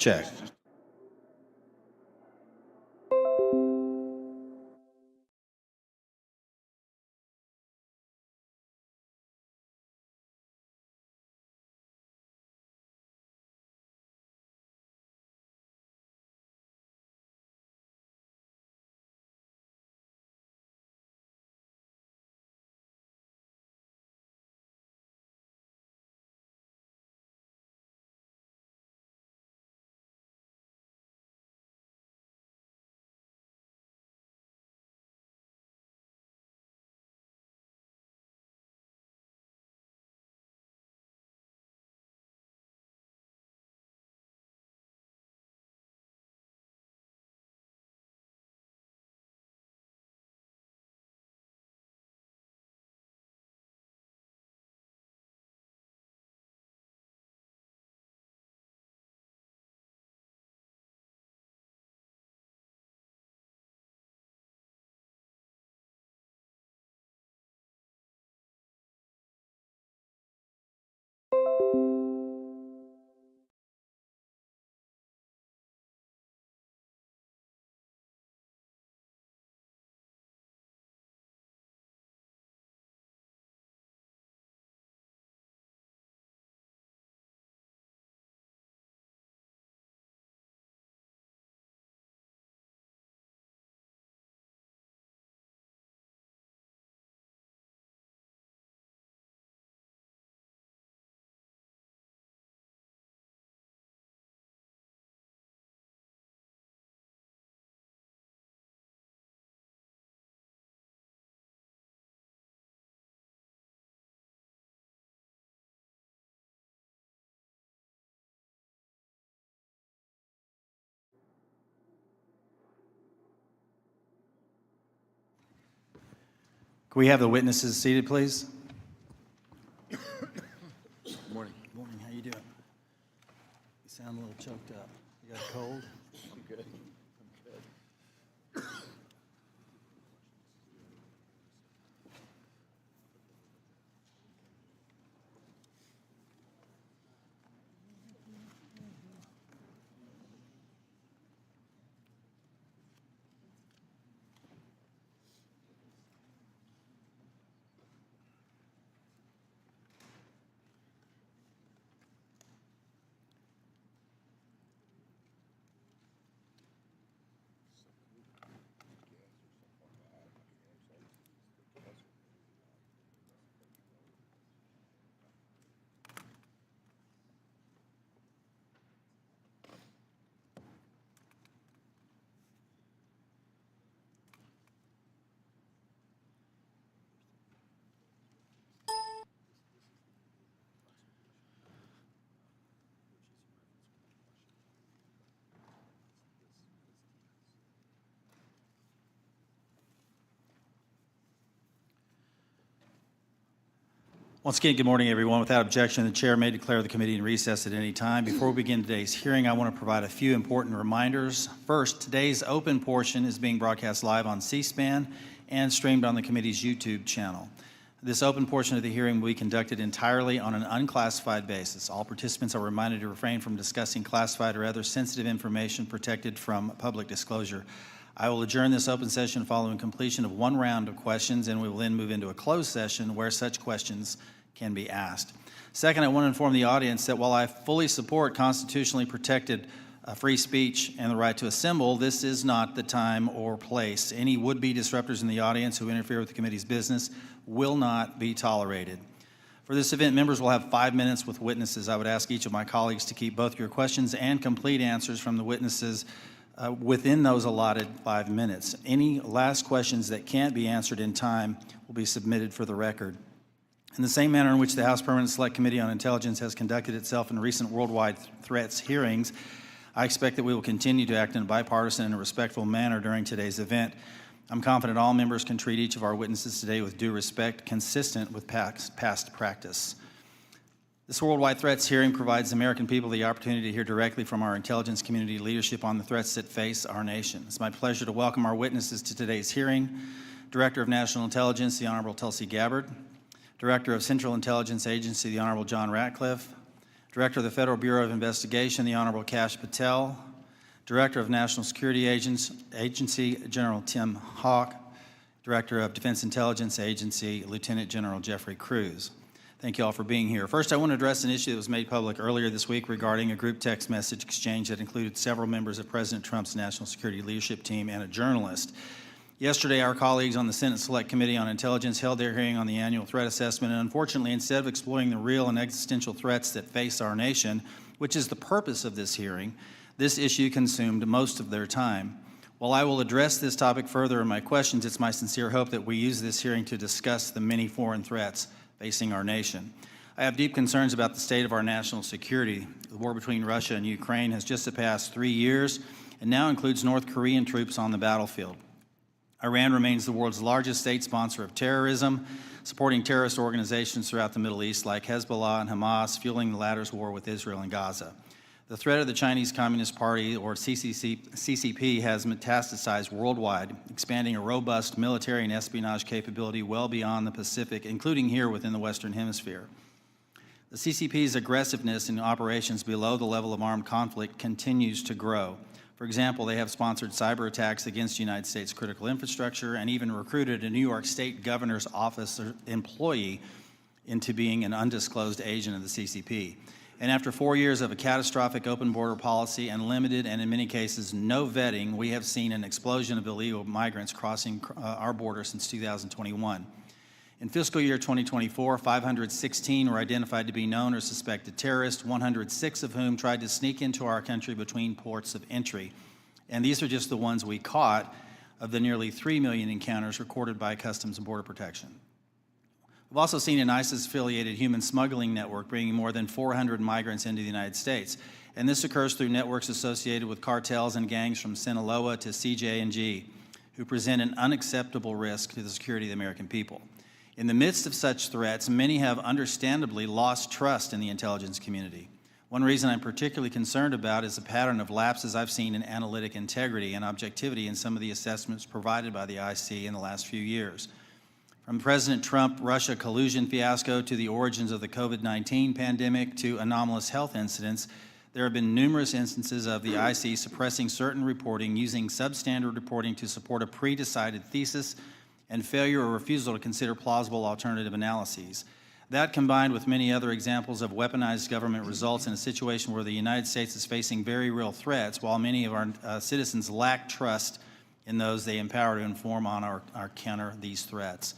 Check. Can we have the witnesses seated, please? Good morning. Good morning. How you doing? You sound a little choked up. You got a cold? I'm good. Once again, good morning, everyone. Without objection, the chair may declare the committee in recess at any time. Before we begin today's hearing, I want to provide a few important reminders. First, today's open portion is being broadcast live on C-SPAN and streamed on the committee's YouTube channel. This open portion of the hearing will be conducted entirely on an unclassified basis. All participants are reminded to refrain from discussing classified or other sensitive information protected from public disclosure. I will adjourn this open session following completion of one round of questions, and we will then move into a closed session where such questions can be asked. Second, I want to inform the audience that while I fully support constitutionally protected free speech and the right to assemble, this is not the time or place. Any would-be disruptors in the audience who interfere with the committee's business will not be tolerated. For this event, members will have 5 minutes with witnesses. I would ask each of my colleagues to keep both your questions and complete answers from the witnesses within those allotted 5 minutes. Any last questions that can't be answered in time will be submitted for the record. In the same manner in which the House Permanent Select Committee on Intelligence has conducted itself in recent worldwide threats hearings, I expect that we will continue to act in a bipartisan and respectful manner during today's event. I'm confident all members can treat each of our witnesses today with due respect, consistent with past practice. This worldwide threats hearing provides the American people the opportunity to hear directly from our intelligence community leadership on the threats that face our nation. It's my pleasure to welcome our witnesses to today's hearing. Director of National Intelligence, the Honorable Tulsi Gabbard. Director of Central Intelligence Agency, the Honorable John Ratcliffe. Director of the Federal Bureau of Investigation, the Honorable Kash Patel, Director of National Security Agency, General Tim Haugh, Director of Defense Intelligence Agency, Lieutenant General Jeffrey Kruse. Thank you all for being here. First, I want to address an issue that was made public earlier this week regarding a group text message exchange that included several members of President Trump's national security leadership team and a journalist. Yesterday, our colleagues on the Senate Select Committee on Intelligence held their hearing on the annual threat assessment, and unfortunately, instead of exploring the real and existential threats that face our nation, which is the purpose of this hearing, this issue consumed most of their time. While I will address this topic further in my questions, it's my sincere hope that we use this hearing to discuss the many foreign threats facing our nation. I have deep concerns about the state of our national security. The war between Russia and Ukraine has just surpassed 3 years and now includes North Korean troops on the battlefield. Iran remains the world's largest state sponsor of terrorism, supporting terrorist organizations throughout the Middle East like Hezbollah and Hamas, fueling the latter's war with Israel and Gaza. The threat of the Chinese Communist Party, or CCP, has metastasized worldwide, expanding a robust military and espionage capability well beyond the Pacific, including here within the Western Hemisphere. The CCP's aggressiveness in operations below the level of armed conflict continues to grow. For example, they have sponsored cyber attacks against United States critical infrastructure and even recruited a New York State governor's office employee into being an undisclosed agent of the CCP. And after 4 years of a catastrophic open border policy and limited and in many cases no vetting, we have seen an explosion of illegal migrants crossing our border since 2021. In fiscal year 2024, 516 were identified to be known or suspected terrorists, 106 of whom tried to sneak into our country between ports of entry. And these are just the ones we caught of the nearly 3 million encounters recorded by Customs and Border Protection. We've also seen an ISIS-affiliated human smuggling network bringing more than 400 migrants into the United States. And this occurs through networks associated with cartels and gangs from Sinaloa to CJ&G, who present an unacceptable risk to the security of the American people. In the midst of such threats, many have understandably lost trust in the intelligence community. One reason I'm particularly concerned about is the pattern of lapses I've seen in analytic integrity and objectivity in some of the assessments provided by the IC in the last few years. From President Trump-Russia collusion fiasco to the origins of the COVID-19 pandemic to anomalous health incidents, there have been numerous instances of the IC suppressing certain reporting, using substandard reporting to support a pre-decided thesis, and failure or refusal to consider plausible alternative analyses. That, combined with many other examples of weaponized government, results in a situation where the United States is facing very real threats, while many of our citizens lack trust in those they empower to inform on or counter these threats.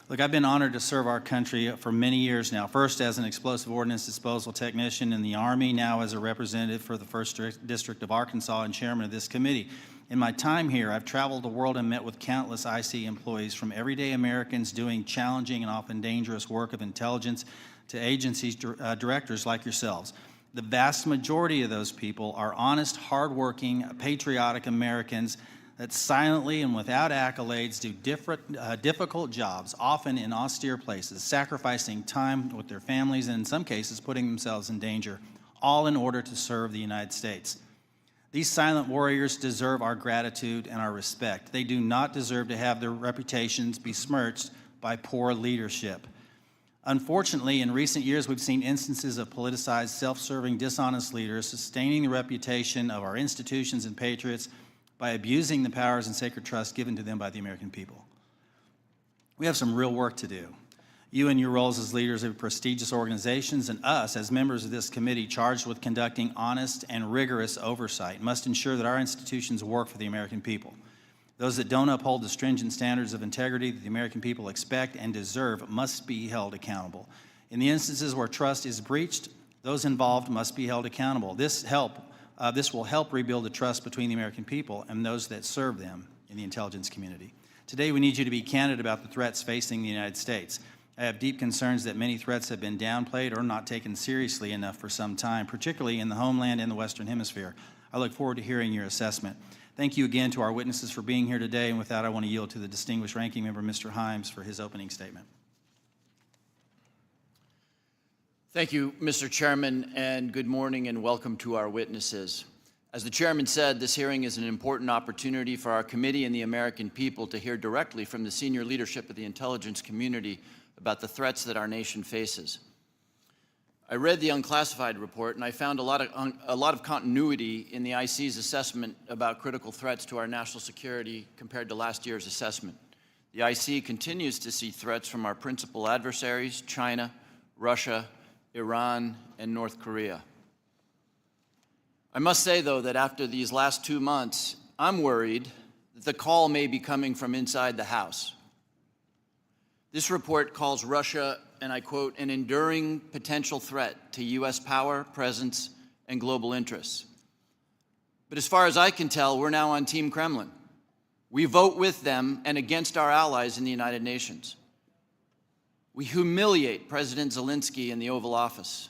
Look, I've been honored to serve our country for many years now, first as an explosive ordnance disposal technician in the Army, now as a representative for the 1st District of Arkansas and chairman of this committee. In my time here, I've traveled the world and met with countless IC employees, from everyday Americans doing challenging and often dangerous work of intelligence to agencies directors like yourselves. The vast majority of those people are honest, hardworking, patriotic Americans that silently and without accolades do difficult jobs, often in austere places, sacrificing time with their families and in some cases putting themselves in danger, all in order to serve the United States. These silent warriors deserve our gratitude and our respect. They do not deserve to have their reputations besmirched by poor leadership. Unfortunately, in recent years, we've seen instances of politicized, self-serving, dishonest leaders sustaining the reputation of our institutions and patriots by abusing the powers and sacred trust given to them by the American people. We have some real work to do. You in your roles as leaders of prestigious organizations and us as members of this committee charged with conducting honest and rigorous oversight must ensure that our institutions work for the American people. Those that don't uphold the stringent standards of integrity that the American people expect and deserve must be held accountable. In the instances where trust is breached, those involved must be held accountable. This will help rebuild the trust between the American people and those that serve them in the intelligence community. Today, we need you to be candid about the threats facing the United States. I have deep concerns that many threats have been downplayed or not taken seriously enough for some time, particularly in the homeland and the Western Hemisphere. I look forward to hearing your assessment. Thank you again to our witnesses for being here today, and with that, I want to yield to the distinguished ranking member, Mr. Himes, for his opening statement. Thank you, Mr. Chairman, and good morning and welcome to our witnesses. As the chairman said, this hearing is an important opportunity for our committee and the American people to hear directly from the senior leadership of the intelligence community about the threats that our nation faces. I read the unclassified report, and I found a lot of continuity in the IC's assessment about critical threats to our national security compared to last year's assessment. The IC continues to see threats from our principal adversaries, China, Russia, Iran, and North Korea. I must say, though, that after these last 2 months, I'm worried that the call may be coming from inside the House. This report calls Russia, and I quote, an enduring potential threat to U.S. power, presence, and global interests. But as far as I can tell, we're now on Team Kremlin. We vote with them and against our allies in the United Nations. We humiliate President Zelensky in the Oval Office.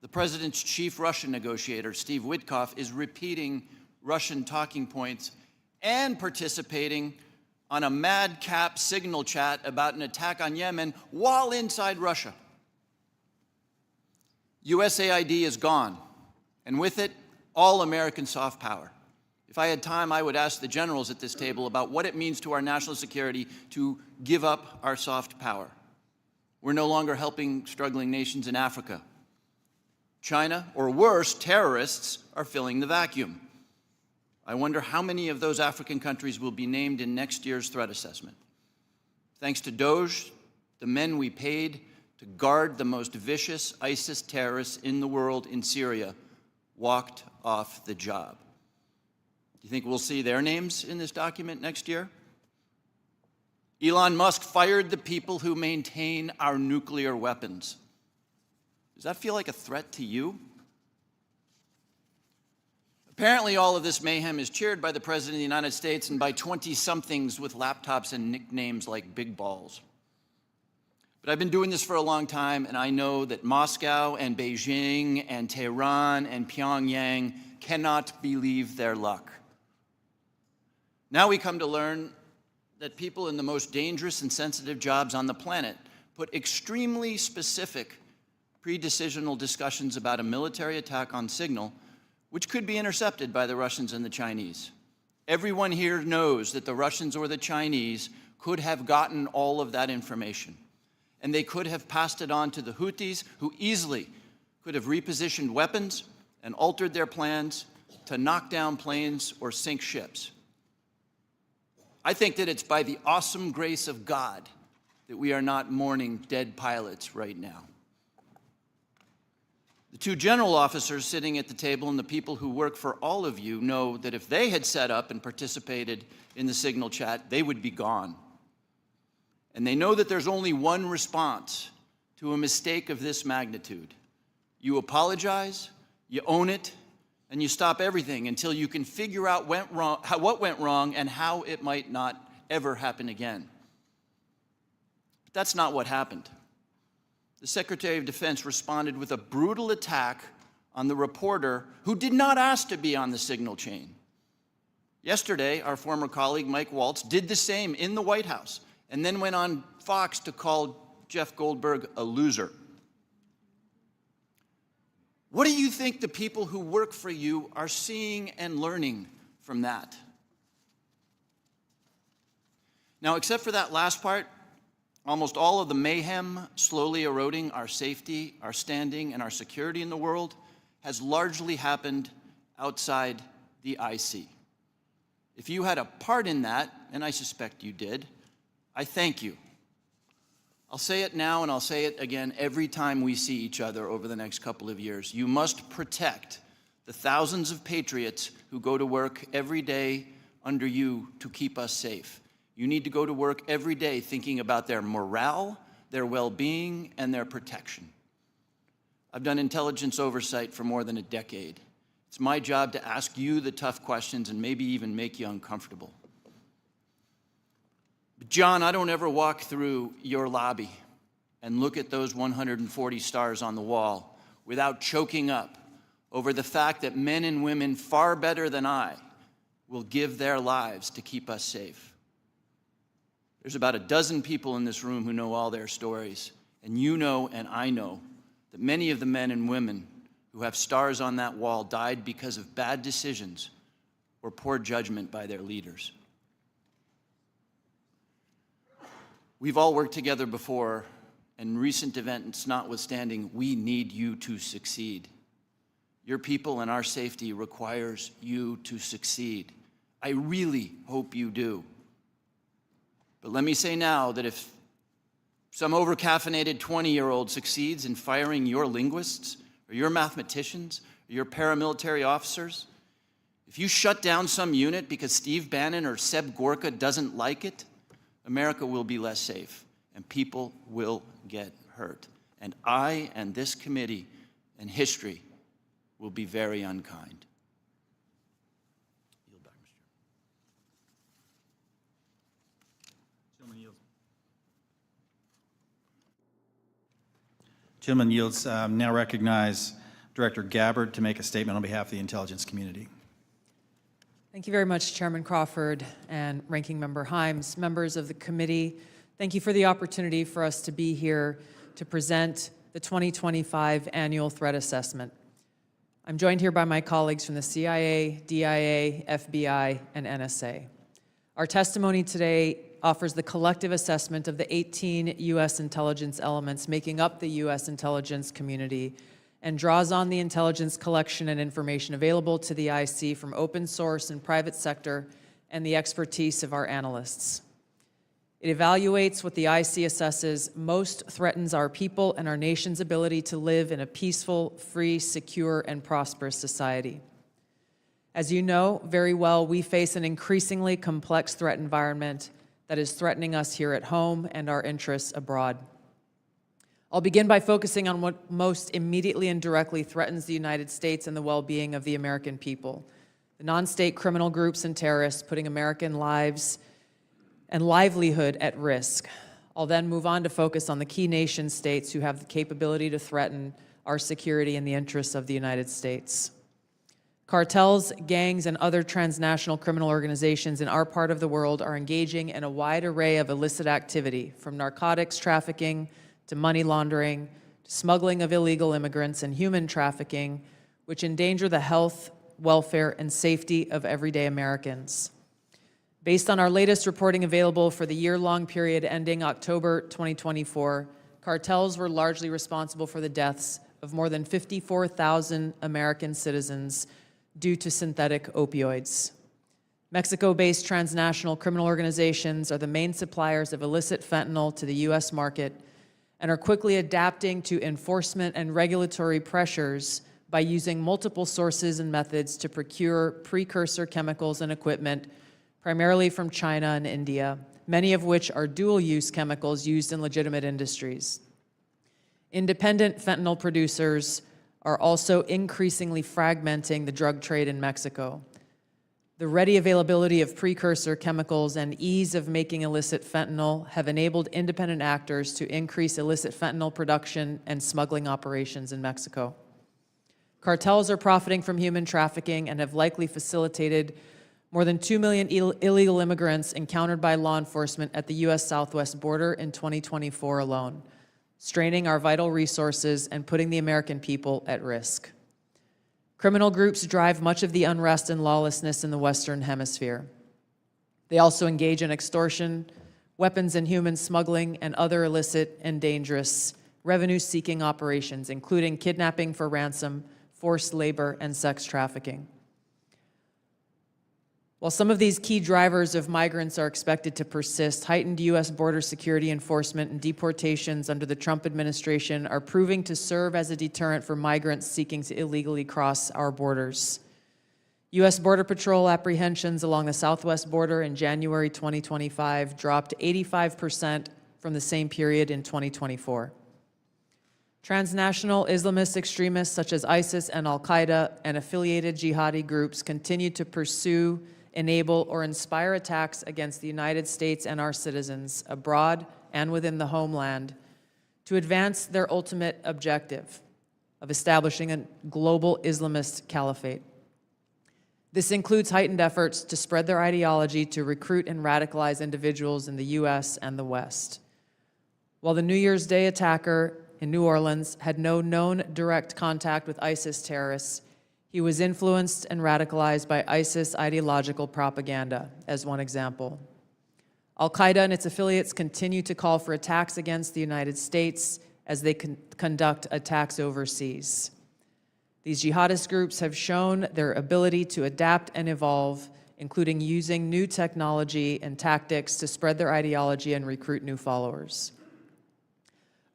The president's chief Russian negotiator, Steve Witkoff, is repeating Russian talking points and participating on a madcap signal chat about an attack on Yemen while inside Russia. USAID is gone, and with it, all American soft power. If I had time, I would ask the generals at this table about what it means to our national security to give up our soft power. We're no longer helping struggling nations in Africa. China, or worse, terrorists, are filling the vacuum. I wonder how many of those African countries will be named in next year's threat assessment. Thanks to DOJ, the men we paid to guard the most vicious ISIS terrorists in the world in Syria walked off the job. Do you think we'll see their names in this document next year? Elon Musk fired the people who maintain our nuclear weapons. Does that feel like a threat to you? Apparently, all of this mayhem is cheered by the President of the United States and by 20-somethings with laptops and nicknames like Big Balls. But I've been doing this for a long time, and I know that Moscow and Beijing and Tehran and Pyongyang cannot believe their luck. Now we come to learn that people in the most dangerous and sensitive jobs on the planet put extremely specific pre-decisional discussions about a military attack on signal which could be intercepted by the Russians and the Chinese. Everyone here knows that the Russians or the Chinese could have gotten all of that information, and they could have passed it on to the Houthis, who easily could have repositioned weapons and altered their plans to knock down planes or sink ships. I think that it's by the awesome grace of God that we are not mourning dead pilots right now. The two general officers sitting at the table and the people who work for all of you know that if they had set up and participated in the signal chat, they would be gone. And they know that there's only one response to a mistake of this magnitude. You apologize, you own it, and you stop everything until you can figure out what went wrong and how it might not ever happen again. But that's not what happened. The Secretary of Defense responded with a brutal attack on the reporter who did not ask to be on the signal chain. Yesterday, our former colleague Mike Waltz did the same in the White House and then went on Fox to call Jeff Goldberg a loser. What do you think the people who work for you are seeing and learning from that? Now, except for that last part, almost all of the mayhem slowly eroding our safety, our standing, and our security in the world has largely happened outside the IC. If you had a part in that, and I suspect you did, I thank you. I'll say it now and I'll say it again every time we see each other over the next couple of years. You must protect the thousands of patriots who go to work every day under you to keep us safe. You need to go to work every day thinking about their morale, their well-being, and their protection. I've done intelligence oversight for more than a decade. It's my job to ask you the tough questions and maybe even make you uncomfortable. But John, I don't ever walk through your lobby and look at those 140 stars on the wall without choking up over the fact that men and women far better than I will give their lives to keep us safe. There's about a dozen people in this room who know all their stories, and you know and I know that many of the men and women who have stars on that wall died because of bad decisions or poor judgment by their leaders. We've all worked together before and recent events notwithstanding, we need you to succeed. Your people and our safety requires you to succeed. I really hope you do. But let me say now that if some overcaffeinated 20-year-old succeeds in firing your linguists or your mathematicians or your paramilitary officers, if you shut down some unit because Steve Bannon or Seb Gorka doesn't like it, America will be less safe and people will get hurt. And I and this committee and history will be very unkind. Yield back, Mr. Chairman. Gentleman yields. Now recognize Director Gabbard to make a statement on behalf of the intelligence community. Thank you very much, Chairman Crawford and Ranking Member Himes. Members of the committee, thank you for the opportunity for us to be here to present the 2025 Annual Threat Assessment. I'm joined here by my colleagues from the CIA, DIA, FBI, and NSA. Our testimony today offers the collective assessment of the 18 U.S. intelligence elements making up the U.S. intelligence community and draws on the intelligence collection and information available to the IC from open source and private sector and the expertise of our analysts. It evaluates what the IC assesses most threatens our people and our nation's ability to live in a peaceful, free, secure, and prosperous society. As you know very well, we face an increasingly complex threat environment that is threatening us here at home and our interests abroad. I'll begin by focusing on what most immediately and directly threatens the United States and the well-being of the American people: the non-state criminal groups and terrorists putting American lives and livelihood at risk. I'll then move on to focus on the key nation states who have the capability to threaten our security and the interests of the United States. Cartels, gangs, and other transnational criminal organizations in our part of the world are engaging in a wide array of illicit activity, from narcotics trafficking to money laundering, to smuggling of illegal immigrants and human trafficking, which endanger the health, welfare, and safety of everyday Americans. Based on our latest reporting available for the year-long period ending October 2024, cartels were largely responsible for the deaths of more than 54,000 American citizens due to synthetic opioids. Mexico-based transnational criminal organizations are the main suppliers of illicit fentanyl to the U.S. market and are quickly adapting to enforcement and regulatory pressures by using multiple sources and methods to procure precursor chemicals and equipment, primarily from China and India, many of which are dual-use chemicals used in legitimate industries. Independent fentanyl producers are also increasingly fragmenting the drug trade in Mexico. The ready availability of precursor chemicals and ease of making illicit fentanyl have enabled independent actors to increase illicit fentanyl production and smuggling operations in Mexico. Cartels are profiting from human trafficking and have likely facilitated more than 2 million illegal immigrants encountered by law enforcement at the U.S. southwest border in 2024 alone, straining our vital resources and putting the American people at risk. Criminal groups drive much of the unrest and lawlessness in the Western Hemisphere. They also engage in extortion, weapons and human smuggling, and other illicit and dangerous revenue-seeking operations, including kidnapping for ransom, forced labor, and sex trafficking. While some of these key drivers of migrants are expected to persist, heightened U.S. border security enforcement and deportations under the Trump administration are proving to serve as a deterrent for migrants seeking to illegally cross our borders. U.S. Border Patrol apprehensions along the southwest border in January 2025 dropped 85% from the same period in 2024. Transnational Islamist extremists such as ISIS and Al-Qaeda and affiliated jihadi groups continue to pursue, enable, or inspire attacks against the United States and our citizens abroad and within the homeland to advance their ultimate objective of establishing a global Islamist caliphate. This includes heightened efforts to spread their ideology to recruit and radicalize individuals in the U.S. and the West. While the New Year's Day attacker in New Orleans had no known direct contact with ISIS terrorists, he was influenced and radicalized by ISIS ideological propaganda, as one example. Al-Qaeda and its affiliates continue to call for attacks against the United States as they conduct attacks overseas. These jihadist groups have shown their ability to adapt and evolve, including using new technology and tactics to spread their ideology and recruit new followers.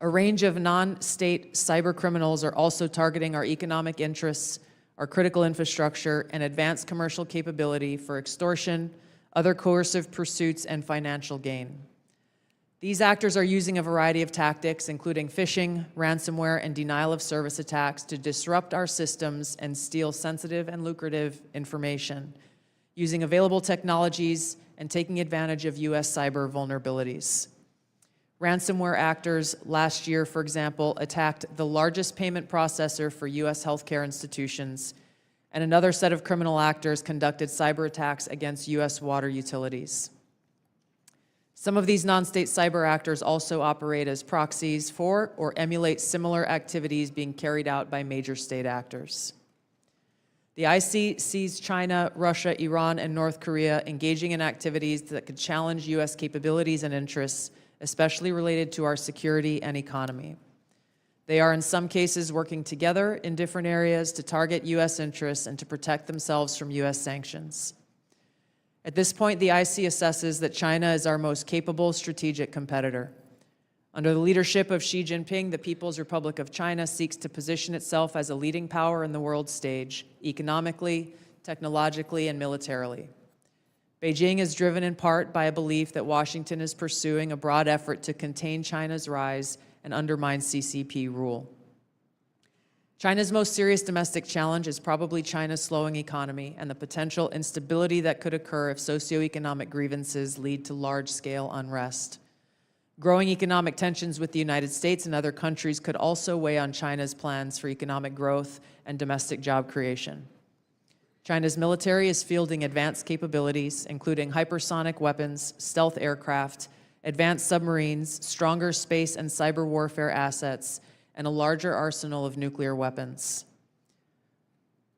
A range of non-state cyber criminals are also targeting our economic interests, our critical infrastructure, and advanced commercial capability for extortion, other coercive pursuits, and financial gain. These actors are using a variety of tactics, including phishing, ransomware, and denial of service attacks to disrupt our systems and steal sensitive and lucrative information, using available technologies and taking advantage of U.S. cyber vulnerabilities. Ransomware actors last year, for example, attacked the largest payment processor for U.S. healthcare institutions, and another set of criminal actors conducted cyber attacks against U.S. water utilities. Some of these non-state cyber actors also operate as proxies for or emulate similar activities being carried out by major state actors. The IC sees China, Russia, Iran, and North Korea engaging in activities that could challenge U.S. capabilities and interests, especially related to our security and economy. They are in some cases working together in different areas to target U.S. interests and to protect themselves from U.S. sanctions. At this point, the IC assesses that China is our most capable strategic competitor. Under the leadership of Xi Jinping, the People's Republic of China seeks to position itself as a leading power in the world stage, economically, technologically, and militarily. Beijing is driven in part by a belief that Washington is pursuing a broad effort to contain China's rise and undermine CCP rule. China's most serious domestic challenge is probably China's slowing economy and the potential instability that could occur if socioeconomic grievances lead to large-scale unrest. Growing economic tensions with the United States and other countries could also weigh on China's plans for economic growth and domestic job creation. China's military is fielding advanced capabilities, including hypersonic weapons, stealth aircraft, advanced submarines, stronger space and cyber warfare assets, and a larger arsenal of nuclear weapons.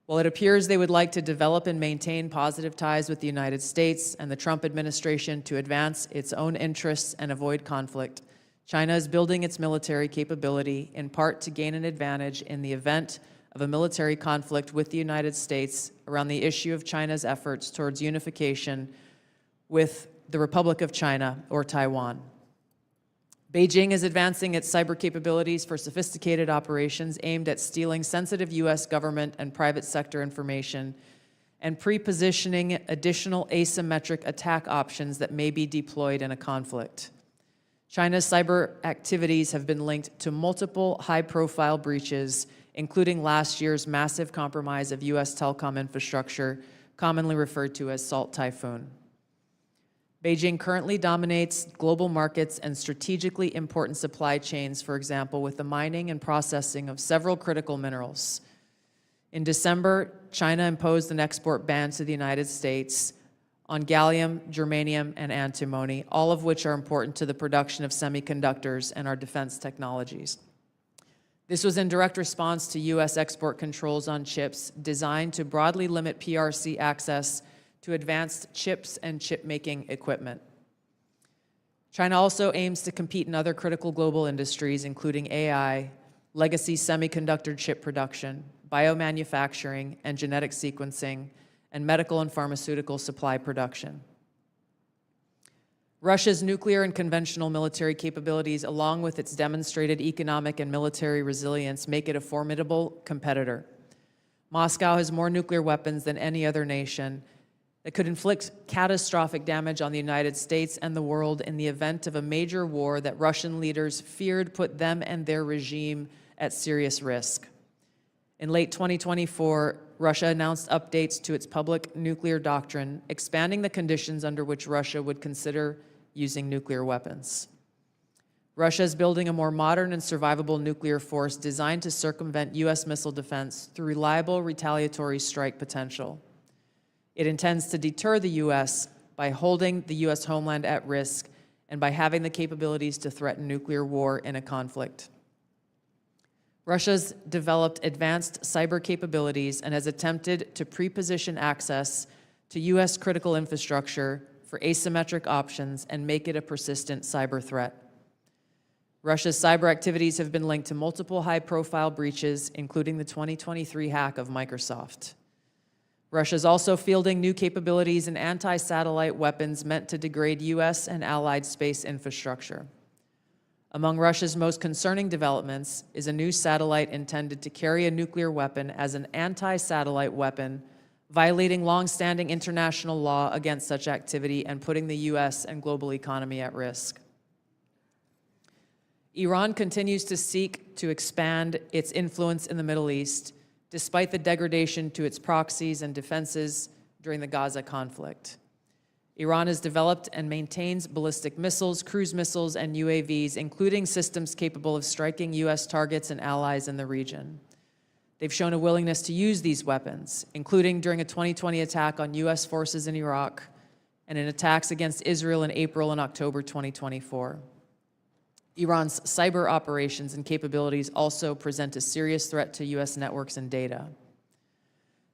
While it appears they would like to develop and maintain positive ties with the United States and the Trump administration to advance its own interests and avoid conflict, China is building its military capability in part to gain an advantage in the event of a military conflict with the United States around the issue of China's efforts towards unification with the Republic of China or Taiwan. Beijing is advancing its cyber capabilities for sophisticated operations aimed at stealing sensitive U.S. government and private sector information and pre-positioning additional asymmetric attack options that may be deployed in a conflict. China's cyber activities have been linked to multiple high-profile breaches, including last year's massive compromise of U.S. telecom infrastructure, commonly referred to as Salt Typhoon. Beijing currently dominates global markets and strategically important supply chains, for example, with the mining and processing of several critical minerals. In December, China imposed an export ban to the United States on gallium, germanium, and antimony, all of which are important to the production of semiconductors and our defense technologies. This was in direct response to U.S. export controls on chips designed to broadly limit PRC access to advanced chips and chip-making equipment. China also aims to compete in other critical global industries, including AI, legacy semiconductor chip production, biomanufacturing and genetic sequencing, and medical and pharmaceutical supply production. Russia's nuclear and conventional military capabilities, along with its demonstrated economic and military resilience, make it a formidable competitor. Moscow has more nuclear weapons than any other nation that could inflict catastrophic damage on the United States and the world in the event of a major war that Russian leaders feared put them and their regime at serious risk. In late 2024, Russia announced updates to its public nuclear doctrine, expanding the conditions under which Russia would consider using nuclear weapons. Russia is building a more modern and survivable nuclear force designed to circumvent U.S. missile defense through reliable retaliatory strike potential. It intends to deter the U.S. by holding the U.S. homeland at risk and by having the capabilities to threaten nuclear war in a conflict. Russia's developed advanced cyber capabilities and has attempted to pre-position access to U.S. critical infrastructure for for asymmetric options and make it a persistent cyber threat. Russia's cyber activities have been linked to multiple high-profile breaches, including the 2023 hack of Microsoft. Russia is also fielding new capabilities in anti-satellite weapons meant to degrade U.S. and allied space infrastructure. Among Russia's most concerning developments is a new satellite intended to carry a nuclear weapon as an anti-satellite weapon, violating long-standing international law against such activity and putting the U.S. and global economy at risk. Iran continues to seek to expand its influence in the Middle East, despite the degradation to its proxies and defenses during the Gaza conflict. Iran has developed and maintains ballistic missiles, cruise missiles, and UAVs, including systems capable of striking U.S. targets and allies in the region. They've shown a willingness to use these weapons, including during a 2020 attack on U.S. forces in Iraq and in attacks against Israel in April and October 2024. Iran's cyber operations and capabilities also present a serious threat to U.S. networks and data.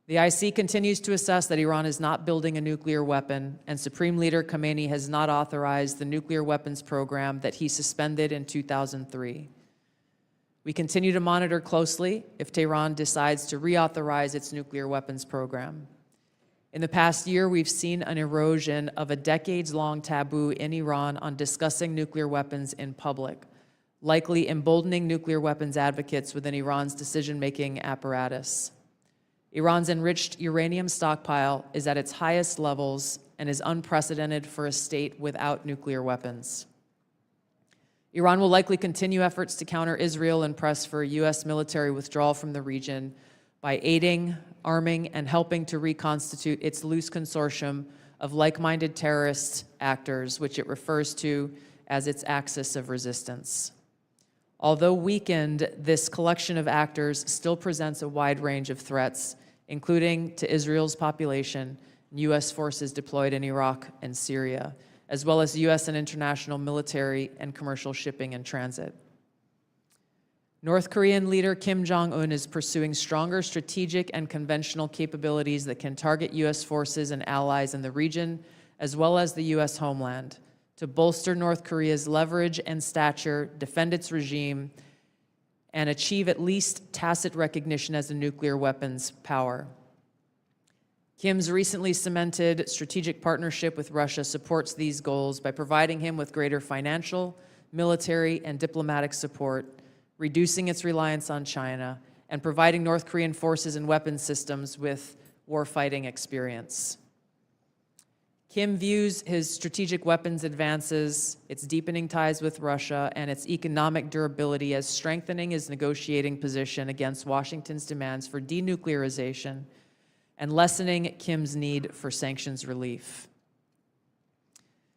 The IC continues to assess that Iran is not building a nuclear weapon, and Supreme Leader Khamenei has not authorized the nuclear weapons program that he suspended in 2003. We continue to monitor closely if Tehran decides to reauthorize its nuclear weapons program. In the past year, we've seen an erosion of a decades-long taboo in Iran on discussing nuclear weapons in public, likely emboldening nuclear weapons advocates within Iran's decision-making apparatus. Iran's enriched uranium stockpile is at its highest levels and is unprecedented for a state without nuclear weapons. Iran will likely continue efforts to counter Israel and press for a U.S. military withdrawal from the region by aiding, arming, and helping to reconstitute its loose consortium of like-minded terrorist actors, which it refers to as its axis of resistance. Although weakened, this collection of actors still presents a wide range of threats, including to Israel's population, U.S. forces deployed in Iraq and Syria, as well as U.S. and international military and commercial shipping and transit. North Korean leader Kim Jong-un is pursuing stronger strategic and conventional capabilities that can target U.S. forces and allies in the region, as well as the U.S. homeland, to bolster North Korea's leverage and stature, defend its regime, and achieve at least tacit recognition as a nuclear weapons power. Kim's recently cemented strategic partnership with Russia supports these goals by providing him with greater financial, military, and diplomatic support, reducing its reliance on China, and providing North Korean forces and weapons systems with warfighting experience. Kim views his strategic weapons advances, its deepening ties with Russia, and its economic durability as strengthening his negotiating position against Washington's demands for denuclearization and lessening Kim's need for sanctions relief.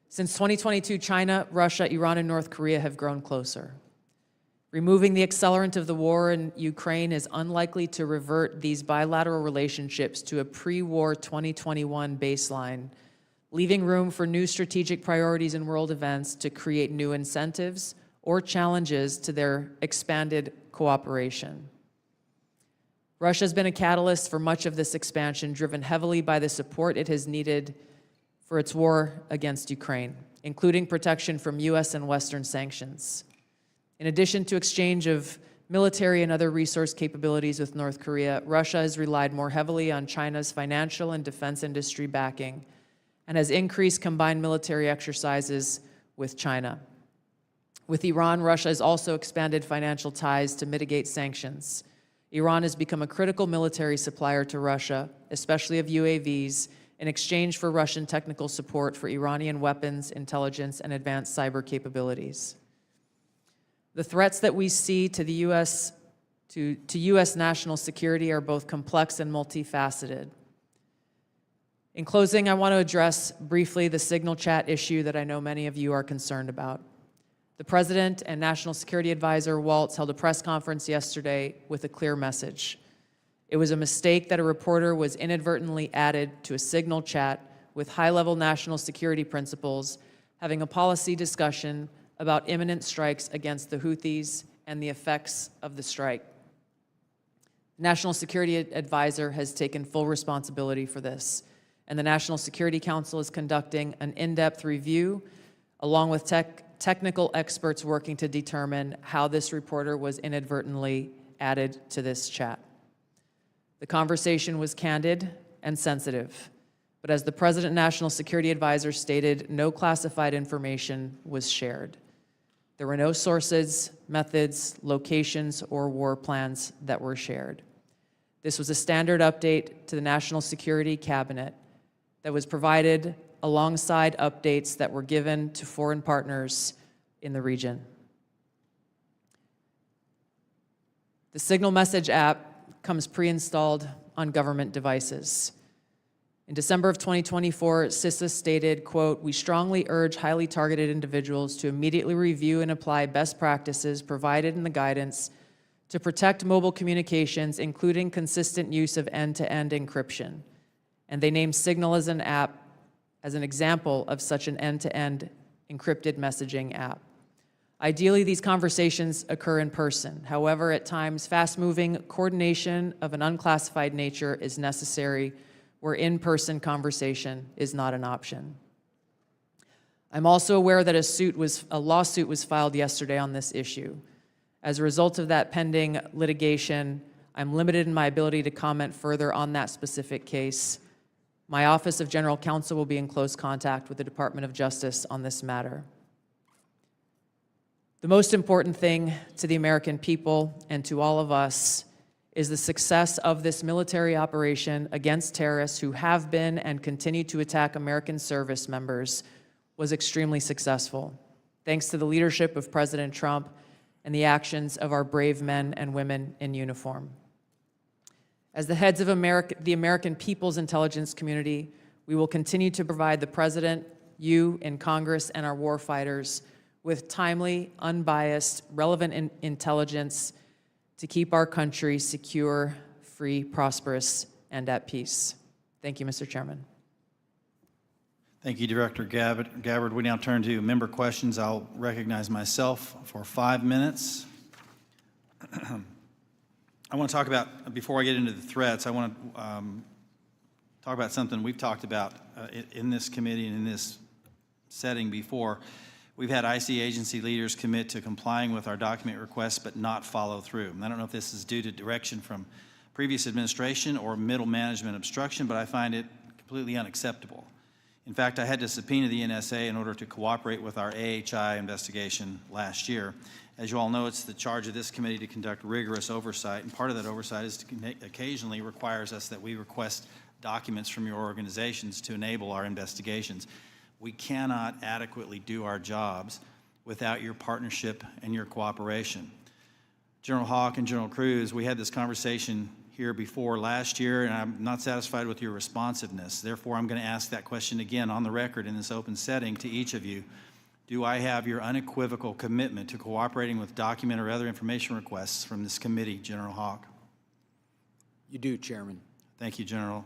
Since 2022, China, Russia, Iran, and North Korea have grown closer. Removing the accelerant of the war in Ukraine is unlikely to revert these bilateral relationships to a pre-war 2021 baseline, leaving room for new strategic priorities and world events to create new incentives or challenges to their expanded cooperation. Russia has been a catalyst for much of this expansion, driven heavily by the support it has needed for its war against Ukraine, including protection from U.S. and Western sanctions. In addition to exchange of military and other resource capabilities with North Korea, Russia has relied more heavily on China's financial and defense industry backing and has increased combined military exercises with China. With Iran, Russia has also expanded financial ties to mitigate sanctions. Iran has become a critical military supplier to Russia, especially of UAVs, in exchange for Russian technical support for Iranian weapons, intelligence, and advanced cyber capabilities. The threats that we see to the U.S. to U.S. national security are both complex and multifaceted. In closing, I want to address briefly the signal chat issue that I know many of you are concerned about. The President and National Security Advisor Waltz held a press conference yesterday with a clear message. It was a mistake that a reporter was inadvertently added to a signal chat with high-level national security principals having a policy discussion about imminent strikes against the Houthis and the effects of the strike. The National Security Advisor has taken full responsibility for this, and the National Security Council is conducting an in-depth review along with technical experts working to determine how this reporter was inadvertently added to this chat. The conversation was candid and sensitive, but as the President National Security Advisor stated, no classified information was shared. There were no sources, methods, locations, or war plans that were shared. This was a standard update to the National Security Cabinet that was provided alongside updates that were given to foreign partners in the region. The Signal Message app comes pre-installed on government devices. In December of 2024, CISA stated, quote, "We strongly urge highly targeted individuals to immediately review and apply best practices provided in the guidance to protect mobile communications, including consistent use of end-to-end encryption." And they named Signal as an app as an example of such an end-to-end encrypted messaging app. Ideally, these conversations occur in person. However, at times, fast-moving coordination of an unclassified nature is necessary where in-person conversation is not an option. I'm also aware that a lawsuit was filed yesterday on this issue. As a result of that pending litigation, I'm limited in my ability to comment further on that specific case. My Office of General Counsel will be in close contact with the Department of Justice on this matter. The most important thing to the American people and to all of us is the success of this military operation against terrorists who have been and continue to attack American service members was extremely successful, thanks to the leadership of President Trump and the actions of our brave men and women in uniform. As the heads of the American people's intelligence community, we will continue to provide the President, you in Congress, and our warfighters with timely, unbiased, relevant intelligence to keep our country secure, free, prosperous, and at peace. Thank you, Mr. Chairman. Thank you, Director Gabbard. We now turn to member questions. I'll recognize myself for 5 minutes. I want to talk about, before I get into the threats, I want to talk about something we've talked about in this committee and in this setting before. We've had IC agency leaders commit to complying with our document requests but not follow through. And I don't know if this is due to direction from previous administration or middle management obstruction, but I find it completely unacceptable. In fact, I had to subpoena the NSA in order to cooperate with our AHI investigation last year. As you all know, it's the charge of this committee to conduct rigorous oversight, and part of that oversight is to occasionally requires us that we request documents from your organizations to enable our investigations. We cannot adequately do our jobs without your partnership and your cooperation. General Haugh and General Kruse, we had this conversation here before last year, and I'm not satisfied with your responsiveness. Therefore, I'm going to ask that question again on the record in this open setting to each of you. Do I have your unequivocal commitment to cooperating with document or other information requests from this committee, General Haugh? You do, Chairman. Thank you, General.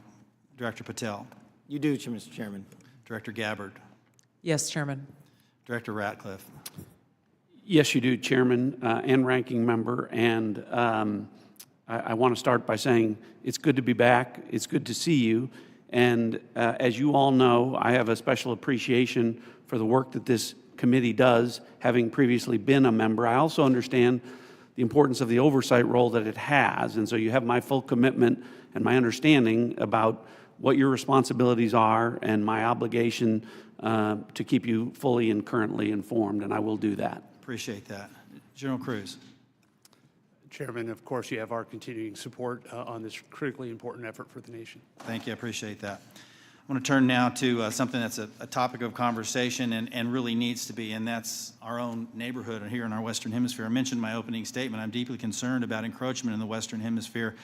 Director Patel. You do, Mr. Chairman. Director Gabbard. Yes, Chairman. Director Ratcliffe. Yes, you do, Chairman and Ranking Member. And I want to start by saying it's good to be back. It's good to see you. And as you all know, I have a special appreciation for the work that this committee does, having previously been a member. I also understand the importance of the oversight role that it has. And so you have my full commitment and my understanding about what your responsibilities are and my obligation to keep you fully and currently informed, and I will do that. Appreciate that. General Kruse. Chairman, of course, you have our continuing support on this critically important effort for the nation. Thank you. I appreciate that. I want to turn now to something that's a topic of conversation and really needs to be, and that's our own neighborhood here in our Western Hemisphere. I mentioned in my opening statement, I'm deeply concerned about encroachment in the Western Hemisphere,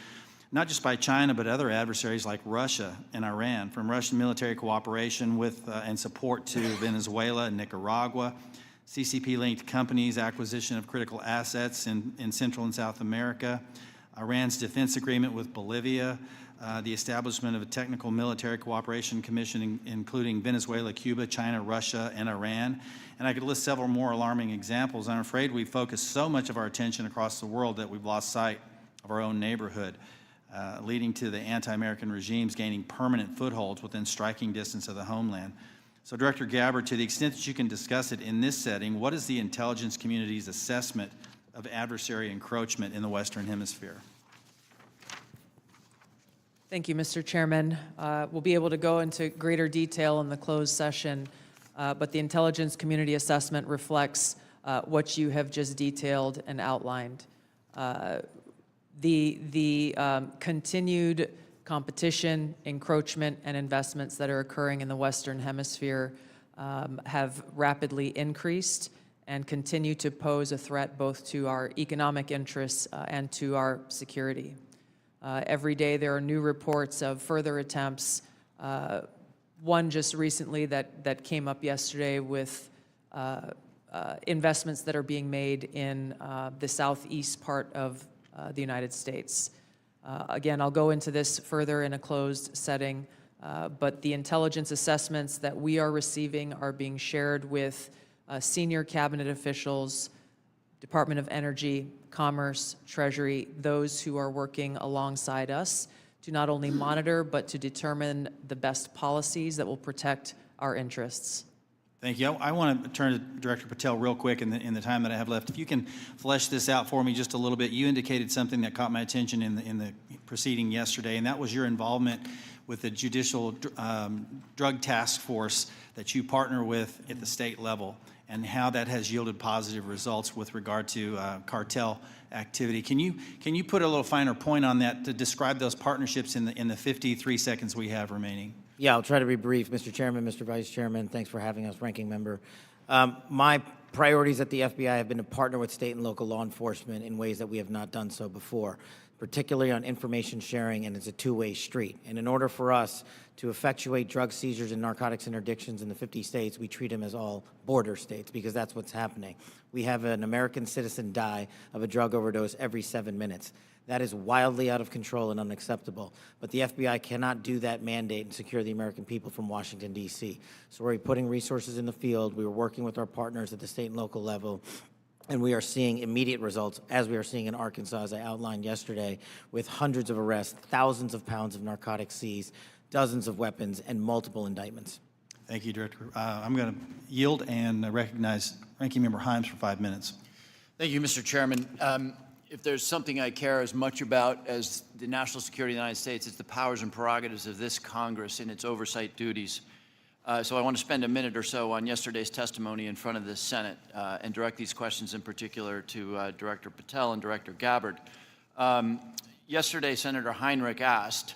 not just by China, but other adversaries like Russia and Iran, from Russian military cooperation with and support to Venezuela and Nicaragua, CCP-linked companies' acquisition of critical assets in Central and South America, Iran's defense agreement with Bolivia, the establishment of a technical military cooperation commission including Venezuela, Cuba, China, Russia, and Iran. And I could list several more alarming examples. I'm afraid we've focused so much of our attention across the world that we've lost sight of our own neighborhood. leading to the anti-American regimes gaining permanent footholds within striking distance of the homeland. So, Director Gabbard, to the extent that you can discuss it in this setting, what is the intelligence community's assessment of adversary encroachment in the Western Hemisphere? Thank you, Mr. Chairman. We'll be able to go into greater detail in the closed session, but the intelligence community assessment reflects what you have just detailed and outlined. The continued competition, encroachment, and investments that are occurring in the Western Hemisphere have rapidly increased and continue to pose a threat both to our economic interests and to our security. Every day there are new reports of further attempts. One just recently that came up yesterday with investments that are being made in the southeast part of the United States. Again, I'll go into this further in a closed setting, but the intelligence assessments that we are receiving are being shared with senior cabinet officials, Department of Energy, Commerce, Treasury, those who are working alongside us to not only monitor, but to determine the best policies that will protect our interests. Thank you. I want to turn to Director Patel real quick in the time that I have left. If you can flesh this out for me just a little bit. You indicated something that caught my attention in the proceeding yesterday, and that was your involvement with the Judicial Drug Task Force that you partner with at the state level, and how that has yielded positive results with regard to cartel activity. Can you put a little finer point on that to describe those partnerships in the 53 seconds we have remaining? Yeah, I'll try to be brief. Mr. Chairman, Mr. Vice Chairman, thanks for having us, Ranking Member. My priorities at the FBI have been to partner with state and local law enforcement in ways that we have not done so before, particularly on information sharing, and it's a two-way street. And in order for us to effectuate drug seizures and narcotics interdictions in the 50 states, we treat them as all border states, because that's what's happening. We have an American citizen die of a drug overdose every 7 minutes. That is wildly out of control and unacceptable. But the FBI cannot do that mandate and secure the American people from Washington, D.C. So we're putting resources in the field. We are working with our partners at the state and local level, and we are seeing immediate results, as we are seeing in Arkansas, as I outlined yesterday, with hundreds of arrests, thousands of pounds of narcotics seized, dozens of weapons, and multiple indictments. Thank you, Director. I'm going to yield and recognize Ranking Member Himes for 5 minutes. Thank you, Mr. Chairman. If there's something I care as much about as the national security of the United States, it's the powers and prerogatives of this Congress in its oversight duties. So I want to spend a minute or so on yesterday's testimony in front of the Senate and direct these questions in particular to Director Patel and Director Gabbard. Yesterday, Senator Heinrich asked,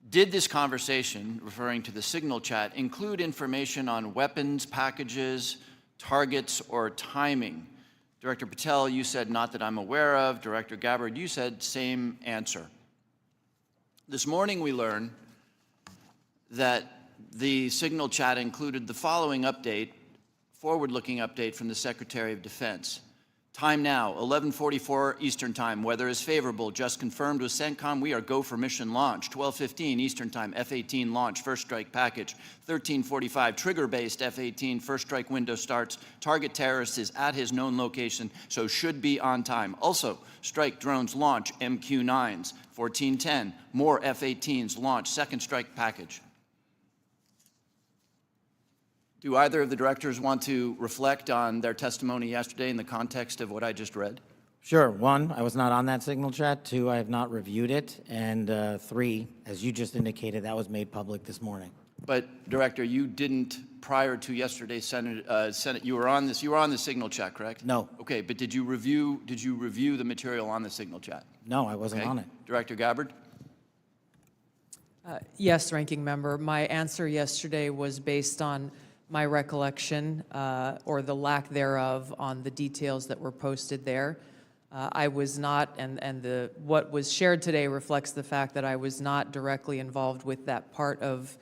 did this conversation, referring to the signal chat, include information on weapons, packages, targets, or timing? Director Patel, you said not that I'm aware of. Director Gabbard, you said same answer. This morning we learned that the signal chat included the following update, forward-looking update from the Secretary of Defense. Time now, 11:44 Eastern Time. Weather is favorable. Just confirmed with CENTCOM. We are go for mission launch. 12:15 Eastern Time. F-18 launch. First strike package. 13:45 trigger-based F-18 first strike window starts. Target terrorist is at his known location, so should be on time. Also, strike drones launch MQ-9s. 14:10 more F-18s launch. Second strike package. Do either of the directors want to reflect on their testimony yesterday in the context of what I just read? Sure. 1, I was not on that signal chat. 2, I have not reviewed it. And 3, as you just indicated, that was made public this morning. But Director, you didn't prior to yesterday's Senate. You were on this. You were on the signal chat, correct? No. Okay, but did you review the material on the signal chat? No, I wasn't Okay. on it. Director Gabbard. Yes, Ranking Member. My answer yesterday was based on my recollection, or the lack thereof, on the details that were posted there. I was not, and what was shared today reflects the fact that I was not directly involved with that part of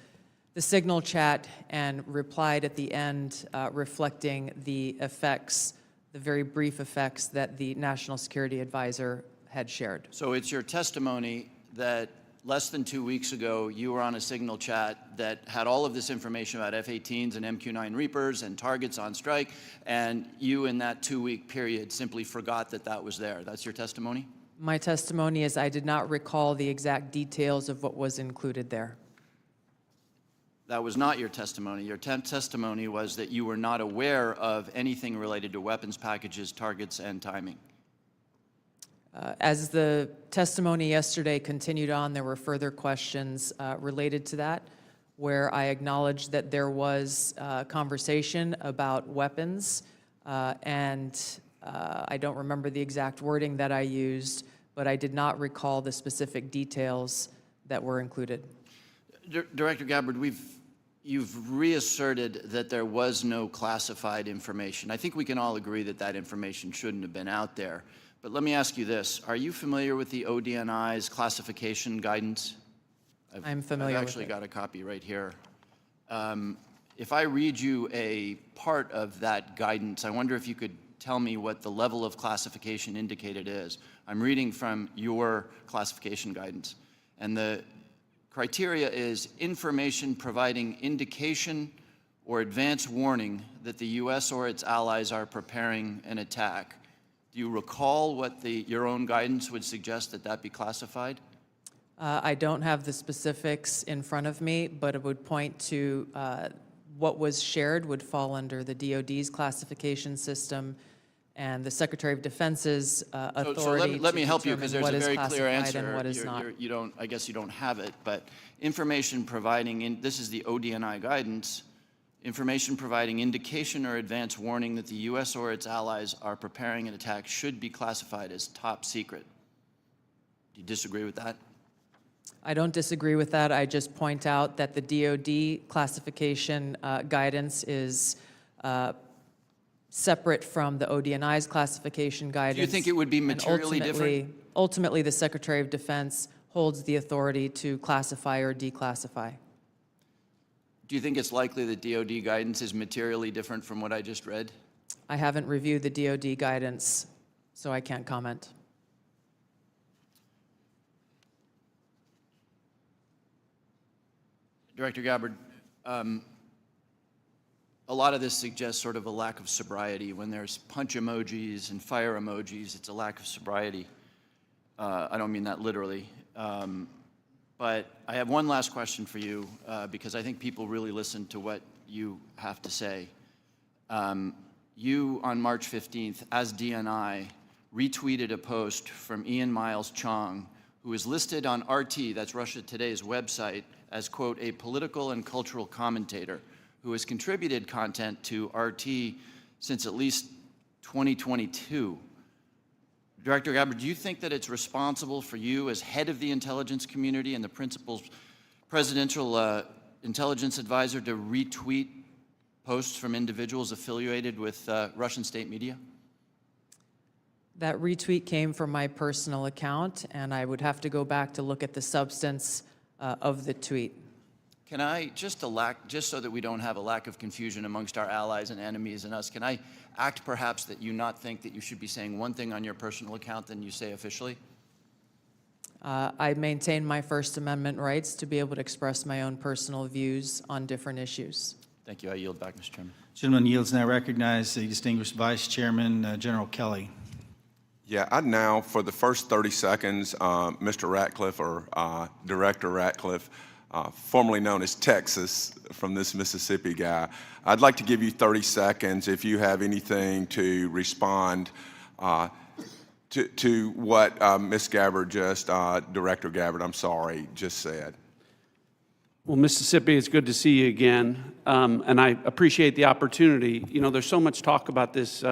the signal chat, and replied at the end reflecting the effects, the very brief effects that the National Security Advisor had shared. So it's your testimony that less than 2 weeks ago, you were on a signal chat that had all of this information about F-18s and MQ-9 Reapers and targets on strike, and you in that 2-week period simply forgot that that was there. That's your testimony? My testimony is I did not recall the exact details of what was included there. That was not your testimony. Your testimony was that you were not aware of anything related to weapons packages, targets, and timing. As the testimony yesterday continued on, there were further questions related to that, where I acknowledged that there was conversation about weapons, and I don't remember the exact wording that I used, but I did not recall the specific details that were included. Director Gabbard, you've reasserted that there was no classified information. I think we can all agree that that information shouldn't have been out there. But let me ask you this. Are you familiar with the ODNI's classification guidance? I'm familiar with it. I've actually got a copy right here. If I read you a part of that guidance, I wonder if you could tell me what the level of classification indicated is. I'm reading from your classification guidance. And the criteria is information providing indication or advance warning that the U.S. or its allies are preparing an attack. Do you recall what your own guidance would suggest that be classified? I don't have the specifics in front of me, but it would point to what was shared would fall under the DoD's classification system and the Secretary of Defense's authority so let me to help you, because determine there's a what is very clear classified answer. and what is not. You don't, I guess you don't have it, but information providing, this is the ODNI guidance, information providing indication or advance warning that the U.S. or its allies are preparing an attack should be classified as top secret. Do you disagree with that? I don't disagree with that. I just point out that the DoD classification guidance is separate from the ODNI's classification guidance. Do you think it would be and materially different? Ultimately, the Secretary of Defense holds the authority to classify or declassify. Do you think it's likely that DoD guidance is materially different from what I just read? I haven't reviewed the DoD guidance, so I can't comment. Director Gabbard, a lot of this suggests sort of a lack of sobriety. When there's punch emojis and fire emojis, it's a lack of sobriety. I don't mean that literally. But I have one last question for you, because I think people really listen to what you have to say. You, on March 15th, as DNI, retweeted a post from Ian Miles Chong, who is listed on RT, that's Russia Today's website, as, quote, a political and cultural commentator who has contributed content to RT since at least 2022. Director Gabbard, do you think that it's responsible for you as head of the intelligence community and the principal presidential intelligence advisor to retweet posts from individuals affiliated with Russian state media? That retweet came from my personal account, and I would have to go back to look at the substance of the tweet. Can I, just so that we don't have a lack of confusion amongst our allies and enemies and us, can I act perhaps that you not think that you should be saying one thing on your personal account than you say officially? I maintain my First Amendment rights to be able to express my own personal views on different issues. Thank you. I yield back, Mr. Chairman. Gentleman yields now recognize the distinguished Vice Chairman, General Kelly. Yeah, I'd now, for the first 30 seconds, Mr. Ratcliffe, or Director Ratcliffe, formerly known as Texas, from this Mississippi guy, I'd like to give you 30 seconds if you have anything to respond to what Ms. Gabbard Director Gabbard, I'm sorry, just said. Well, Mississippi, it's good to see you again, and I appreciate the opportunity. You know, there's so much talk about this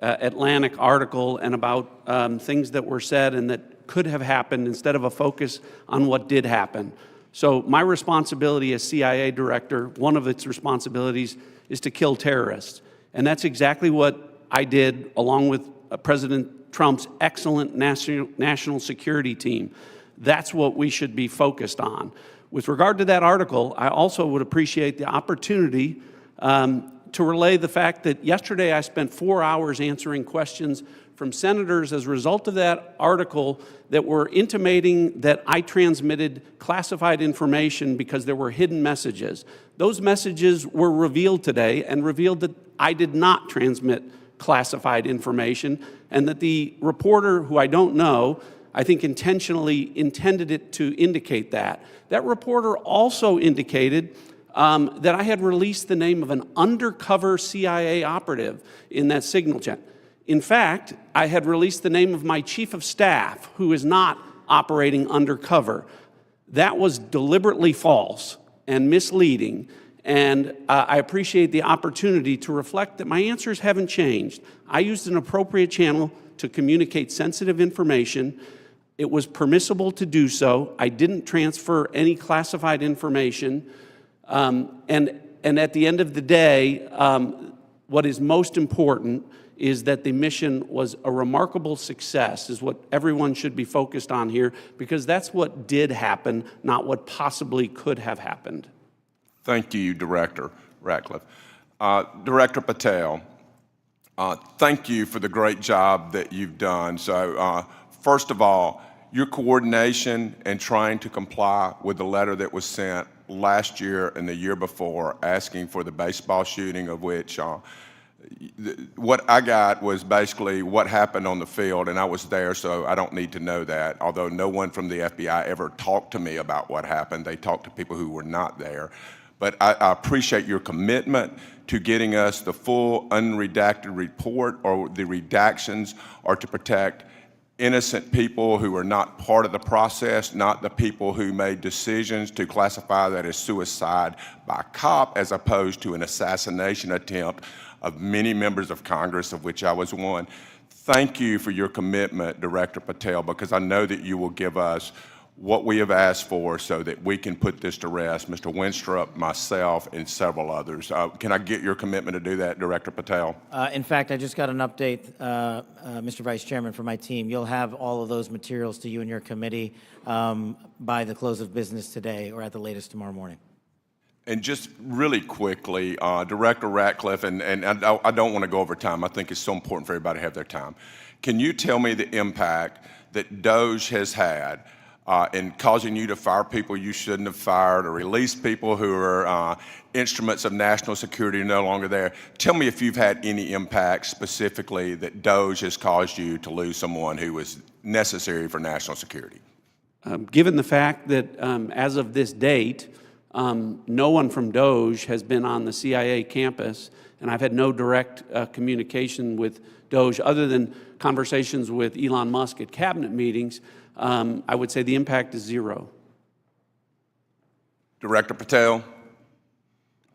Atlantic article and about things that were said and that could have happened instead of a focus on what did happen. So my responsibility as CIA director, one of its responsibilities is to kill terrorists. And that's exactly what I did along with President Trump's excellent national security team. That's what we should be focused on. With regard to that article, I also would appreciate the opportunity to relay the fact that yesterday I spent 4 hours answering questions from senators as a result of that article that were intimating that I transmitted classified information because there were hidden messages. Those messages were revealed today and revealed that I did not transmit classified information, and that the reporter, who I don't know, I think intentionally intended it to indicate that. That reporter also indicated that I had released the name of an undercover CIA operative in that signal chain. In fact, I had released the name of my chief of staff, who is not operating undercover. That was deliberately false and misleading, and I appreciate the opportunity to reflect that my answers haven't changed. I used an appropriate channel to communicate sensitive information. It was permissible to do so. I didn't transfer any classified information. And at the end of the day, what is most important is that the mission was a remarkable success, is what everyone should be focused on here, because that's what did happen, not what possibly could have happened. Thank you, Director Ratcliffe. Director Patel, thank you for the great job that you've done. So, first of all, your coordination and trying to comply with the letter that was sent last year and the year before asking for the baseball shooting, of which what I got was basically what happened on the field, and I was there, so I don't need to know that, although no one from the FBI ever talked to me about what happened. They talked to people who were not there. But I appreciate your commitment to getting us the full unredacted report, or the redactions are to protect innocent people who are not part of the process, not the people who made decisions to classify that as suicide by a cop as opposed to an assassination attempt of many members of Congress, of which I was one. Thank you for your commitment, Director Patel, because I know that you will give us what we have asked for so that we can put this to rest, Mr. Winstrup, myself, and several others. Can I get your commitment to do that, Director Patel? In fact, I just got an update, Mr. Vice Chairman, from my team. You'll have all of those materials to you and your committee by the close of business today, or at the latest tomorrow morning. And just really quickly, Director Ratcliffe, and I don't want to go over time. I think it's so important for everybody to have their time. Can you tell me the impact that DOGE has had in causing you to fire people you shouldn't have fired, or release people who are instruments of national security no longer there? Tell me if you've had any impact specifically that DOGE has caused you to lose someone who was necessary for national security. Given the fact that as of this date, no one from DOGE has been on the CIA campus, and I've had no direct communication with DOGE other than conversations with Elon Musk at cabinet meetings, I would say the impact is zero. Director Patel?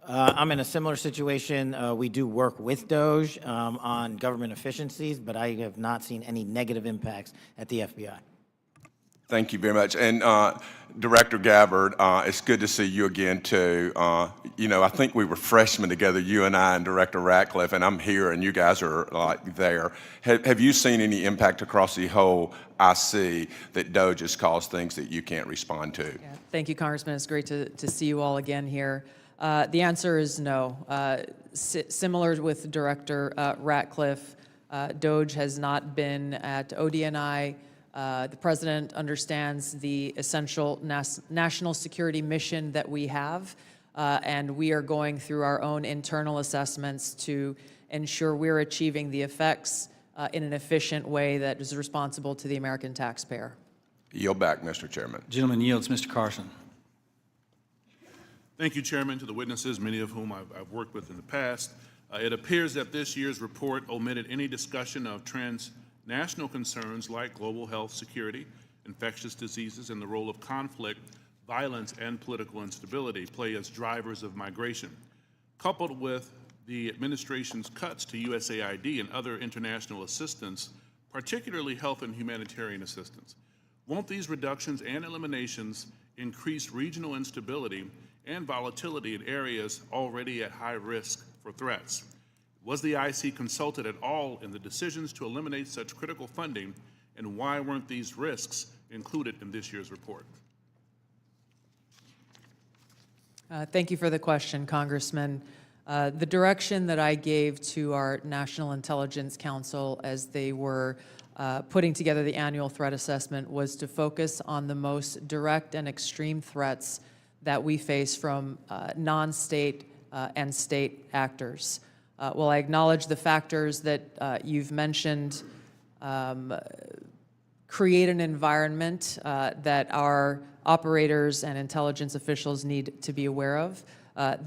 I'm in a similar situation. We do work with DOGE on government efficiencies, but I have not seen any negative impacts at the FBI. Thank you very much. And Director Gabbard, it's good to see you again, too. You know, I think we were freshmen together, you and I and Director Ratcliffe, and I'm here and you guys are like there. Have you seen any impact across the whole IC that DOGE has caused things that you can't respond to? Yeah, thank you, Congressman. It's great to see you all again here. The answer is no. Similar with Director Ratcliffe, DOGE has not been at ODNI. The President understands the essential national security mission that we have, and we are going through our own internal assessments to ensure we're achieving the effects in an efficient way that is responsible to the American taxpayer. Yield back, Mr. Chairman. Gentleman yields. Mr. Carson. Thank you, Chairman, to the witnesses, many of whom I've worked with in the past. It appears that this year's report omitted any discussion of transnational concerns like global health security, infectious diseases, and the role of conflict, violence, and political instability play as drivers of migration. Coupled with the administration's cuts to USAID and other international assistance, particularly health and humanitarian assistance, won't these reductions and eliminations increase regional instability and volatility in areas already at high risk for threats? Was the IC consulted at all in the decisions to eliminate such critical funding, and why weren't these risks included in this year's report? Thank you for the question, Congressman. The direction that I gave to our National Intelligence Council as they were putting together the annual threat assessment was to focus on the most direct and extreme threats that we face from non-state and state actors. While I acknowledge the factors that you've mentioned create an environment that our operators and intelligence officials need to be aware of,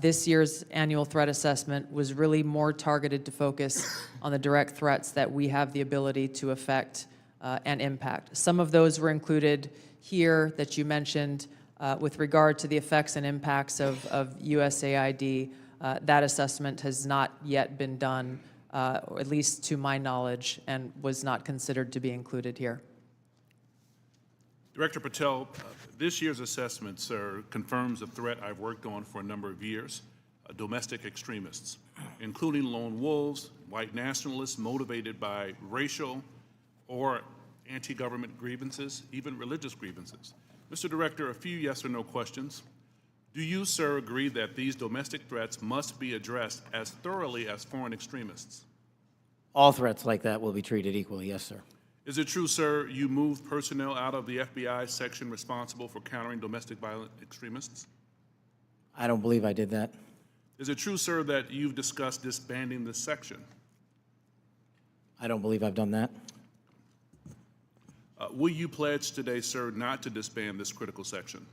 this year's annual threat assessment was really more targeted to focus on the direct threats that we have the ability to affect and impact. Some of those were included here that you mentioned with regard to the effects and impacts of USAID. That assessment has not yet been done, or at least to my knowledge, and was not considered to be included here. Director Patel, this year's assessment, sir, confirms a threat I've worked on for a number of years, domestic extremists, including lone wolves, white nationalists motivated by racial or anti-government grievances, even religious grievances. Mr. Director, a few yes or no questions. Do you, sir, agree that these domestic threats must be addressed as thoroughly as foreign extremists? All threats like that will be treated equally, yes, sir. Is it true, sir, you moved personnel out of the FBI section responsible for countering domestic violent extremists? I don't believe I did that. Is it true, sir, that you've discussed disbanding this section? I don't believe I've done that. Will you pledge today, sir, not to disband this critical section?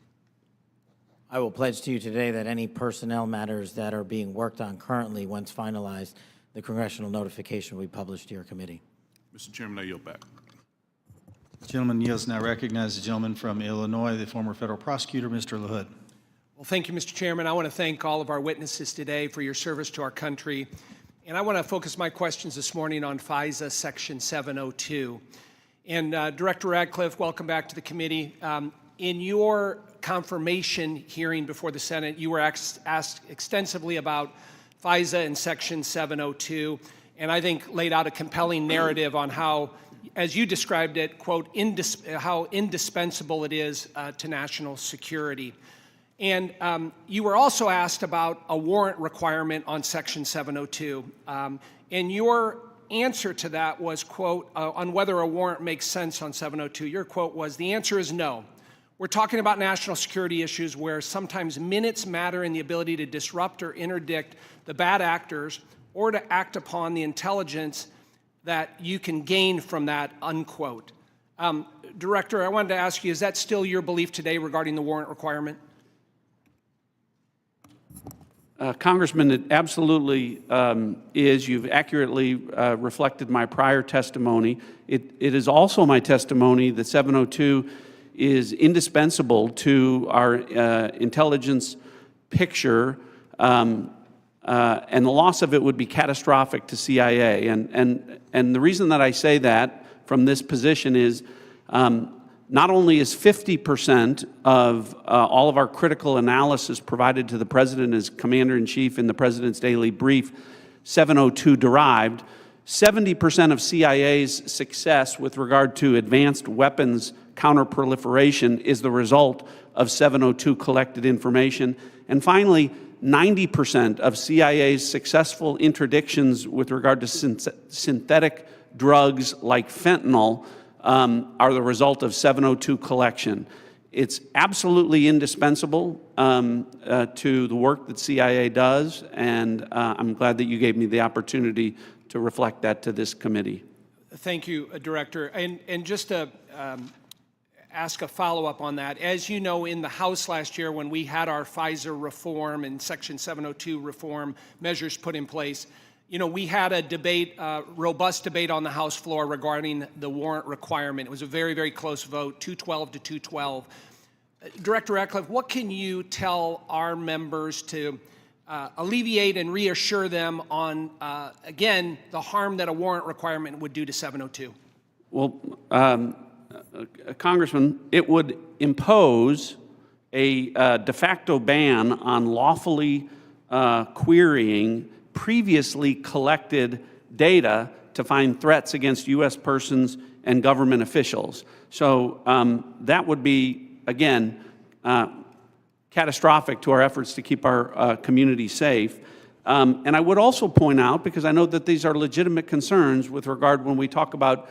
I will pledge to you today that any personnel matters that are being worked on currently, once finalized, the congressional notification will be published to your committee. Mr. Chairman, I yield back. The gentleman yields. Now recognize the gentleman from Illinois, the former federal prosecutor, Mr. LaHood. Well, thank you, Mr. Chairman. I want to thank all of our witnesses today for your service to our country. And I want to focus my questions this morning on FISA Section 702. And Director Ratcliffe, welcome back to the committee. In your confirmation hearing before the Senate, you were asked extensively about FISA and Section 702, and I think laid out a compelling narrative on how, as you described it, quote, how indispensable it is to national security. And you were also asked about a warrant requirement on Section 702. And your answer to that was, quote, on whether a warrant makes sense on 702, your quote was, the answer is no. We're talking about national security issues where sometimes minutes matter in the ability to disrupt or interdict the bad actors or to act upon the intelligence that you can gain from that, unquote. Director, I wanted to ask you, is that still your belief today regarding the warrant requirement? Congressman, it absolutely is. You've accurately reflected my prior testimony. It is also my testimony that 702 is indispensable to our intelligence picture, and the loss of it would be catastrophic to CIA. And the reason that I say that from this position is not only is 50% of all of our critical analysis provided to the President as Commander-in-Chief in the President's daily brief 702 derived, 70% of CIA's success with regard to advanced weapons counterproliferation is the result of 702 collected information. And finally, 90% of CIA's successful interdictions with regard to synthetic drugs like fentanyl are the result of 702 collection. It's absolutely indispensable to the work that CIA does, and I'm glad that you gave me the opportunity to reflect that to this committee. Thank you, Director. And just to ask a follow-up on that, as you know, in the House last year when we had our FISA reform and Section 702 reform measures put in place, you know, we had a debate, robust debate on the House floor regarding the warrant requirement. It was a very, very close vote, 212 to 212. Director Ratcliffe, what can you tell our members to alleviate and reassure them on, again, the harm that a warrant requirement would do to 702? Well, Congressman, it would impose a de facto ban on lawfully querying previously collected data to find threats against U.S. persons and government officials. So that would be, again, catastrophic to our efforts to keep our community safe. And I would also point out, because I know that these are legitimate concerns with regard when we talk about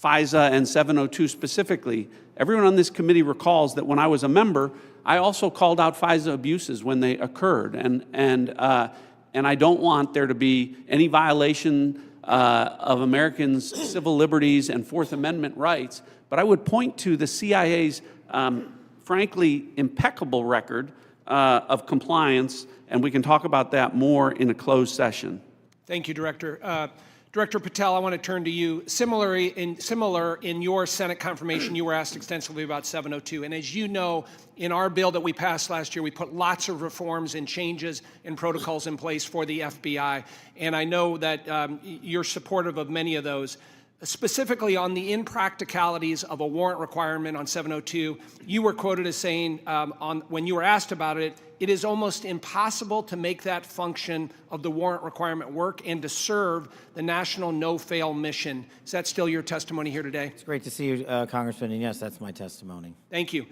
FISA and 702 specifically, everyone on this committee recalls that when I was a member, I also called out FISA abuses when they occurred. And and I don't want there to be any violation of Americans' civil liberties and Fourth Amendment rights, but I would point to the CIA's frankly impeccable record of compliance, and we can talk about that more in a closed session. Thank you, Director. Director Patel, I want to turn to you. Similar in your Senate confirmation, you were asked extensively about 702. And as you know, in our bill that we passed last year, we put lots of reforms and changes and protocols in place for the FBI. And I know that you're supportive of many of those. Specifically on the impracticalities of a warrant requirement on 702, you were quoted as saying, when you were asked about it, it is almost impossible to make that function of the warrant requirement work and to serve the national no-fail mission. Is that still your testimony here today? It's great to see you, Congressman, and yes, that's my testimony. Thank you.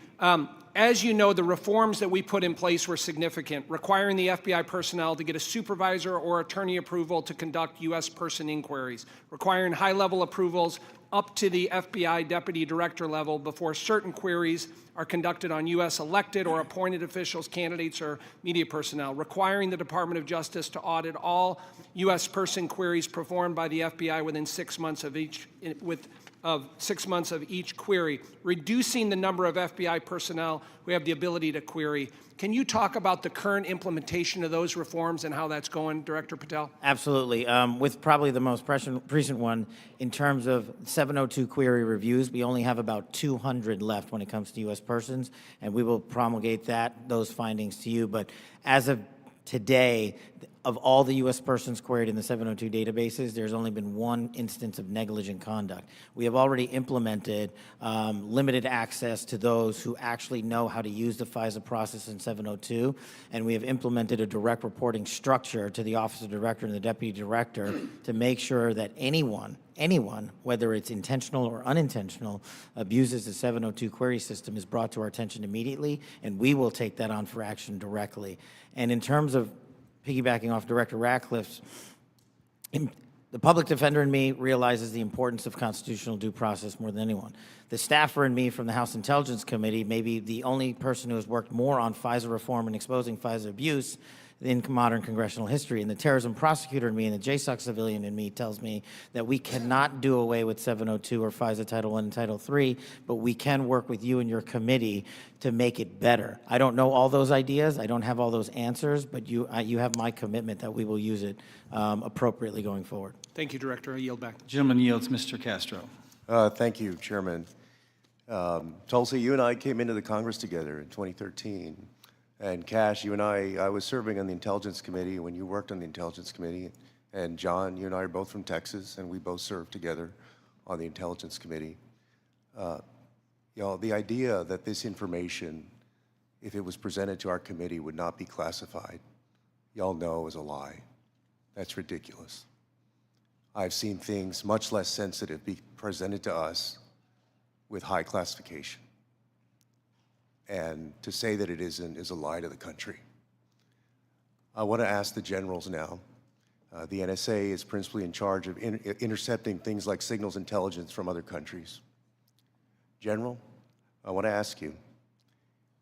As you know, the reforms that we put in place were significant, requiring the FBI personnel to get a supervisor or attorney approval to conduct U.S. person inquiries, requiring high-level approvals up to the FBI deputy director level before certain queries are conducted on U.S. elected or appointed officials, candidates, or media personnel, requiring the Department of Justice to audit all U.S. person queries performed by the FBI within 6 months of each query, reducing the number of FBI personnel who have the ability to query. Can you talk about the current implementation of those reforms and how that's going, Director Patel? Absolutely. With probably the most recent one, in terms of 702 query reviews, we only have about 200 left when it comes to U.S. persons, and we will promulgate those findings to you. But as of today, of all the U.S. persons queried in the 702 databases, there's only been one instance of negligent conduct. We have already implemented limited access to those who actually know how to use the FISA process in 702, and we have implemented a direct reporting structure to the Office of Director and the Deputy Director to make sure that anyone, whether it's intentional or unintentional, abuses the 702 query system is brought to our attention immediately, and we will take that on for action directly. And in terms of piggybacking off Director Ratcliffe's, the public defender in me realizes the importance of constitutional due process more than anyone. The staffer in me from the House Intelligence Committee may be the only person who has worked more on FISA reform and exposing FISA abuse in modern congressional history. And the terrorism prosecutor in me and the JSOC civilian in me tells me that we cannot do away with 702 or FISA Title I and Title III, but we can work with you and your committee to make it better. I don't know all those ideas. I don't have all those answers, but you have my commitment that we will use it appropriately going forward. Thank you, Director. I yield back. Gentleman yields. Mr. Castro. Thank you, Chairman. Tulsi, you and I came into the Congress together in 2013. And Kash, you and I was serving on the Intelligence Committee when you worked on the Intelligence Committee. And John, you and I are both from Texas, and we both served together on the Intelligence Committee. The idea that this information, if it was presented to our committee, would not be classified, y'all know is a lie. That's ridiculous. I've seen things much less sensitive be presented to us with high classification. And to say that it isn't is a lie to the country. I want to ask the generals now. The NSA is principally in charge of intercepting things like signals intelligence from other countries. General, I want to ask you,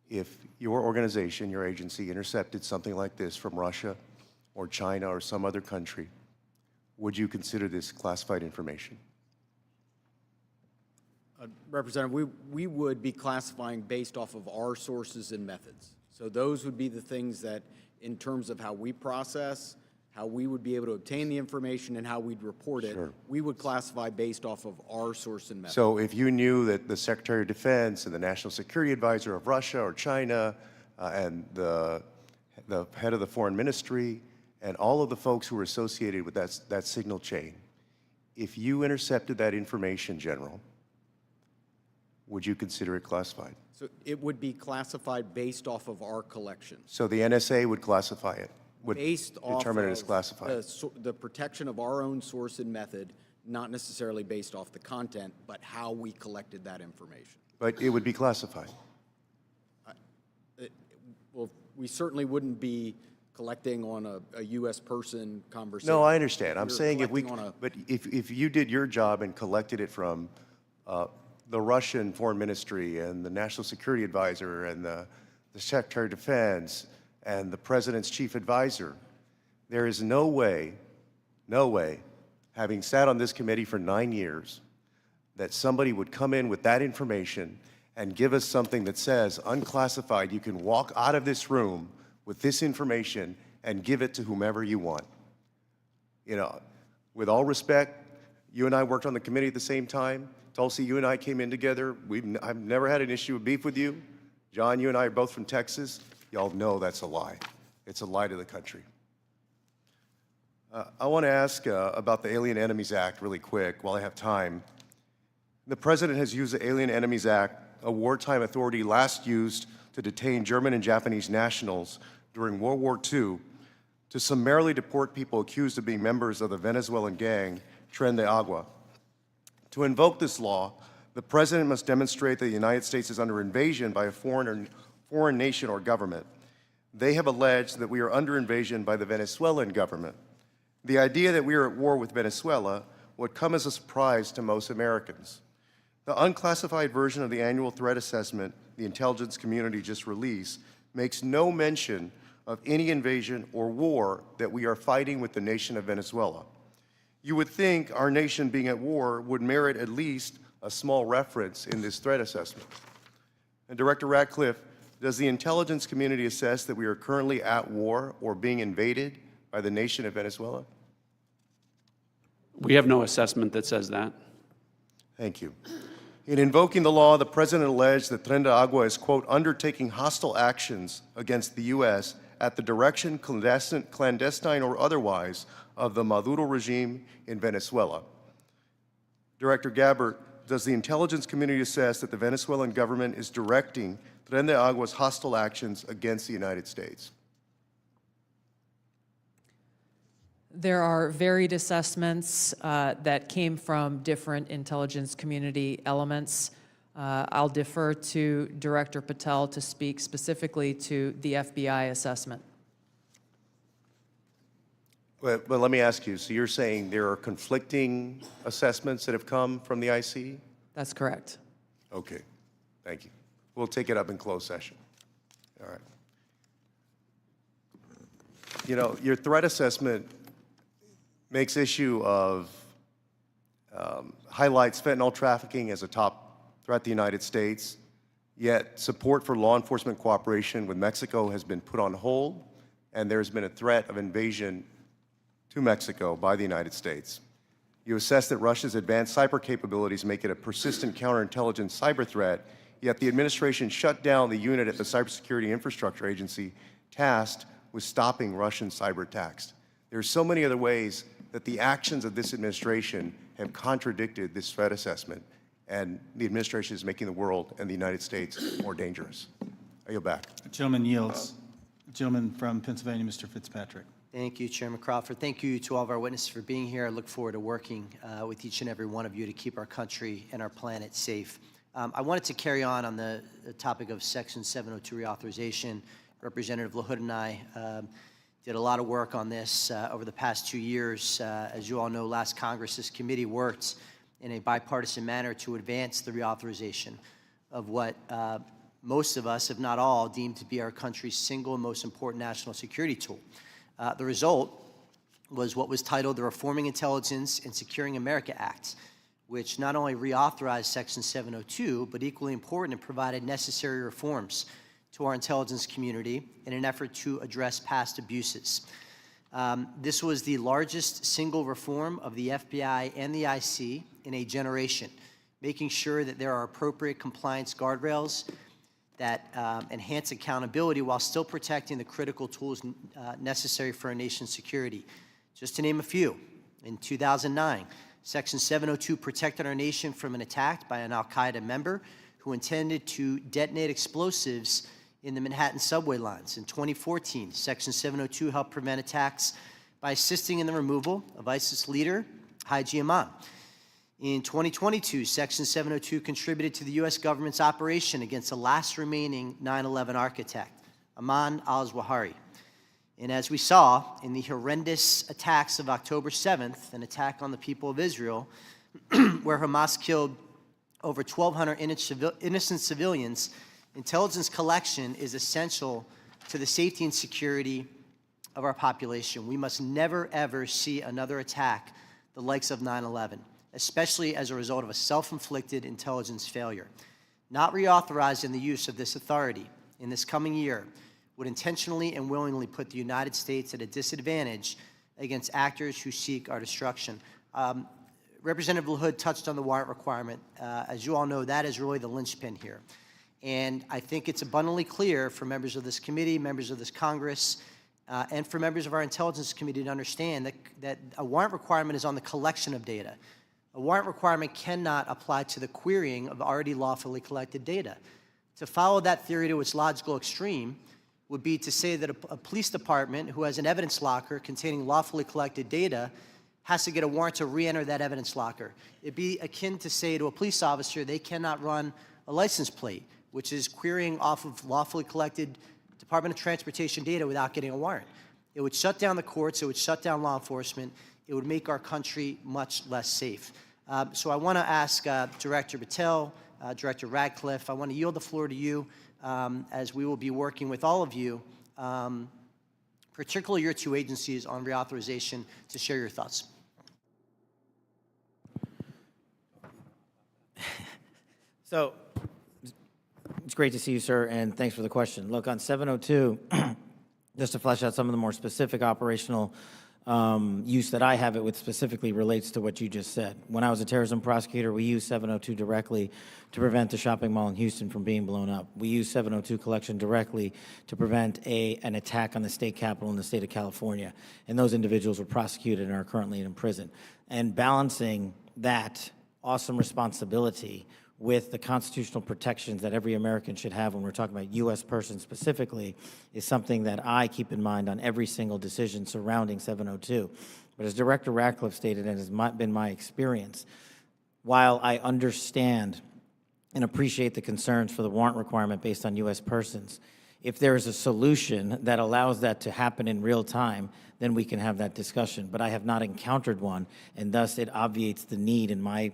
if your organization, your agency, intercepted something like this from Russia or China or some other country, would you consider this classified information? Representative, we would be classifying based off of our sources and methods. So those would be the things that, in terms of how we process, how we would be able to obtain the information and how we'd report it, we would classify based off of our source and method. So if you knew that the Secretary of Defense and the National Security Advisor of Russia or China and the head of the Foreign Ministry and all of the folks who were associated with that signal chain, if you intercepted that information, General, would you consider it classified? So it would be classified based off of our collection. So the NSA would classify it, would Based off determine of it as classified? the protection of our own source and method, not necessarily based off the content, but how we collected that information. But it would be classified. Well, we certainly wouldn't be collecting on a U.S. person conversation. No, I understand. I'm saying but if you did your job and collected it from the Russian Foreign Ministry and the National Security Advisor and the Secretary of Defense and the President's Chief Advisor, There is no way, having sat on this committee for 9 years, that somebody would come in with that information and give us something that says, unclassified, you can walk out of this room with this information and give it to whomever you want. You know, with all respect, you and I worked on the committee at the same time. Tulsi, you and I came in together. I've never had an issue of beef with you. John, you and I are both from Texas. Y'all know that's a lie. It's a lie to the country. I want to ask about the Alien Enemies Act really quick while I have time. The President has used the Alien Enemies Act, a wartime authority last used to detain German and Japanese nationals during World War II, to summarily deport people accused of being members of the Venezuelan gang Tren de Agua. To invoke this law, the President must demonstrate that the United States is under invasion by a foreign nation or government. They have alleged that we are under invasion by the Venezuelan government. The idea that we are at war with Venezuela would come as a surprise to most Americans. The unclassified version of the annual threat assessment the intelligence community just released makes no mention of any invasion or war that we are fighting with the nation of Venezuela. You would think our nation being at war would merit at least a small reference in this threat assessment. And Director Ratcliffe, does the intelligence community assess that we are currently at war or being invaded by the nation of Venezuela? We have no assessment that says that. Thank you. In invoking the law, the President alleged that Tren de Agua is, quote, undertaking hostile actions against the U.S. at the direction, clandestine or otherwise, of the Maduro regime in Venezuela. Director Gabbard, does the intelligence community assess that the Venezuelan government is directing Tren de Agua's hostile actions against the United States? There are varied assessments that came from different intelligence community elements. I'll defer to Director Patel to speak specifically to the FBI assessment. But let me ask you, so you're saying there are conflicting assessments that have come from the IC? That's correct. Okay, thank you. We'll take it up in closed session. All right. You know, your threat assessment makes issue of, highlights fentanyl trafficking as a top threat to the United States, yet support for law enforcement cooperation with Mexico has been put on hold, and there's been a threat of invasion to Mexico by the United States. You assess that Russia's advanced cyber capabilities make it a persistent counterintelligence cyber threat, yet the administration shut down the unit at the Cybersecurity Infrastructure Agency tasked with stopping Russian cyber attacks. There are so many other ways that the actions of this administration have contradicted this threat assessment, and the administration is making the world and the United States more dangerous. I yield back. The gentleman yields. The gentleman from Pennsylvania, Mr. Fitzpatrick. Thank you, Chairman Crawford. Thank you to all of our witnesses for being here. I look forward to working with each and every one of you to keep our country and our planet safe. I wanted to carry on the topic of Section 702 reauthorization. Representative LaHood and I did a lot of work on this over the past 2 years. As you all know, last Congress, this committee worked in a bipartisan manner to advance the reauthorization of what most of us, if not all, deem to be our country's single and most important national security tool. The result was what was titled the Reforming Intelligence and Securing America Act, which not only reauthorized Section 702, but equally important, it provided necessary reforms to our intelligence community in an effort to address past abuses. This was the largest single reform of the FBI and the IC in a generation, making sure that there are appropriate compliance guardrails that enhance accountability while still protecting the critical tools necessary for our nation's security. Just to name a few, in 2009, Section 702 protected our nation from an attack by an al-Qaeda member who intended to detonate explosives in the Manhattan subway lines. In 2014, Section 702 helped prevent attacks by assisting in the removal of ISIS leader Haugh. In 2022, Section 702 contributed to the U.S. government's operation against the last remaining 9/11 architect, Ayman al-Zawahiri. And as we saw in the horrendous attacks of October 7th, an attack on the people of Israel, where Hamas killed over 1,200 innocent civilians, intelligence collection is essential to the safety and security of our population. We must never, ever see another attack the likes of 9/11, especially as a result of a self-inflicted intelligence failure. Not reauthorizing the use of this authority in this coming year would intentionally and willingly put the United States at a disadvantage against actors who seek our destruction. Representative LaHood touched on the warrant requirement. As you all know, that is really the linchpin here. And I think it's abundantly clear for members of this committee, members of this Congress, and for members of our Intelligence Committee to understand that a warrant requirement is on the collection of data. A warrant requirement cannot apply to the querying of already lawfully collected data. To follow that theory to its logical extreme would be to say that a police department who has an evidence locker containing lawfully collected data has to get a warrant to re-enter that evidence locker. It'd be akin to say to a police officer they cannot run a license plate, which is querying off of lawfully collected Department of Transportation data without getting a warrant. It would shut down the courts, it would shut down law enforcement, it would make our country much less safe. So I want to ask Director Patel, Director Ratcliffe, I want to yield the floor to you as we will be working with all of you, particularly your two agencies, on reauthorization, to share your thoughts. So it's great to see you, sir, and thanks for the question. Look, on 702, just to flesh out some of the more specific operational use that I have, it with specifically relates to what you just said. When I was a terrorism prosecutor, we used 702 directly to prevent the shopping mall in Houston from being blown up. We used 702 collection directly to prevent an attack on the state capitol in the state of California. And those individuals were prosecuted and are currently in prison. And balancing that awesome responsibility with the constitutional protections that every American should have when we're talking about U.S. persons specifically is something that I keep in mind on every single decision surrounding 702. But as Director Ratcliffe stated, and has been my experience, while I understand and appreciate the concerns for the warrant requirement based on U.S. persons, if there is a solution that allows that to happen in real time, then we can have that discussion. But I have not encountered one, and thus it obviates the need in my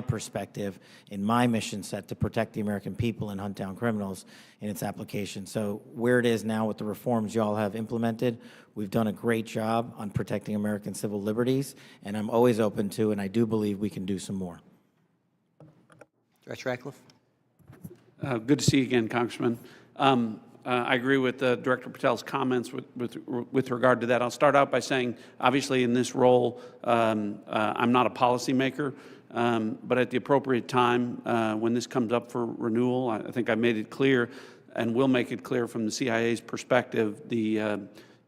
perspective, in my mission set to protect the American people and hunt down criminals in its application. So where it is now with the reforms y'all have implemented, we've done a great job on protecting American civil liberties, and I'm always open to, and I do believe we can do some more. Director Ratcliffe? Good to see you again, Congressman. I agree with Director Patel's comments with regard to that. I'll start out by saying, obviously in this role, I'm not a policymaker. But at the appropriate time, when this comes up for renewal, I think I made it clear and will make it clear from the CIA's perspective the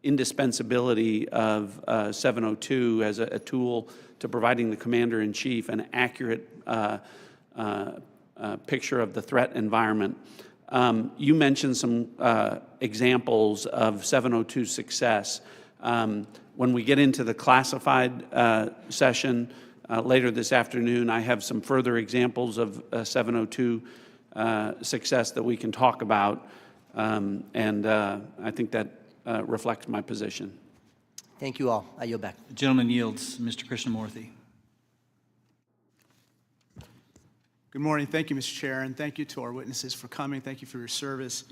indispensability of 702 as a tool to providing the Commander-in-Chief an accurate picture of the threat environment. You mentioned some examples of 702's success. When we get into the classified session, later this afternoon, I have some further examples of 702 success that we can talk about, and I think that reflects my position. Thank you all. I yield back. The gentleman yields. Mr. Krishnamurthy. Good morning. Thank you, Mr. Chair, and thank you to our witnesses for coming. Thank you for your service.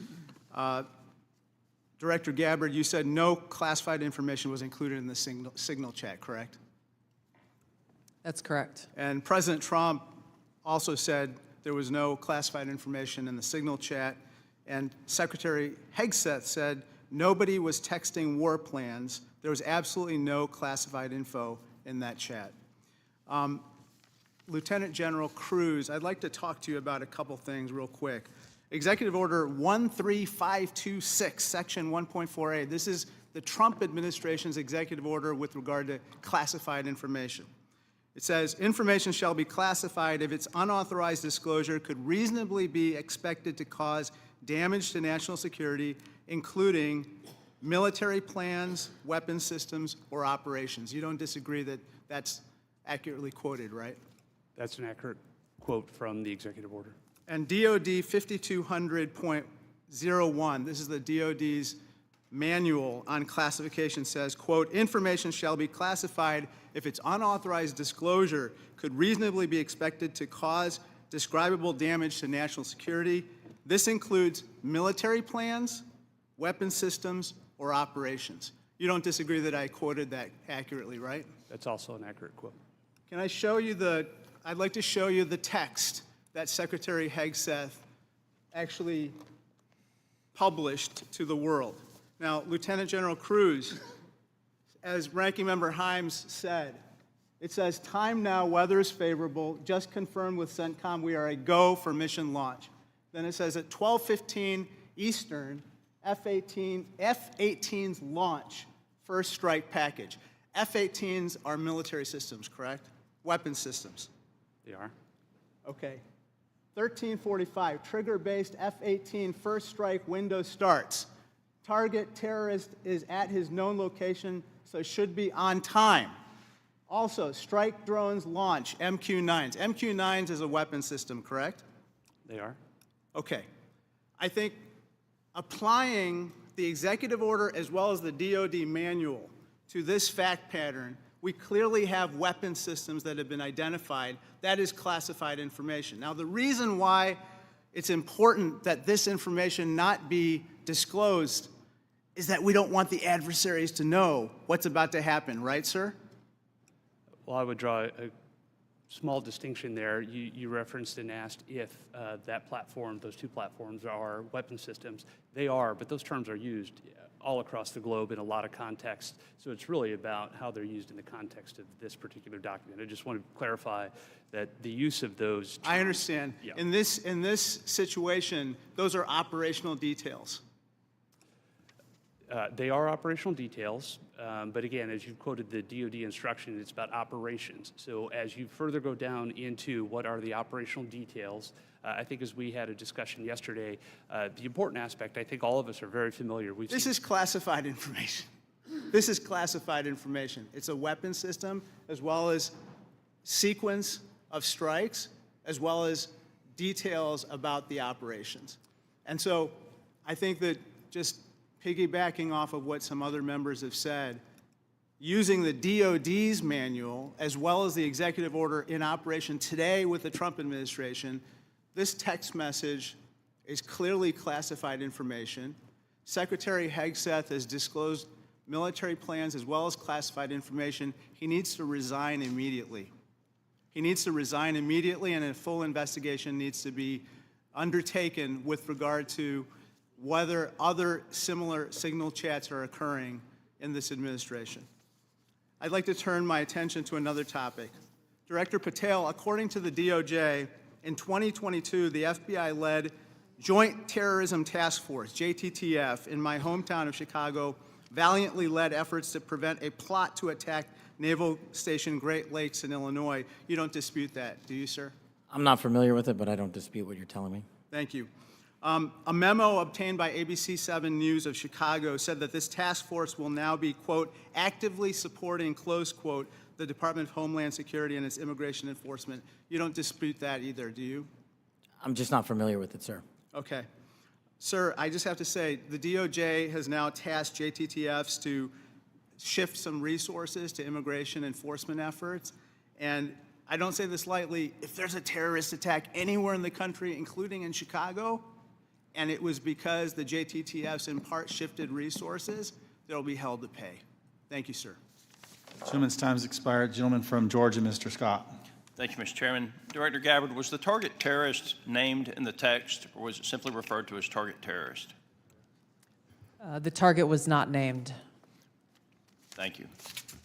Director Gabbard, you said no classified information was included in the signal chat, correct? That's correct. And President Trump also said there was no classified information in the signal chat. And Secretary Hegseth said nobody was texting war plans. There was absolutely no classified info in that chat. Lieutenant General Kruse, I'd like to talk to you about a couple things real quick. Executive Order 13526, Section 1.4a. This is the Trump administration's executive order with regard to classified information. It says, information shall be classified if its unauthorized disclosure could reasonably be expected to cause damage to national security, including military plans, weapons systems, or operations. You don't disagree that that's accurately quoted, right? That's an accurate quote from the executive order. And DOD 5200.01, this is the DOD's manual on classification, says, quote, information shall be classified if its unauthorized disclosure could reasonably be expected to cause describable damage to national security. This includes military plans, weapon systems, or operations. You don't disagree that I quoted that accurately, right? That's also an accurate quote. Can I show you I'd like to show you the text that Secretary Hegseth actually published to the world. Now, Lieutenant General Kruse, as Ranking Member Himes said, it says, time now, weather is favorable, just confirmed with CENTCOM we are a go for mission launch. Then it says at 12:15 Eastern, F-18s launch first strike package. F-18s are military systems, correct? Weapon systems. They are. Okay. 13:45, trigger-based F-18 first strike window starts. Target terrorist is at his known location, so should be on time. Also, strike drones launch, MQ-9s. MQ-9s is a weapon system, correct? They are. Okay. I think applying the executive order as well as the DoD manual to this fact pattern, we clearly have weapon systems that have been identified. That is classified information. Now, the reason why it's important that this information not be disclosed is that we don't want the adversaries to know what's about to happen, right, sir? Well, I would draw a small distinction there. You referenced and asked if that platform, those two platforms are weapon systems. They are, but those terms are used all across the globe in a lot of contexts. So it's really about how they're used in the context of this particular document. I just want to clarify that the use of those terms, I understand. Yeah. In this situation, those are operational details. They are operational details, but again, as you quoted the DoD instruction, it's about operations. So as you further go down into what are the operational details, I think as we had a discussion yesterday, the important aspect, I think all of us are very familiar. This is classified information. This is classified information. It's a weapon system as well as sequence of strikes as well as details about the operations. And so I think that just piggybacking off of what some other members have said, using the DoD's manual as well as the executive order in operation today with the Trump administration, this text message is clearly classified information. Secretary Hegseth has disclosed military plans as well as classified information. He needs to resign immediately. He needs to resign immediately, and a full investigation needs to be undertaken with regard to whether other similar signal chats are occurring in this administration. I'd like to turn my attention to another topic. Director Patel, according to the DOJ, in 2022, the FBI led Joint Terrorism Task Force, JTTF, in my hometown of Chicago, valiantly led efforts to prevent a plot to attack Naval Station Great Lakes in Illinois. You don't dispute that, do you, sir? I'm not familiar with it, but I don't dispute what you're telling me. Thank you. A memo obtained by ABC 7 News of Chicago said that this task force will now be, quote, actively supporting, close quote, the Department of Homeland Security and its immigration enforcement. You don't dispute that either, do you? I'm just not familiar with it, sir. Okay. Sir, I just have to say, the DOJ has now tasked JTTFs to shift some resources to immigration enforcement efforts. And I don't say this lightly, if there's a terrorist attack anywhere in the country, including in Chicago, and it was because the JTTFs in part shifted resources, they'll be held to pay. Thank you, sir. Gentleman's time has expired. Gentleman from Georgia, Mr. Scott. Thank you, Mr. Chairman. Director Gabbard, was the target terrorist named in the text, or was it simply referred to as target terrorist? The target was not named. Thank you.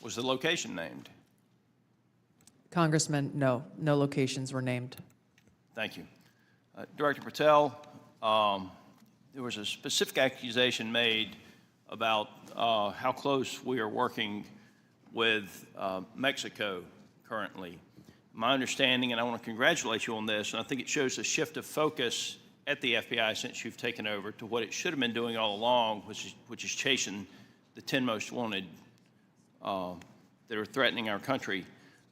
Was the location named? Congressman, no locations were named. Thank you. Director Patel, there was a specific accusation made about how close we are working with Mexico currently. My understanding, and I want to congratulate you on this, and I think it shows a shift of focus at the FBI since you've taken over to what it should have been doing all along, which is chasing the 10 most wanted that are threatening our country.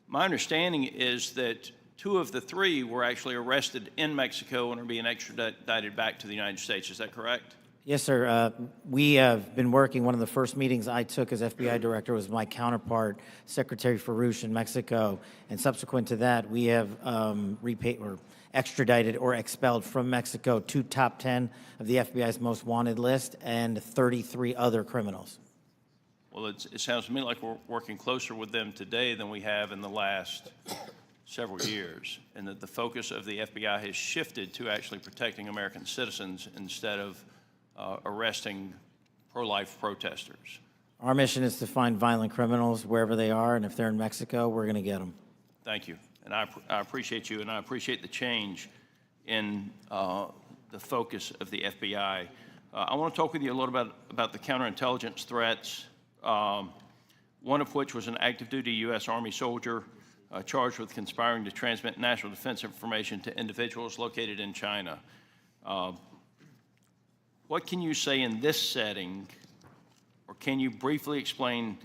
My understanding is that 2 of the 3 were actually arrested in Mexico and are being extradited back to the United States. Is that correct? Yes, sir. We have been working. One of the first meetings I took as FBI director was my counterpart, Secretary Farouche in Mexico. And subsequent to that, we have extradited or expelled from Mexico, 2 top 10 of the FBI's most wanted list, and 33 other criminals. Well, it sounds to me like we're working closer with them today than we have in the last several years, and that the focus of the FBI has shifted to actually protecting American citizens instead of arresting pro-life protesters. Our mission is to find violent criminals wherever they are, and if they're in Mexico, we're going to get them. Thank you. And I appreciate you, and I appreciate the change in the focus of the FBI. I want to talk with you a little bit about the counterintelligence threats, one of which was an active duty U.S. Army soldier charged with conspiring to transmit national defense information to individuals located in China. What can you say in this setting, or can you briefly explain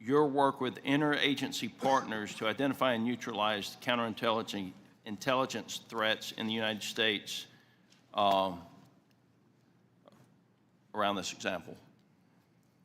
your work with interagency partners to identify and neutralize intelligence threats in the United States around this example?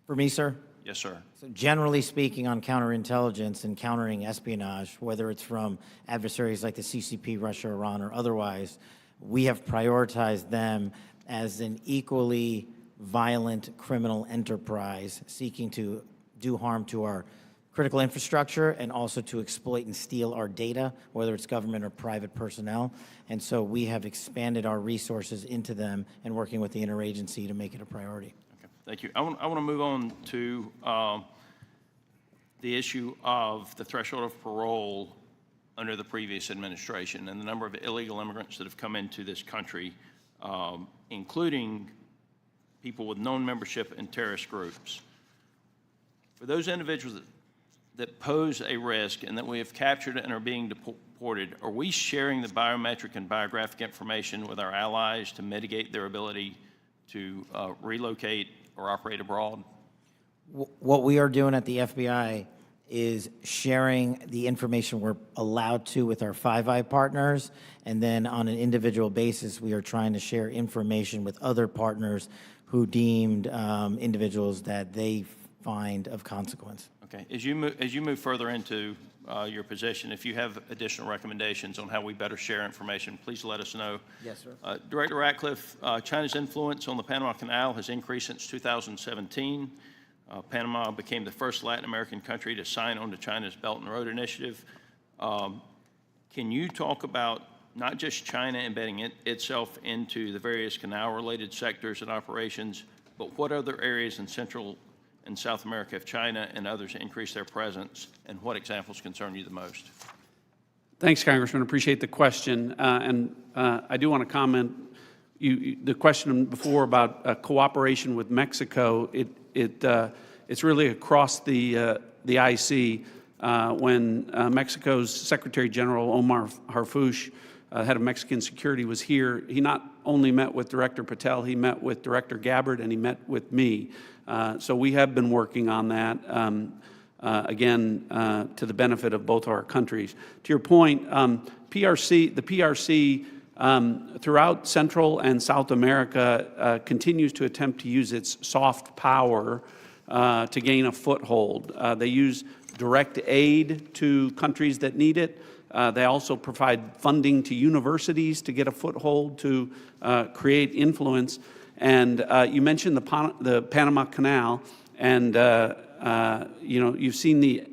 For me, sir? Yes, sir. So generally speaking, on counterintelligence and countering espionage, whether it's from adversaries like the CCP, Russia, Iran, or otherwise, we have prioritized them as an equally violent criminal enterprise seeking to do harm to our critical infrastructure and also to exploit and steal our data, whether it's government or private personnel. And so we have expanded our resources into them and working with the interagency to make it a priority. Okay, thank you. I want to move on to the issue of the threshold of parole under the previous administration and the number of illegal immigrants that have come into this country, including people with known membership in terrorist groups. For those individuals that pose a risk and that we have captured and are being deported, are we sharing the biometric and biographic information with our allies to mitigate their ability to relocate or operate abroad? What we are doing at the FBI is sharing the information we're allowed to with our Five Eye partners, and then on an individual basis, we are trying to share information with other partners who deemed individuals that they find of consequence. Okay. As you move further into your position, if you have additional recommendations on how we better share information, please let us know. Yes, sir. Director Ratcliffe, China's influence on the Panama Canal has increased since 2017. Panama became the first Latin American country to sign on to China's Belt and Road Initiative. Can you talk about not just China embedding itself into the various canal-related sectors and operations, but what other areas in Central and South America have China and others increased their presence, and what examples concern you the most? Thanks, Congressman. Appreciate the question. I do want to comment, the question before about cooperation with Mexico, it's really across the IC. When Mexico's Secretary General Omar Harfuch, head of Mexican security, was here, he not only met with Director Patel, he met with Director Gabbard, and he met with me. So we have been working on that, again, to the benefit of both our countries. To your point, the PRC throughout Central and South America continues to attempt to use its soft power to gain a foothold. They use direct aid to countries that need it. They also provide funding to universities to get a foothold to create influence. And you mentioned the Panama Canal, and you've seen the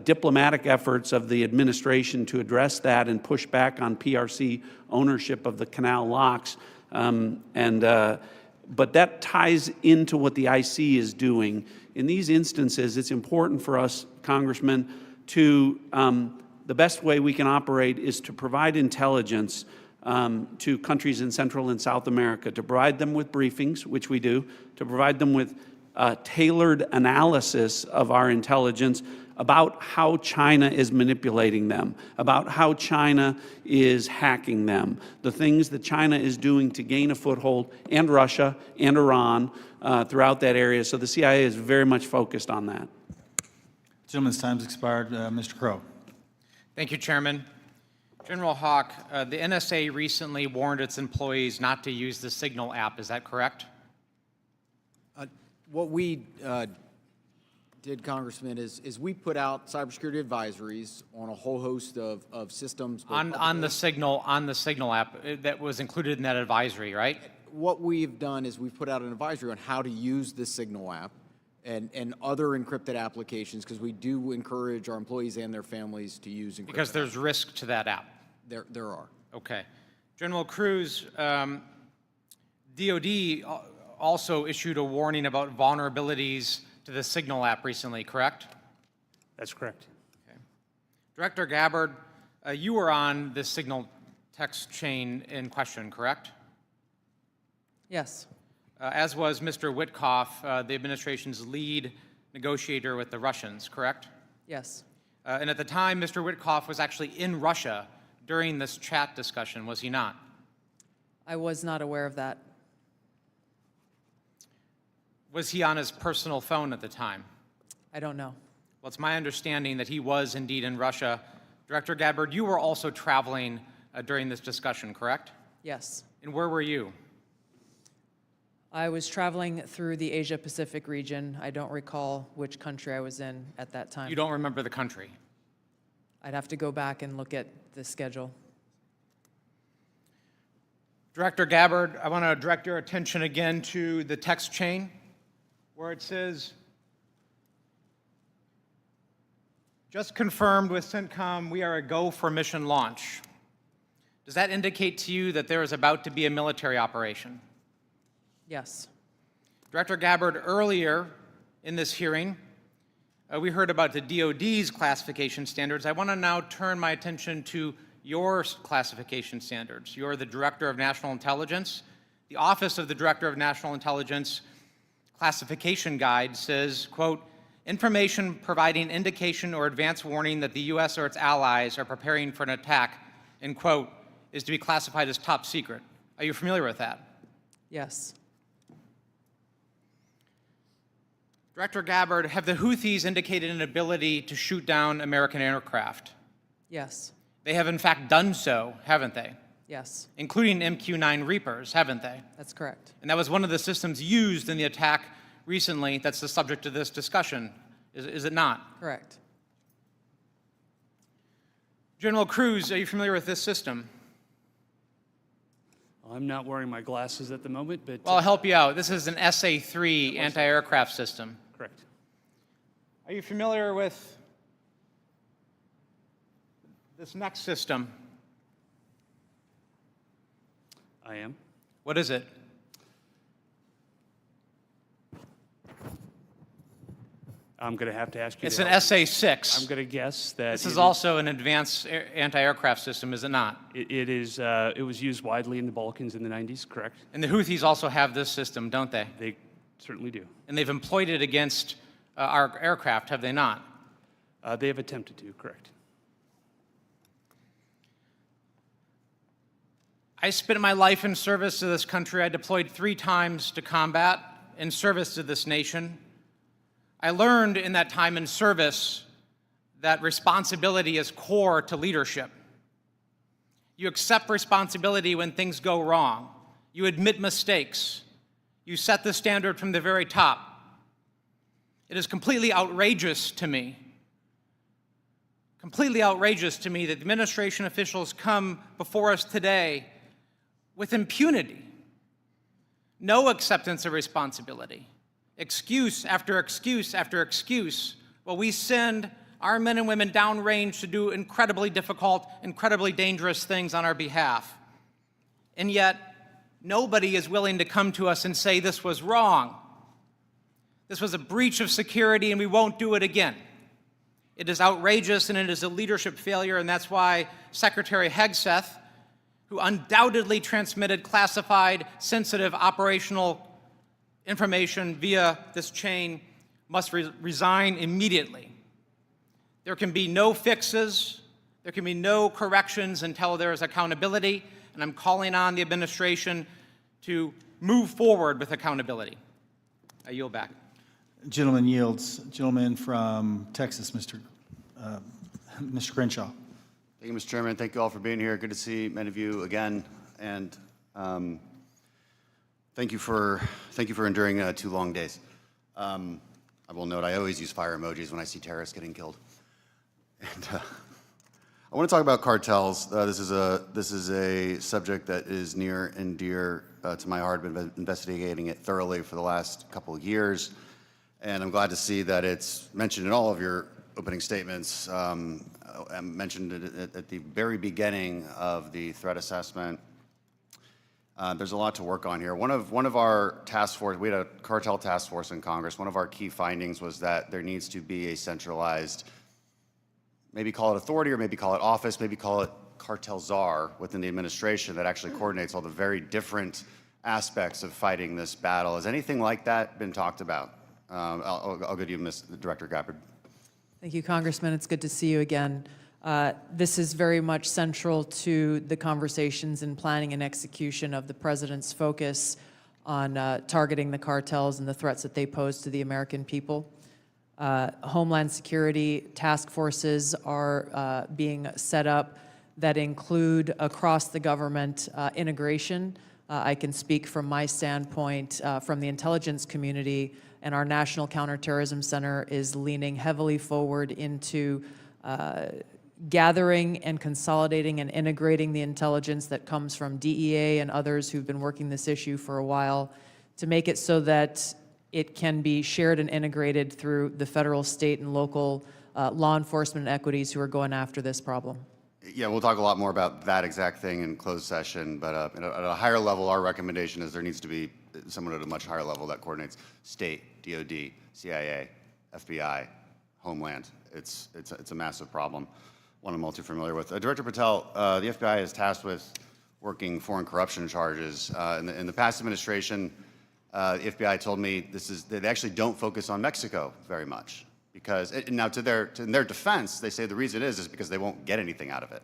diplomatic efforts of the administration to address that and push back on PRC ownership of the canal locks. But that ties into what the IC is doing. In these instances, it's important for us, Congressman, to the best way we can operate is to provide intelligence to countries in Central and South America, to provide them with briefings, which we do, to provide them with tailored analysis of our intelligence about how China is manipulating them, about how China is hacking them, the things that China is doing to gain a foothold, and Russia and Iran throughout that area. So the CIA is very much focused on that. Gentleman's time's expired. Mr. Crow. Thank you, Chairman. General Haugh, the NSA recently warned its employees not to use the Signal app. Is that correct? What we did, Congressman, is we put out cybersecurity advisories on a whole host of systems. On the Signal app that was included in that advisory, right? What we've done is we've put out an advisory on how to use the Signal app and other encrypted applications, because we do encourage our employees and their families to use encrypted. Because there's risk to that app. There are. Okay. General Kruse, DOD also issued a warning about vulnerabilities to the Signal app recently, correct? That's correct. Okay. Director Gabbard, you were on the Signal text chain in question, correct? Yes. As was Mr. Witkoff, the administration's lead negotiator with the Russians, correct? Yes. And at the time, Mr. Witkoff was actually in Russia during this chat discussion, was he not? I was not aware of that. Was he on his personal phone at the time? I don't know. Well, it's my understanding that he was indeed in Russia. Director Gabbard, you were also traveling during this discussion, correct? Yes. And where were you? I was traveling through the Asia-Pacific region. I don't recall which country I was in at that time. You don't remember the country? I'd have to go back and look at the schedule. Director Gabbard, I want to direct your attention again to the text chain where it says, just confirmed with CENTCOM, we are a go for mission launch. Does that indicate to you that there is about to be a military operation? Yes. Director Gabbard, earlier in this hearing, we heard about the DOD's classification standards. I want to now turn my attention to your classification standards. You're the Director of National Intelligence. The Office of the Director of National Intelligence classification guide says, quote, information providing indication or advance warning that the U.S. or its allies are preparing for an attack, end quote, is to be classified as top secret. Are you familiar with that? Yes. Director Gabbard, have the Houthis indicated an ability to shoot down American aircraft? Yes. They have in fact done so, haven't they? Yes. Including MQ-9 Reapers, haven't they? That's correct. And that was one of the systems used in the attack recently that's the subject of this discussion, is it not? Correct. General Kruse, are you familiar with this system? I'm not wearing my glasses at the moment, but... Well, I'll help you out. This is an SA-3 anti-aircraft system. Correct. Are you familiar with this next system? I am. What is it? I'm going to have to ask you. It's an SA-6. I'm going to guess that this is also an advanced anti-aircraft system, is it not? It is. It was used widely in the Balkans in the 90s, correct? And the Houthis also have this system, don't they? They certainly do. And they've employed it against our aircraft, have they not? They have attempted to, correct. I spent my life in service to this country. I deployed 3 times to combat in service to this nation. I learned in that time in service that responsibility is core to leadership. You accept responsibility when things go wrong. You admit mistakes. You set the standard from the very top. It is completely outrageous to me that administration officials come before us today with impunity, no acceptance of responsibility, excuse after excuse after excuse, while we send our men and women downrange to do incredibly difficult, incredibly dangerous things on our behalf. And yet, nobody is willing to come to us and say this was wrong. This was a breach of security and we won't do it again. It is outrageous and it is a leadership failure, and that's why Secretary Hegseth, who undoubtedly transmitted classified, sensitive operational information via this chain, must resign immediately. There can be no fixes, there can be no corrections until there is accountability, and I'm calling on the administration to move forward with accountability. I yield back. Gentleman yields. Gentleman from Texas, Mr. Crenshaw. Thank you, Mr. Chairman. Thank you all for being here. Good to see many of you again, and thank you for enduring 2 long days. I will note I always use fire emojis when I see terrorists getting killed. And I want to talk about cartels. This is a subject that is near and dear to my heart. I've been investigating it thoroughly for the last couple of years, and I'm glad to see that it's mentioned in all of your opening statements. I mentioned it at the very beginning of the threat assessment. There's a lot to work on here. One of our task force, we had a cartel task force in Congress. One of our key findings was that there needs to be a centralized, maybe call it authority or maybe call it office, maybe call it cartel czar within the administration that actually coordinates all the very different aspects of fighting this battle. Has anything like that been talked about? I'll go to you, Ms. Director Gabbard. Thank you, Congressman. It's good to see you again. This is very much central to the conversations and planning and execution of the President's focus on targeting the cartels and the threats that they pose to the American people. Homeland Security task forces are being set up that include across the government integration. I can speak from my standpoint from the intelligence community, and our National Counterterrorism Center is leaning heavily forward into gathering and consolidating and integrating the intelligence that comes from DEA and others who've been working this issue for a while to make it so that it can be shared and integrated through the federal, state, and local law enforcement equities who are going after this problem. Yeah, we'll talk a lot more about that exact thing in closed session, but at a higher level, our recommendation is there needs to be someone at a much higher level that coordinates state, DOD, CIA, FBI, Homeland. It's a massive problem, one I'm all too familiar with. Director Patel, the FBI is tasked with working foreign corruption charges. In the past administration, the FBI told me they actually don't focus on Mexico very much. Because, now in their defense, they say the reason is because they won't get anything out of it,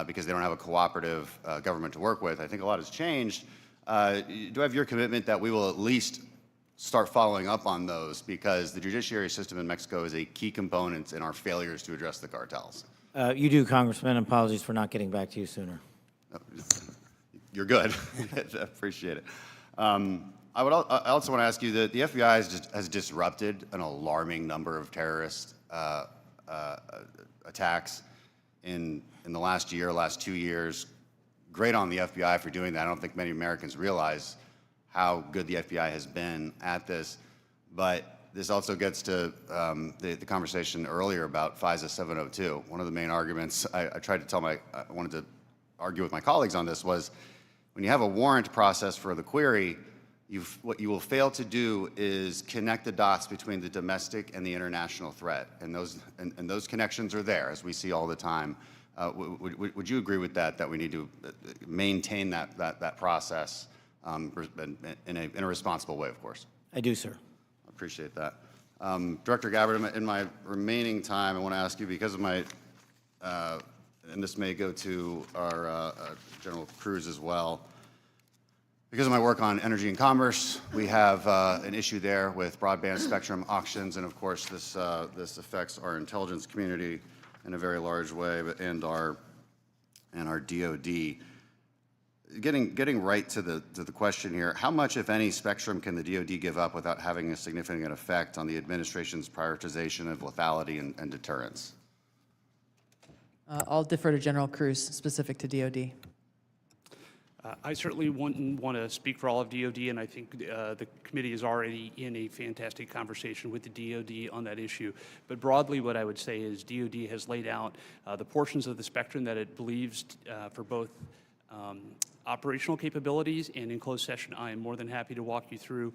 because they don't have a cooperative government to work with. I think a lot has changed. Do I have your commitment that we will at least start following up on those, because the judiciary system in Mexico is a key component in our failures to address the cartels? You do, Congressman. Apologies for not getting back to you sooner. You're good. I appreciate it. I also want to ask you that the FBI has disrupted an alarming number of terrorist attacks in the last year, last 2 years. Great on the FBI for doing that. I don't think many Americans realize how good the FBI has been at this. But this also gets to the conversation earlier about FISA 702. One of the main arguments I wanted to argue with my colleagues on this was when you have a warrant process for the query, what you will fail to do is connect the dots between the domestic and the international threat, and those connections are there, as we see all the time. Would you agree with that? That we need to maintain that process in a responsible way, of course. I do, sir. I appreciate that. Director Gabbard, in my remaining time, I want to ask you, because of my, and this may go to our General Kruse as well. Because of my work on energy and commerce, we have an issue there with broadband spectrum auctions, and of course this affects our intelligence community in a very large way, and our DoD. Getting right to the question here, how much, if any, spectrum can the DoD give up without having a significant effect on the administration's prioritization of lethality and deterrence? I'll defer to General Kruse, specific to DOD. I certainly wouldn't want to speak for all of DOD, and I think the committee is already in a fantastic conversation with the DOD on that issue. But broadly, what I would say is DOD has laid out the portions of the spectrum that it believes for both operational capabilities, and in closed session, I am more than happy to walk you through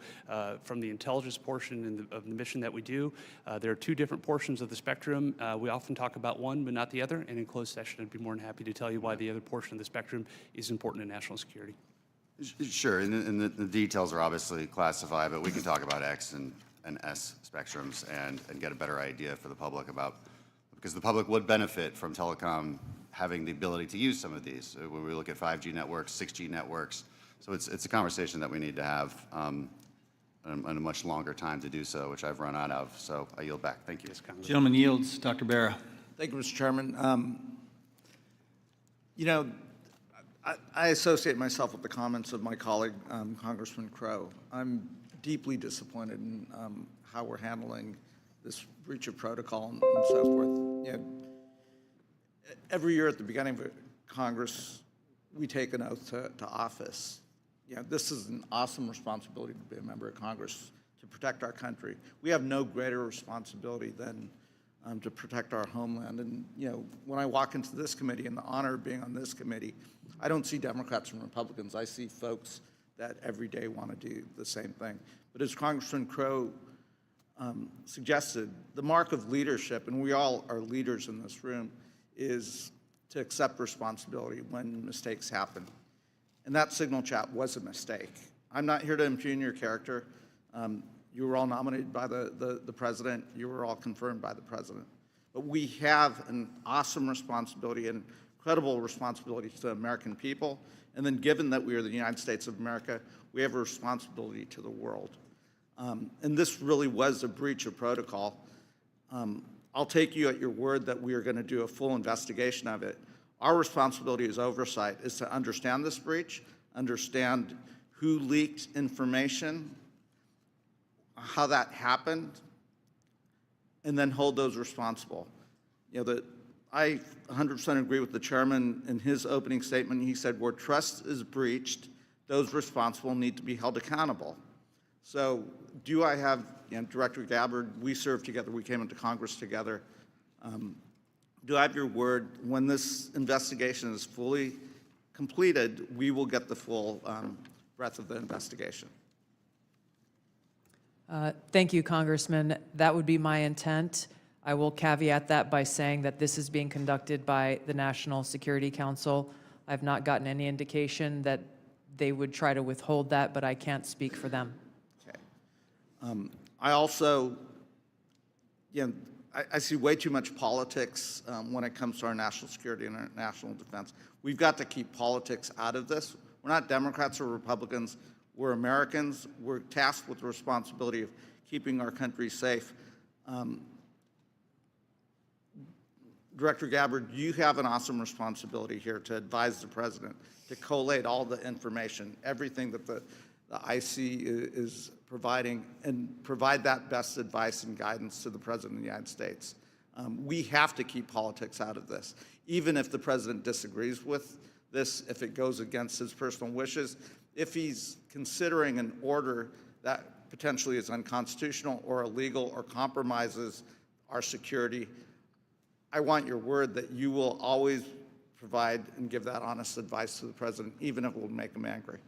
from the intelligence portion of the mission that we do. There are two different portions of the spectrum. We often talk about one, but not the other, and in closed session, I'd be more than happy to tell you why the other portion of the spectrum is important to national security. Sure, and the details are obviously classified, but we can talk about X and S spectrums and get a better idea for the public about, because the public would benefit from telecom having the ability to use some of these. When we look at 5G networks, 6G networks, so it's a conversation that we need to have and a much longer time to do so, which I've run out of. So I yield back. Thank you. Gentleman yields. Dr. Barra. Thank you, Mr. Chairman. You know, I associate myself with the comments of my colleague, Congressman Crowe. I'm deeply disappointed in how we're handling this breach of protocol and so forth. You know, every year at the beginning of Congress, we take an oath to office. You know, this is an awesome responsibility to be a member of Congress, to protect our country. We have no greater responsibility than to protect our homeland. And, you know, when I walk into this committee and the honor of being on this committee, I don't see Democrats and Republicans. I see folks that every day want to do the same thing. But as Congressman Crow suggested, the mark of leadership, and we all are leaders in this room, is to accept responsibility when mistakes happen. And that signal chat was a mistake. I'm not here to impugn your character. You were all nominated by the president. You were all confirmed by the president. But we have an awesome responsibility and incredible responsibility to the American people. And then given that we are the United States of America, we have a responsibility to the world. And this really was a breach of protocol. I'll take you at your word that we are going to do a full investigation of it. Our responsibility as oversight is to understand this breach, understand who leaked information, how that happened, and then hold those responsible. You know, I 100% agree with the chairman in his opening statement. He said, where trust is breached, those responsible need to be held accountable. So do I have, you know, Director Gabbard, we served together, we came into Congress together. Do I have your word, when this investigation is fully completed, we will get the full breadth of the investigation? Thank you, Congressman. That would be my intent. I will caveat that by saying that this is being conducted by the National Security Council. I've not gotten any indication that they would try to withhold that, but I can't speak for them. Okay. I also, you know, I see way too much politics when it comes to our national security and our national defense. We've got to keep politics out of this. We're not Democrats or Republicans. We're Americans. We're tasked with the responsibility of keeping our country safe. Director Gabbard, you have an awesome responsibility here to advise the president, to collate all the information, everything that the IC is providing, and provide that best advice and guidance to the President of the United States. We have to keep politics out of this. Even if the President disagrees with this, if it goes against his personal wishes, if he's considering an order that potentially is unconstitutional or illegal or compromises our security, I want your word that you will always provide and give that honest advice to the President, even if it will make him angry.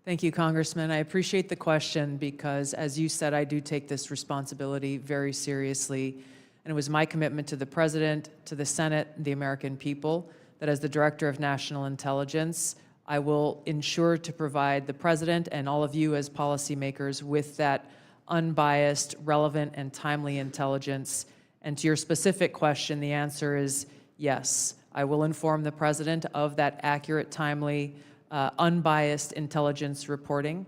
Thank you, Congressman. I appreciate the question because, as you said, I do take this responsibility very seriously. And it was my commitment to the President, to the Senate, and the American people that as the Director of National Intelligence, I will ensure to provide the President and all of you as policymakers with that unbiased, relevant, and timely intelligence. And to your specific question, the answer is yes. I will inform the President of that accurate, timely, unbiased intelligence reporting,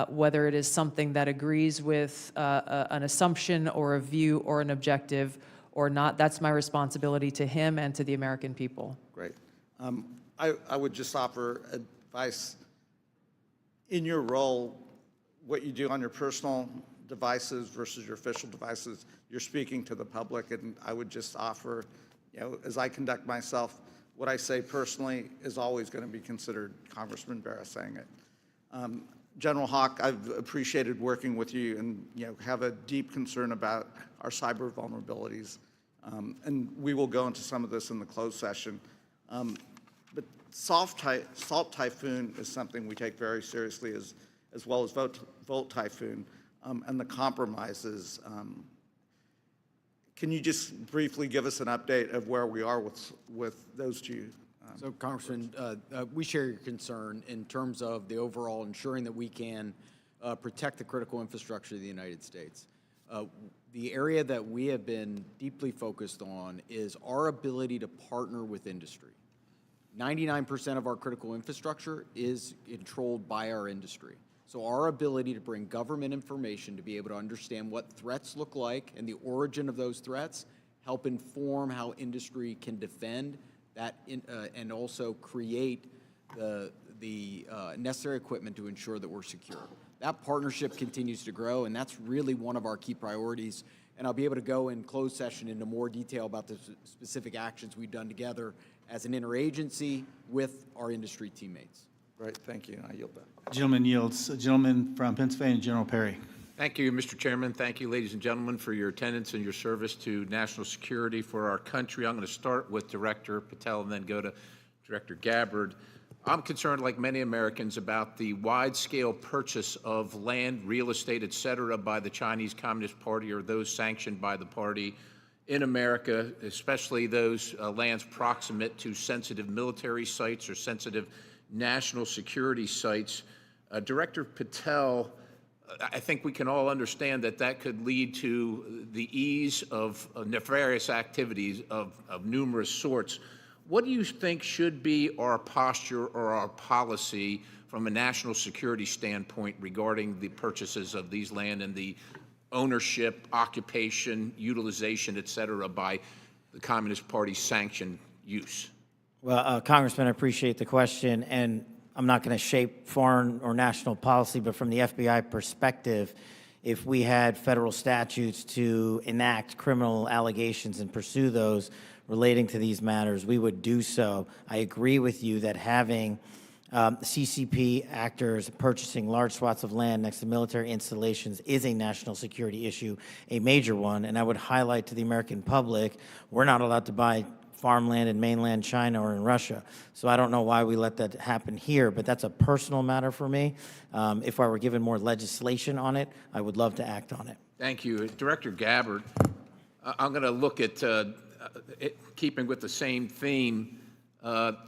whether it is something that agrees with an assumption or a view or an objective or not. That's my responsibility to him and to the American people. Great. I would just offer advice. In your role, what you do on your personal devices versus your official devices, you're speaking to the public, and I would just offer, you know, as I conduct myself, what I say personally is always going to be considered Congressman Barra saying it. General Haugh, I've appreciated working with you and, you know, have a deep concern about our cyber vulnerabilities. And we will go into some of this in the closed session. But Salt Typhoon is something we take very seriously, as well as Volt Typhoon and the compromises. Can you just briefly give us an update of where we are with those two? So, Congressman, we share your concern in terms of the overall ensuring that we can protect the critical infrastructure of the United States. The area that we have been deeply focused on is our ability to partner with industry. 99% of our critical infrastructure is controlled by our industry. So our ability to bring government information to be able to understand what threats look like and the origin of those threats, help inform how industry can defend that and also create the necessary equipment to ensure that we're secure. That partnership continues to grow, and that's really one of our key priorities. And I'll be able to go in closed session into more detail about the specific actions we've done together as an interagency with our industry teammates. Great, thank you. I yield back. Gentleman yields. Gentleman from Pennsylvania, General Perry. Thank you, Mr. Chairman. Thank you, ladies and gentlemen, for your attendance and your service to national security for our country. I'm going to start with Director Patel and then go to Director Gabbard. I'm concerned, like many Americans, about the wide-scale purchase of land, real estate, et cetera, by the Chinese Communist Party or those sanctioned by the party in America, especially those lands proximate to sensitive military sites or sensitive national security sites. Director Patel, I think we can all understand that that could lead to the ease of nefarious activities of numerous sorts. What do you think should be our posture or our policy from a national security standpoint regarding the purchases of these land and the ownership, occupation, utilization, et cetera, by the Communist Party sanctioned use? Well, Congressman, I appreciate the question, and I'm not going to shape foreign or national policy, but from the FBI perspective, if we had federal statutes to enact criminal allegations and pursue those relating to these matters, we would do so. I agree with you that having CCP actors purchasing large swaths of land next to military installations is a national security issue, a major one, and I would highlight to the American public, we're not allowed to buy farmland in mainland China or in Russia. So I don't know why we let that happen here, but that's a personal matter for me. If I were given more legislation on it, I would love to act on it. Thank you. Director Gabbard, I'm going to look at, keeping with the same theme,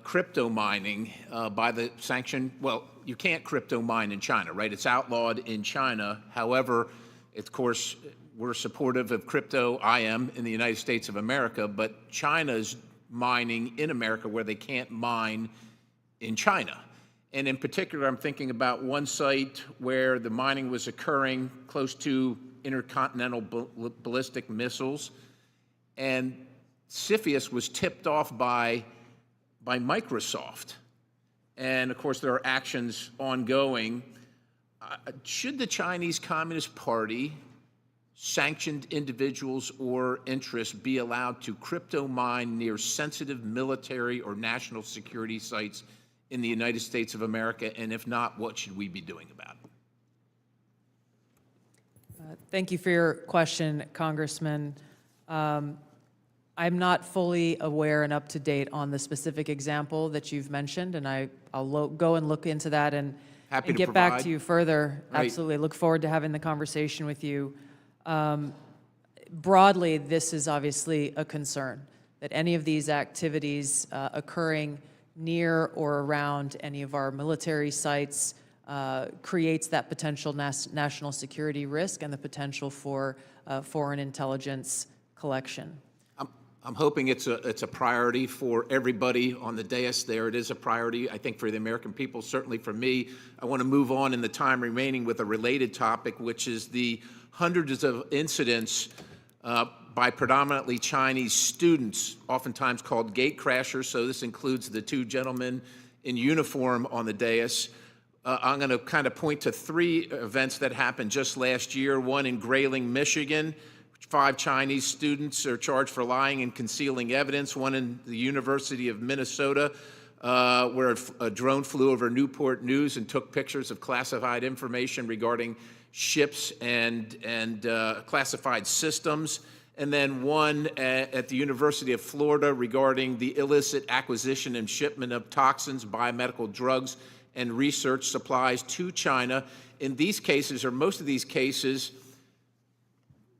crypto mining by the sanction. Well, you can't crypto mine in China, right? It's outlawed in China. However, of course, we're supportive of crypto, I am, in the United States of America, but China's mining in America where they can't mine in China. And in particular, I'm thinking about one site where the mining was occurring close to intercontinental ballistic missiles, and CFIUS was tipped off by Microsoft. And of course, there are actions ongoing. Should the Chinese Communist Party, sanctioned individuals or interests, be allowed to crypto mine near sensitive military or national security sites in the United States of America? And if not, what should we be doing about it? Thank you for your question, Congressman. I'm not fully aware and up to date on the specific example that you've mentioned, and I'll go and look into that and get back to you further. Right. Absolutely. Look forward to having the conversation with you. Broadly, this is obviously a concern, that any of these activities occurring near or around any of our military sites creates that potential national security risk and the potential for foreign intelligence collection. I'm hoping it's a priority for everybody on the dais there. It is a priority, I think, for the American people, certainly for me. I want to move on in the time remaining with a related topic, which is the hundreds of incidents by predominantly Chinese students, oftentimes called gate crashers. So this includes the two gentlemen in uniform on the dais. I'm going to kind of point to three events that happened just last year. One in Grayling, Michigan. 5 Chinese students are charged for lying and concealing evidence. One in the University of Minnesota, where a drone flew over Newport News and took pictures of classified information regarding ships and classified systems. And then one at the University of Florida regarding the illicit acquisition and shipment of toxins, biomedical drugs, and research supplies to China. In these cases, or most of these cases,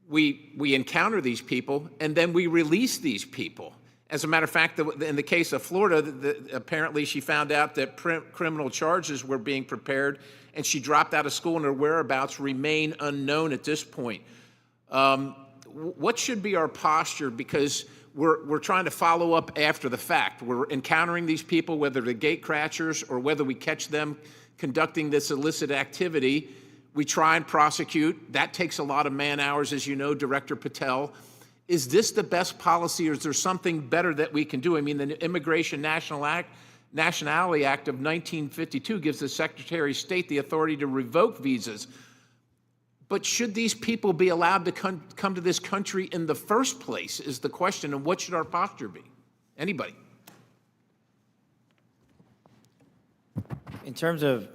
we encounter these people, and then we release these people. As a matter of fact, in the case of Florida, apparently she found out that criminal charges were being prepared, and she dropped out of school, and her whereabouts remain unknown at this point. What should be our posture? Because we're trying to follow up after the fact. We're encountering these people, whether they're gate crashers or whether we catch them conducting this illicit activity. We try and prosecute. That takes a lot of man hours, as you know, Director Patel. Is this the best policy, or is there something better that we can do? I mean, the Immigration National Act Nationality Act of 1952 gives the Secretary of State the authority to revoke visas. But should these people be allowed to come to this country in the first place is the question, and what should our posture be? Anybody? In terms of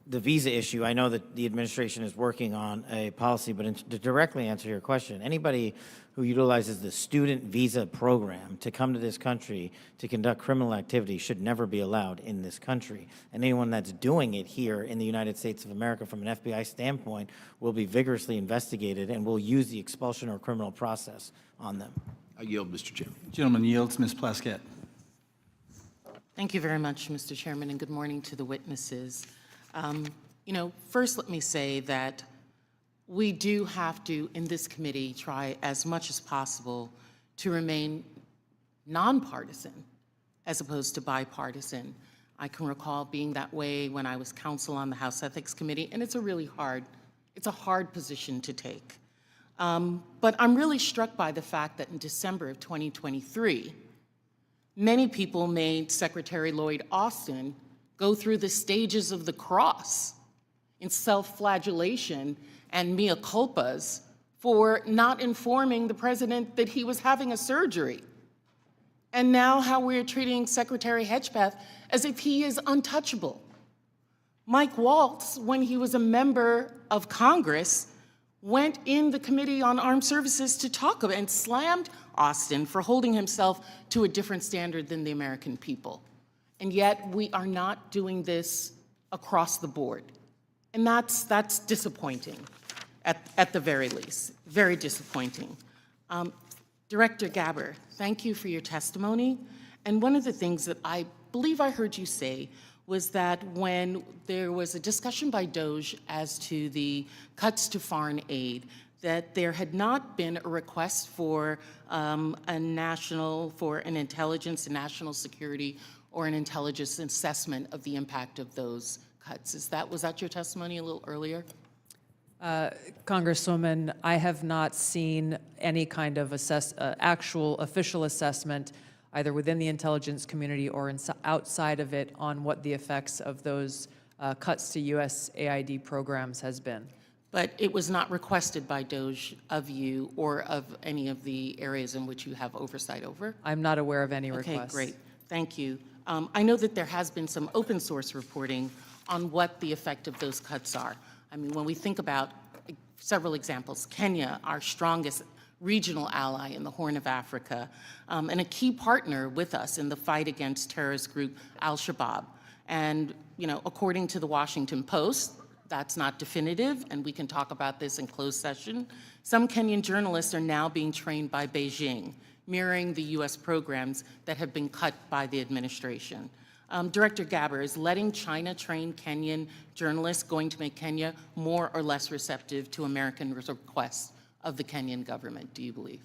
the visa issue, I know that the administration is working on a policy, but to directly answer your question, anybody who utilizes the student visa program to come to this country to conduct criminal activity should never be allowed in this country. And anyone that's doing it here in the United States of America from an FBI standpoint will be vigorously investigated and will use the expulsion or criminal process on them. I yield, Mr. Chairman. Gentleman yields. Ms. Plaskett. Thank you very much, Mr. Chairman, and good morning to the witnesses. First let me say that we do have to, in this committee, try as much as possible to remain nonpartisan as opposed to bipartisan. I can recall being that way when I was counsel on the House Ethics Committee, and it's a hard position to take. But I'm really struck by the fact that in December of 2023, many people made Secretary Lloyd Austin go through the stages of the cross in self-flagellation and mea culpas for not informing the president that he was having a surgery. And now how we're treating Secretary Hedgepeth as if he is untouchable. Mike Waltz, when he was a member of Congress, went in the Committee on Armed Services to talk about and slammed Austin for holding himself to a different standard than the American people. And yet we are not doing this across the board. And that's disappointing at the very least, very disappointing. Director Gabbard, thank you for your testimony. And one of the things that I believe I heard you say was that when there was a discussion by DOJ as to the cuts to foreign aid, that there had not been a request for an intelligence and national security or an intelligence assessment of the impact of those cuts. Was that your testimony a little earlier? Congresswoman, I have not seen any kind of actual official assessment either within the intelligence community or outside of it on what the effects of those cuts to USAID programs has been. But it was not requested by DOJ of you or of any of the areas in which you have oversight over? I'm not aware of any requests. Okay, great. Thank you. I know that there has been some open source reporting on what the effect of those cuts are. I mean, when we think about several examples, Kenya, our strongest regional ally in the Horn of Africa, and a key partner with us in the fight against terrorist group Al-Shabaab. And, according to the Washington Post, that's not definitive, and we can talk about this in closed session. Some Kenyan journalists are now being trained by Beijing, mirroring the U.S. programs that have been cut by the administration. Director Gabbard, is letting China train Kenyan journalists going to make Kenya more or less receptive to American requests of the Kenyan government, do you believe?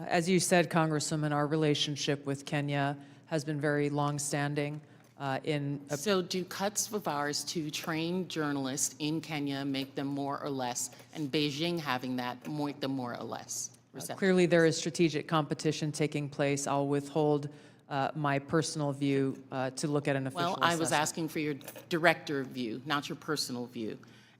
As you said, Congresswoman, our relationship with Kenya has been very long-standing. So do cuts of ours to train journalists in Kenya make them more or less, and Beijing having that make them more or less receptive? Clearly, there is strategic competition taking place. I'll withhold my personal view to look at an official assessment. Well, I was asking for your director view, not your personal view.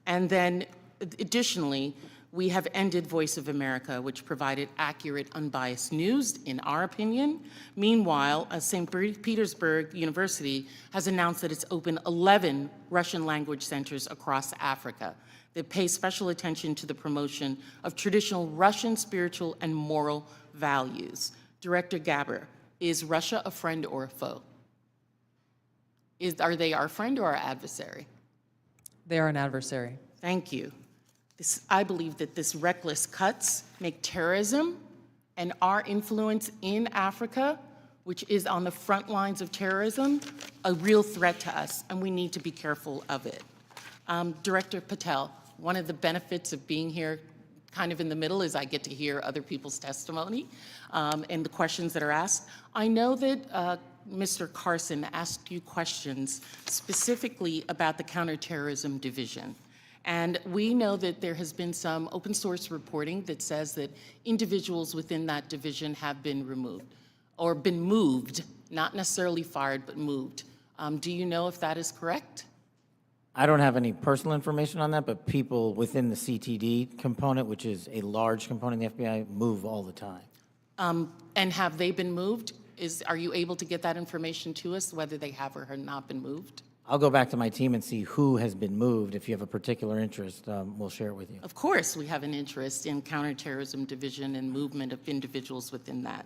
And then, additionally, we have ended Voice of America, which provided accurate, unbiased news, in our opinion. Meanwhile, St. Petersburg University has announced that it's opened 11 Russian language centers across Africa that pay special attention to the promotion of traditional Russian spiritual and moral values. Director Gabbard, is Russia a friend or a foe? Are they our friend or our adversary? They are an adversary. Thank you. I believe that this reckless cuts make terrorism and our influence in Africa, which is on the front lines of terrorism, a real threat to us, and we need to be careful of it. Director Patel, one of the benefits of being here kind of in the middle is I get to hear other people's testimony and the questions that are asked. I know that Mr. Carson asked you questions specifically about the Counterterrorism Division. And we know that there has been some open source reporting that says that individuals within that division have been removed. or been moved, not necessarily fired, but moved. Do you know if that is correct? I don't have any personal information on that, but people within the CTD component, which is a large component of the FBI, move all the time. And have they been moved? Are you able to get that information to us, whether they have or have not been moved? I'll go back to my team and see who has been moved. If you have a particular interest, we'll share it with you. Of course, we have an interest in counterterrorism division and movement of individuals within that.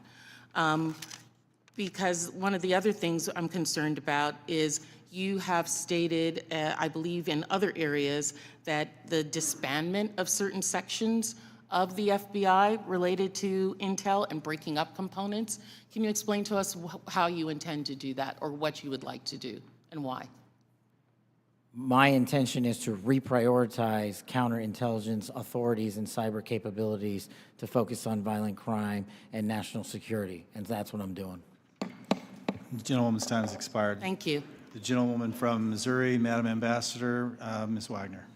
Because one of the other things I'm concerned about is you have stated, I believe in other areas, that the disbandment of certain sections of the FBI related to intel and breaking up components. Can you explain to us how you intend to do that, or what you would like to do and why? My intention is to reprioritize counterintelligence authorities and cyber capabilities to focus on violent crime and national security, and that's what I'm doing. The gentlewoman's time has expired. Thank you. The gentlewoman from Missouri, Madam Ambassador, Ms. Wagner.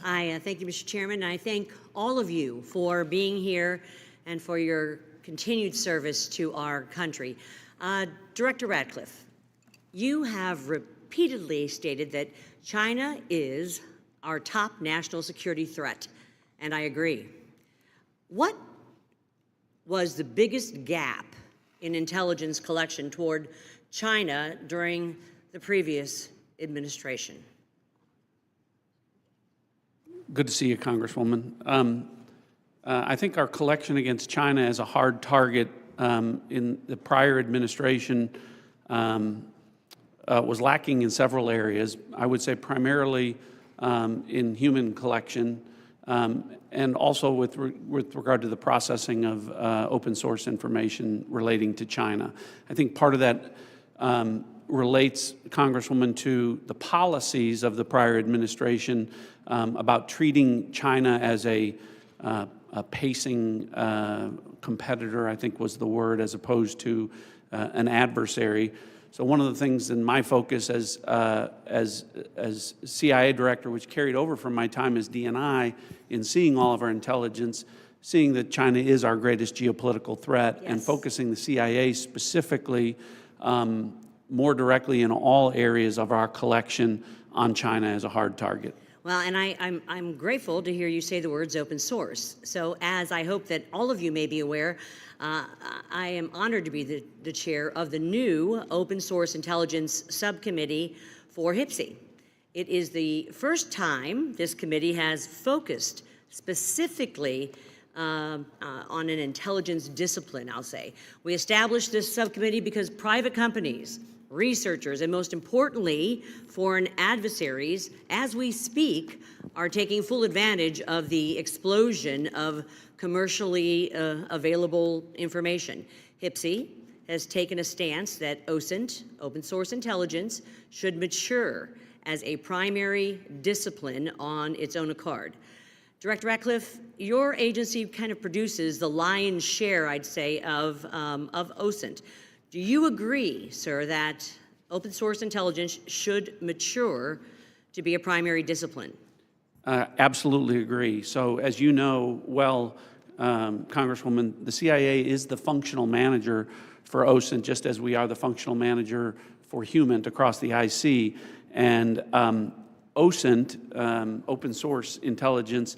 I thank you, Mr. Chairman. I thank all of you for being here and for your continued service to our country. Director Ratcliffe, you have repeatedly stated that China is our top national security threat, and I agree. What was the biggest gap in intelligence collection toward China during the previous administration? Good to see you, Congresswoman. I think our collection against China as a hard target in the prior administration was lacking in several areas. I would say primarily in human collection and also with regard to the processing of open source information relating to China. I think part of that relates, Congresswoman, to the policies of the prior administration about treating China as a pacing competitor, I think was the word, as opposed to an adversary. So one of the things in my focus as CIA director, which carried over from my time as DNI, in seeing all of our intelligence, seeing that China is our greatest geopolitical threat, Yes. and focusing the CIA specifically more directly in all areas of our collection on China as a hard target. Well, and I'm grateful to hear you say the words open source. So as I hope that all of you may be aware, I am honored to be the chair of the new Open Source Intelligence Subcommittee for HPSI. It is the first time this committee has focused specifically on an intelligence discipline, I'll say. We established this subcommittee because private companies, researchers, and most importantly, foreign adversaries, as we speak, are taking full advantage of the explosion of commercially available information. HPSI has taken a stance that OSINT, open source intelligence, should mature as a primary discipline on its own accord. Director Ratcliffe, your agency kind of produces the lion's share, I'd say, of OSINT. Do you agree, sir, that open source intelligence should mature to be a primary discipline? Absolutely agree. So as you know well, Congresswoman, the CIA is the functional manager for OSINT, just as we are the functional manager for HUMINT across the IC. And OSINT, open source intelligence,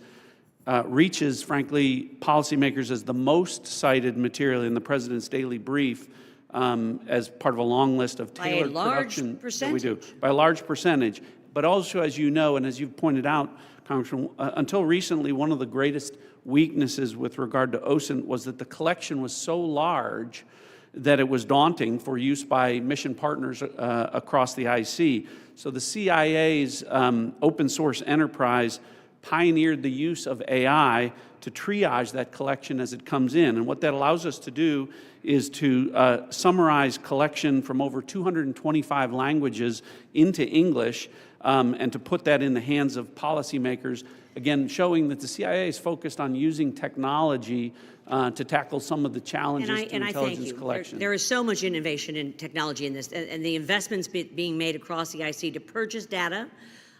reaches, frankly, policymakers as the most cited material in the President's daily brief as part of a long list of tailored production that we do. By a large percentage. But also, as you know, and as you've pointed out, Congressman, until recently, one of the greatest weaknesses with regard to OSINT was that the collection was so large that it was daunting for use by mission partners across the IC. So the CIA's open source enterprise pioneered the use of AI to triage that collection as it comes in. And what that allows us to do is to summarize collection from over 225 languages into English and to put that in the hands of policymakers, again, showing that the CIA is focused on using technology to tackle some of the challenges to intelligence collection. There is so much innovation in technology in this, and the investments being made across the IC to purchase data,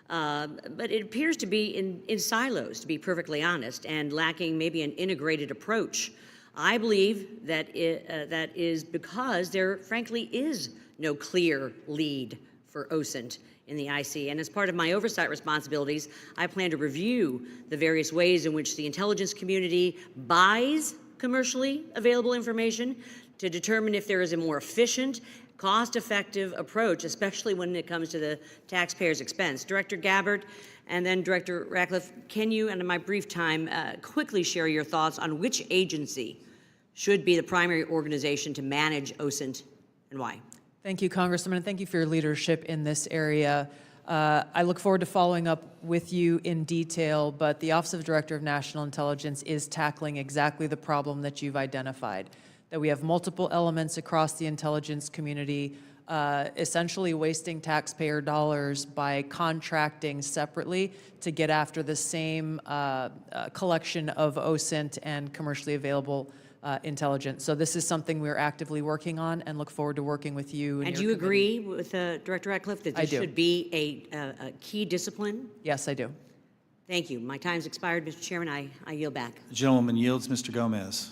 but it appears to be in silos, to be perfectly honest, and lacking maybe an integrated approach I believe that that is because there frankly is no clear lead for OSINT in the IC. And as part of my oversight responsibilities, I plan to review the various ways in which the intelligence community buys commercially available information to determine if there is a more efficient, cost-effective approach, especially when it comes to the taxpayer's expense. Director Gabbard and then Director Ratcliffe, can you, and in my brief time, quickly share your thoughts on which agency should be the primary organization to manage OSINT and why? Thank you, Congressman, and thank you for your leadership in this area. I look forward to following up with you in detail, but the Office of Director of National Intelligence is tackling exactly the problem that you've identified, that we have multiple elements across the intelligence community essentially wasting taxpayer dollars by contracting separately to get after the same collection of OSINT and commercially available intelligence. So this is something we're actively working on and look forward to working with you. And do you agree with Director Ratcliffe that this should be a key discipline? Yes, I do. Thank you. My time's expired, Mr. Chairman. I yield back. The gentleman yields. Mr. Gomez.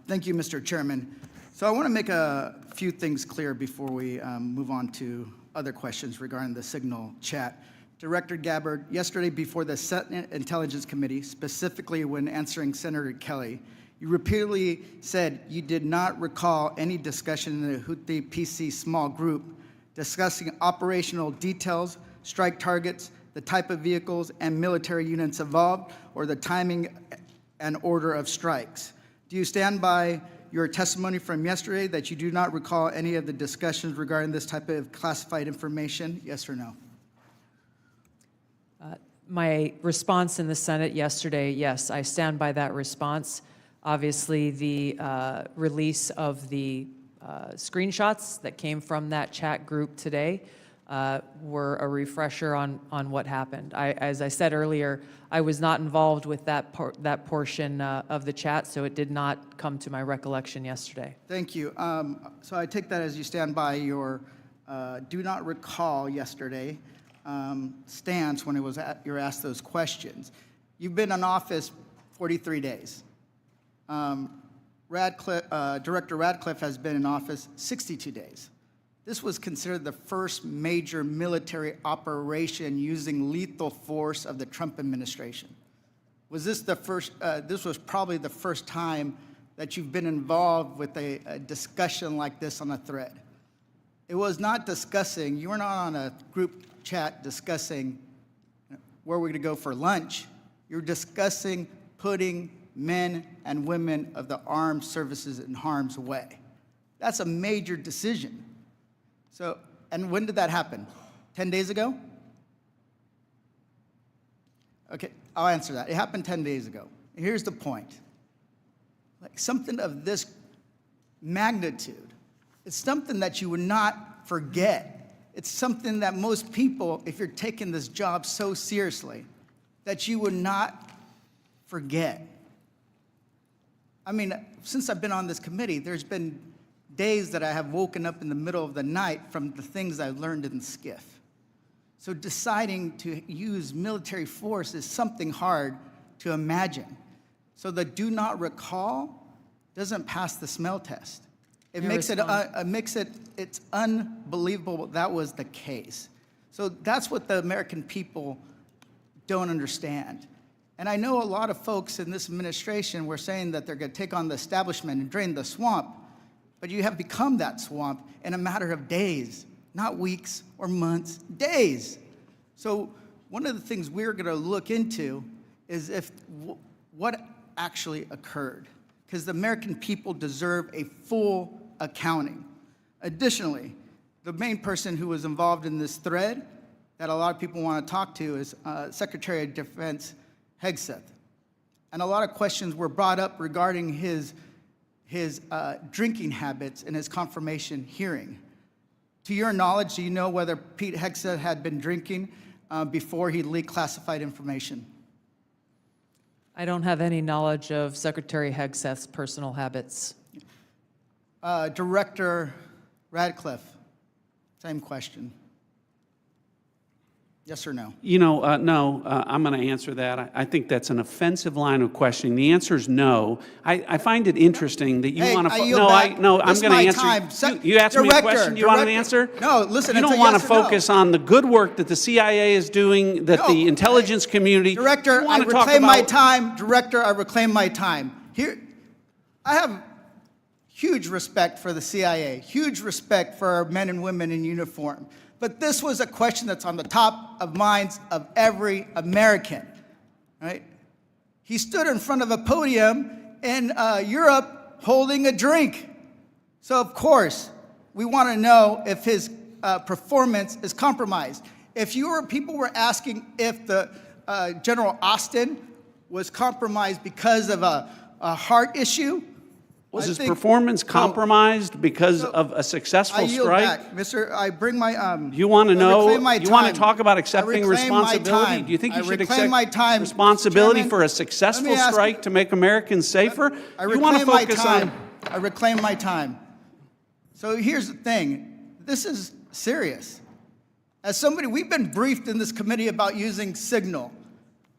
Thank you, Mr. Chairman. So I want to make a few things clear before we move on to other questions regarding the Signal chat. Director Gabbard, yesterday before the Senate Intelligence Committee, specifically when answering Senator Kelly, you repeatedly said you did not recall any discussion in the Houthi PC small group discussing operational details, strike targets, the type of vehicles and military units involved, or the timing and order of strikes. Do you stand by your testimony from yesterday that you do not recall any of the discussions regarding this type of classified information? Yes or no? My response in the Senate yesterday, yes, I stand by that response. Obviously, the release of the screenshots that came from that chat group today were a refresher on what happened. As I said earlier, I was not involved with that portion of the chat, so it did not come to my recollection yesterday. Thank you. So I take that as you stand by your do not recall yesterday stance when you were asked those questions. You've been in office 43 days. Director Ratcliffe has been in office 62 days. This was considered the first major military operation using lethal force of the Trump administration. Was this the first, this was probably the first time that you've been involved with a discussion like this on a thread. It was not discussing, you were not on a group chat discussing where we're gonna go for lunch. You're discussing putting men and women of the armed services in harm's way. That's a major decision. So, and when did that happen? 10 days ago? Okay, I'll answer that. It happened 10 days ago. Here's the point. Like something of this magnitude, it's something that you would not forget. It's something that most people, if you're taking this job so seriously, that you would not forget. I mean, since I've been on this committee, there's been days that I have woken up in the middle of the night from the things I've learned in SCIF. So deciding to use military force is something hard to imagine. So the do not recall doesn't pass the smell test. It makes it's unbelievable that was the case. So that's what the American people don't understand. And I know a lot of folks in this administration were saying that they're gonna take on the establishment and drain the swamp, but you have become that swamp in a matter of days, not weeks or months, days. So one of the things we're gonna look into is what actually occurred, because the American people deserve a full accounting. Additionally, the main person who was involved in this thread that a lot of people want to talk to is Secretary of Defense Haugh. And a lot of questions were brought up regarding his drinking habits in his confirmation hearing. To your knowledge, do you know whether Pete Haugh had been drinking before he leaked classified information? I don't have any knowledge of Secretary Hagh's personal habits. Director Ratcliffe, same question. Yes or no? You know, no, I'm going to answer that. I think that's an offensive line of questioning. The answer is no. I find it interesting that you Hey, want to. I yield No, back. I'm This is going to my answer. time. You asked me a Director, question. You want an director. answer? No, listen, You it's don't a want yes to or no. focus on the good work that the CIA is doing, that the intelligence community. Director, You I want to talk reclaim my about- time. Director, I reclaim my time. Here, I have huge respect for the CIA, huge respect for our men and women in uniform. But this was a question that's on the top of minds of every American, right? He stood in front of a podium in Europe holding a drink. So of course, we want to know if his performance is compromised. If people were asking if the General Austin was compromised because of a heart issue, Was his performance compromised because of a successful I yield strike? back, Mr. I bring my You want to I know? reclaim my You want time. to talk about I accepting reclaim my responsibility? time. Do you think you I should reclaim accept my time, Mr. responsibility Chairman. for a successful Let me ask strike to make Americans safer? I You want to reclaim my focus time. on. I reclaim my time. So here's the thing. This is serious. As somebody, we've been briefed in this committee about using Signal.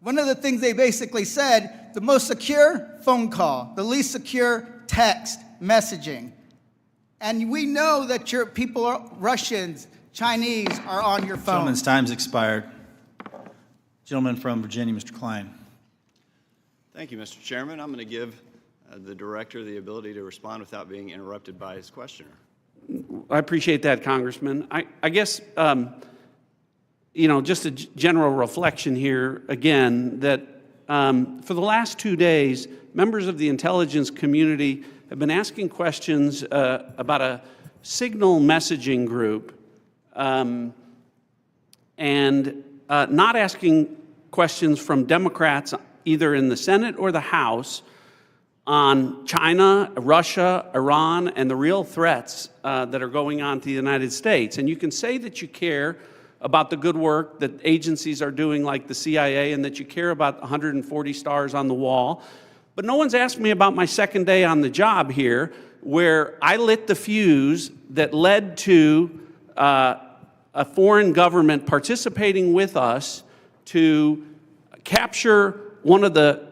One of the things they basically said, the most secure phone call, the least secure text messaging. And we know that your people are Russians, Chinese are on your phone. Gentleman's time's expired. Gentleman from Virginia, Mr. Klein. Thank you, Mr. Chairman. I'm going to give the director the ability to respond without being interrupted by his questioner. I appreciate that, Congressman. I guess, you know, just a general reflection here again that for the last 2 days, members of the intelligence community have been asking questions about a Signal messaging group and not asking questions from Democrats either in the Senate or the House on China, Russia, Iran, and the real threats that are going on to the United States. And you can say that you care about the good work that agencies are doing like the CIA and that you care about 140 stars on the wall, but no one's asked me about my second day on the job here, where I lit the fuse that led to a foreign government participating with us to capture one of the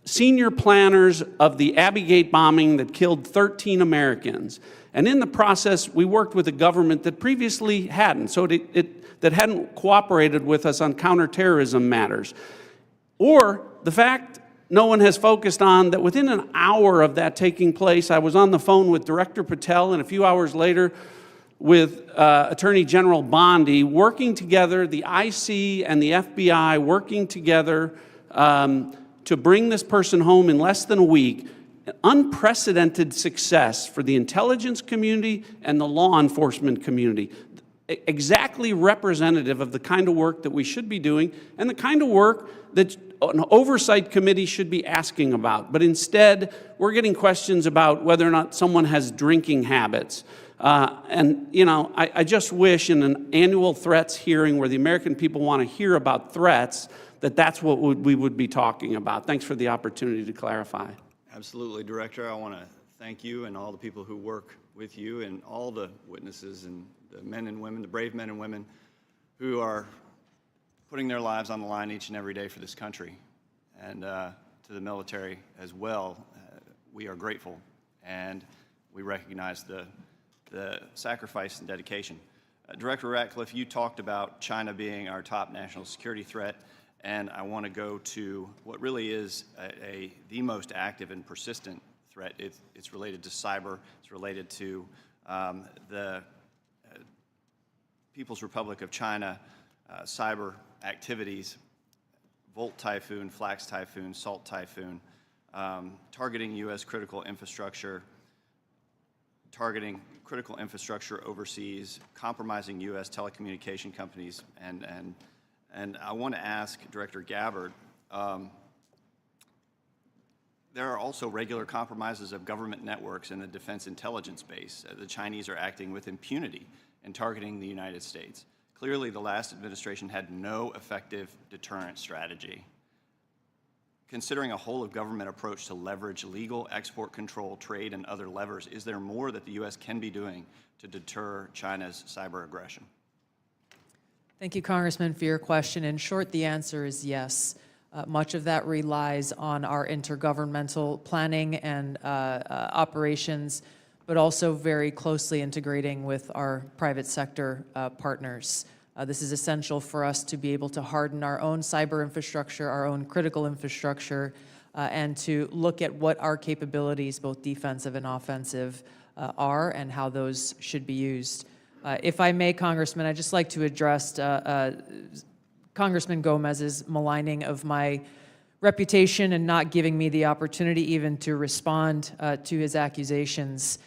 senior planners of the Abbey Gate bombing that killed 13 Americans. And in the process, we worked with a government that previously hadn't, that hadn't cooperated with us on counterterrorism matters. Or the fact no one has focused on that within an hour of that taking place, I was on the phone with Director Patel, and a few hours later with Attorney General Bondi, working together, the IC and the FBI working together to bring this person home in less than a week. Unprecedented success for the intelligence community and the law enforcement community. Exactly representative of the kind of work that we should be doing and the kind of work that an oversight committee should be asking about. But instead, we're getting questions about whether or not someone has drinking habits. And, you know, I just wish in an annual threats hearing where the American people want to hear about threats, that's what we would be talking about. Thanks for the opportunity to clarify. Absolutely, Director. I want to thank you and all the people who work with you and all the witnesses and the men and women, the brave men and women who are putting their lives on the line each and every day for this country. And to the military as well, we are grateful and we recognize the sacrifice and dedication. Director Ratcliffe, you talked about China being our top national security threat, and I want to go to what really is the most active and persistent threat. It's related to cyber. It's related to the People's Republic of China cyber activities, Volt Typhoon, Flax Typhoon, Salt Typhoon, targeting U.S. critical infrastructure, targeting critical infrastructure overseas, compromising U.S. telecommunication companies, and I want to ask Director Gabbard, there are also regular compromises of government networks in the defense intelligence space. The Chinese are acting with impunity and targeting the United States. Clearly, the last administration had no effective deterrent strategy. Considering a whole-of-government approach to leverage legal export control, trade, and other levers, is there more that the U.S. can be doing to deter China's cyber aggression? Thank you, Congressman, for your question. In short, the answer is yes. Much of that relies on our intergovernmental planning and operations, but also very closely integrating with our private sector partners. This is essential for us to be able to harden our own cyber infrastructure, our own critical infrastructure, and to look at what our capabilities, both defensive and offensive, are and how those should be used. If I may, Congressman, I'd just like to address Congressman Gomez's maligning of my reputation and not giving me the opportunity even to respond to his accusations.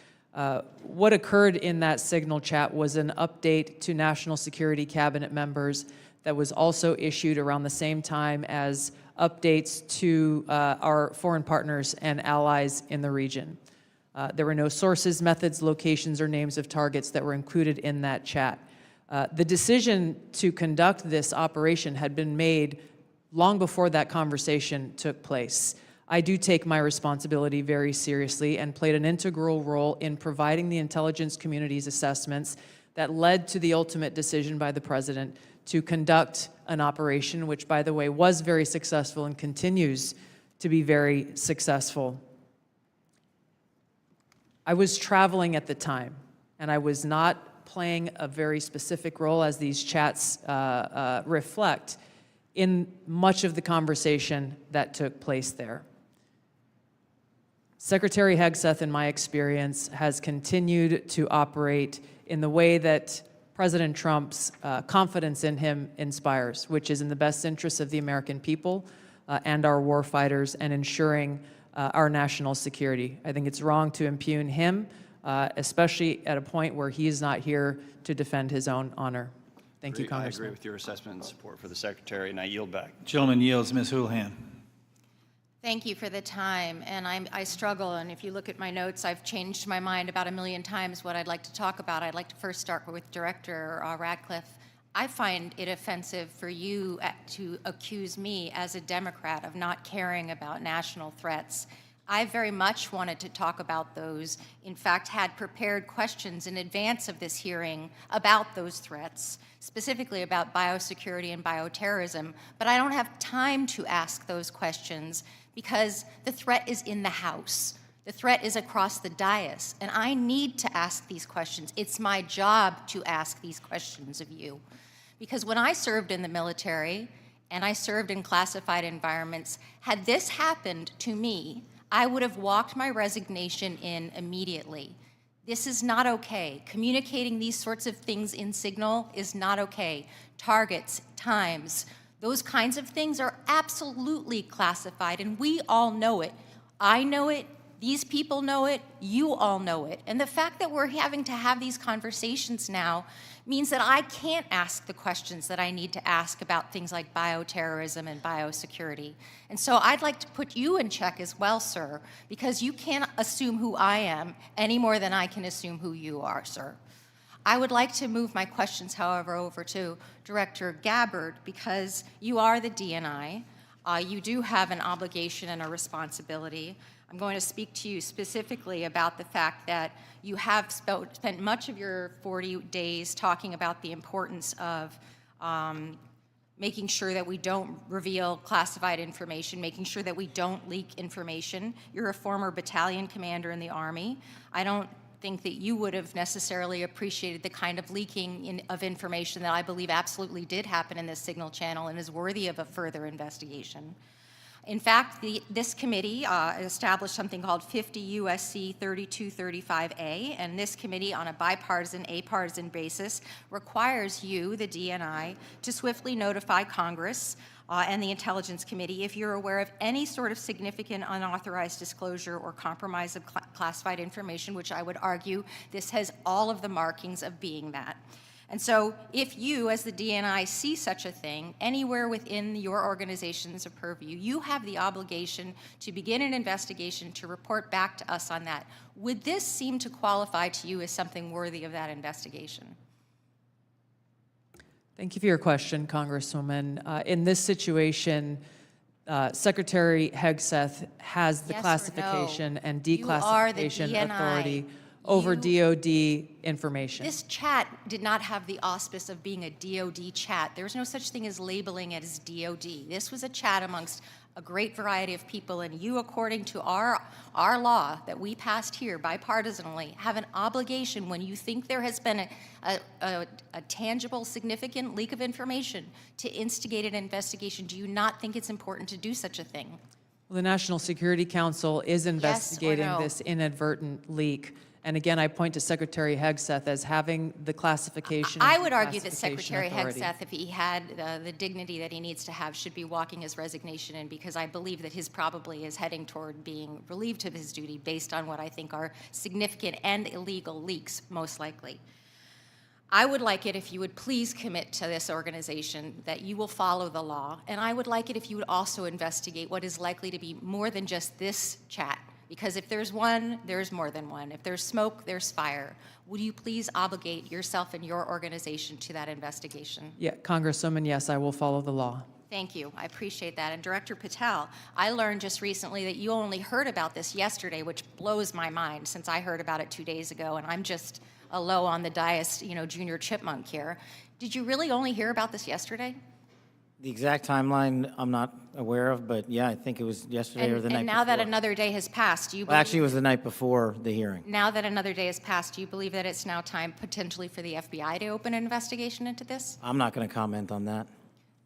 What occurred in that Signal chat was an update to National Security Cabinet members that was also issued around the same time as updates to our foreign partners and allies in the region. There were no sources, methods, locations, or names of targets that were included in that chat. The decision to conduct this operation had been made long before that conversation took place. I do take my responsibility very seriously and played an integral role in providing the intelligence community's assessments that led to the ultimate decision by the President to conduct an operation, which, by the way, was very successful and continues to be very successful. I was traveling at the time, and I was not playing a very specific role, as these chats reflect, in much of the conversation that took place there. Secretary Hegseth, in my experience, has continued to operate in the way that President Trump's confidence in him inspires, which is in the best interests of the American people and our warfighters and ensuring our national security. I think it's wrong to impugn him, especially at a point where he is not here to defend his own honor. Thank you, I Congressman. agree with your assessment and support for the Secretary, and I yield back. Gentleman yields. Ms. Houlihan. Thank you for the time, and I struggle, and if you look at my notes, I've changed my mind about 1,000,000 times what I'd like to talk about. I'd like to first start with Director Ratcliffe. I find it offensive for you to accuse me as a Democrat of not caring about national threats. I very much wanted to talk about those, in fact, had prepared questions in advance of this hearing about those threats, specifically about biosecurity and bioterrorism, but I don't have time to ask those questions because the threat is in the House. The threat is across the dais, and I need to ask these questions. It's my job to ask these questions of you. Because when I served in the military, and I served in classified environments, had this happened to me, I would have walked my resignation in immediately. This is not okay. Communicating these sorts of things in Signal is not okay. Targets, times, those kinds of things are absolutely classified, and we all know it. I know it, these people know it, you all know it. And the fact that we're having to have these conversations now means that I can't ask the questions that I need to ask about things like bioterrorism and biosecurity. And so I'd like to put you in check as well, sir, because you can't assume who I am any more than I can assume who you are, sir. I would like to move my questions, however, over to Director Gabbard, because you are the DNI. You do have an obligation and a responsibility. I'm going to speak to you specifically about the fact that you have spent much of your 40 days talking about the importance of making sure that we don't reveal classified information, making sure that we don't leak information. You're a former battalion commander in the Army. I don't think that you would have necessarily appreciated the kind of leaking of information that I believe absolutely did happen in this Signal channel and is worthy of a further investigation. In fact, this committee established something called 50 U.S.C. 3235A, and this committee, on a bipartisan, apartisan basis, requires you, the DNI, to swiftly notify Congress and the Intelligence Committee if you're aware of any sort of significant unauthorized disclosure or compromise of classified information, which I would argue this has all of the markings of being that. And so if you, as the DNI, see such a thing anywhere within your organization's purview, you have the obligation to begin an investigation to report back to us on that. Would this seem to qualify to you as something worthy of that investigation? Thank you for your question, Congresswoman. In this situation, Secretary Hegseth has the Yes or classification no? and You are the declassification DNI. authority over DOD information. This chat did not have the auspice of being a DOD chat. There's no such thing as labeling it as DOD. This was a chat amongst a great variety of people, and you, according to our law that we passed here bipartisanly, have an obligation when you think there has been a tangible, significant leak of information to instigate an investigation. Do you not think it's important to do such a thing? Well, the National Security Council is investigating no? this inadvertent leak. And again, I point to Secretary Hegseth as having the classification. I and would argue that classification Secretary authority. Hegseth, if he had the dignity that he needs to have, should be walking his resignation in, because I believe that his probably is heading toward being relieved of his duty based on what I think are significant and illegal leaks, most likely. I would like it if you would please commit to this organization that you will follow the law, and I would like it if you would also investigate what is likely to be more than just this chat. Because if there's one, there's more than one. If there's smoke, there's fire. Would you please obligate yourself and your organization to that investigation? Yeah, Congresswoman, yes, I will follow the law. Thank you. I appreciate that. And Director Patel, I learned just recently that you only heard about this yesterday, which blows my mind since I heard about it 2 days ago, and I'm just a low on the dais, junior chipmunk here. Did you really only hear about this yesterday? The exact timeline I'm not aware of, but yeah, I think it was yesterday or the night before. And now that another day has passed, do you Well, believe... actually, it was the night before the hearing. Now that another day has passed, do you believe that it's now time potentially for the FBI to open an investigation into this? I'm not going to comment on that.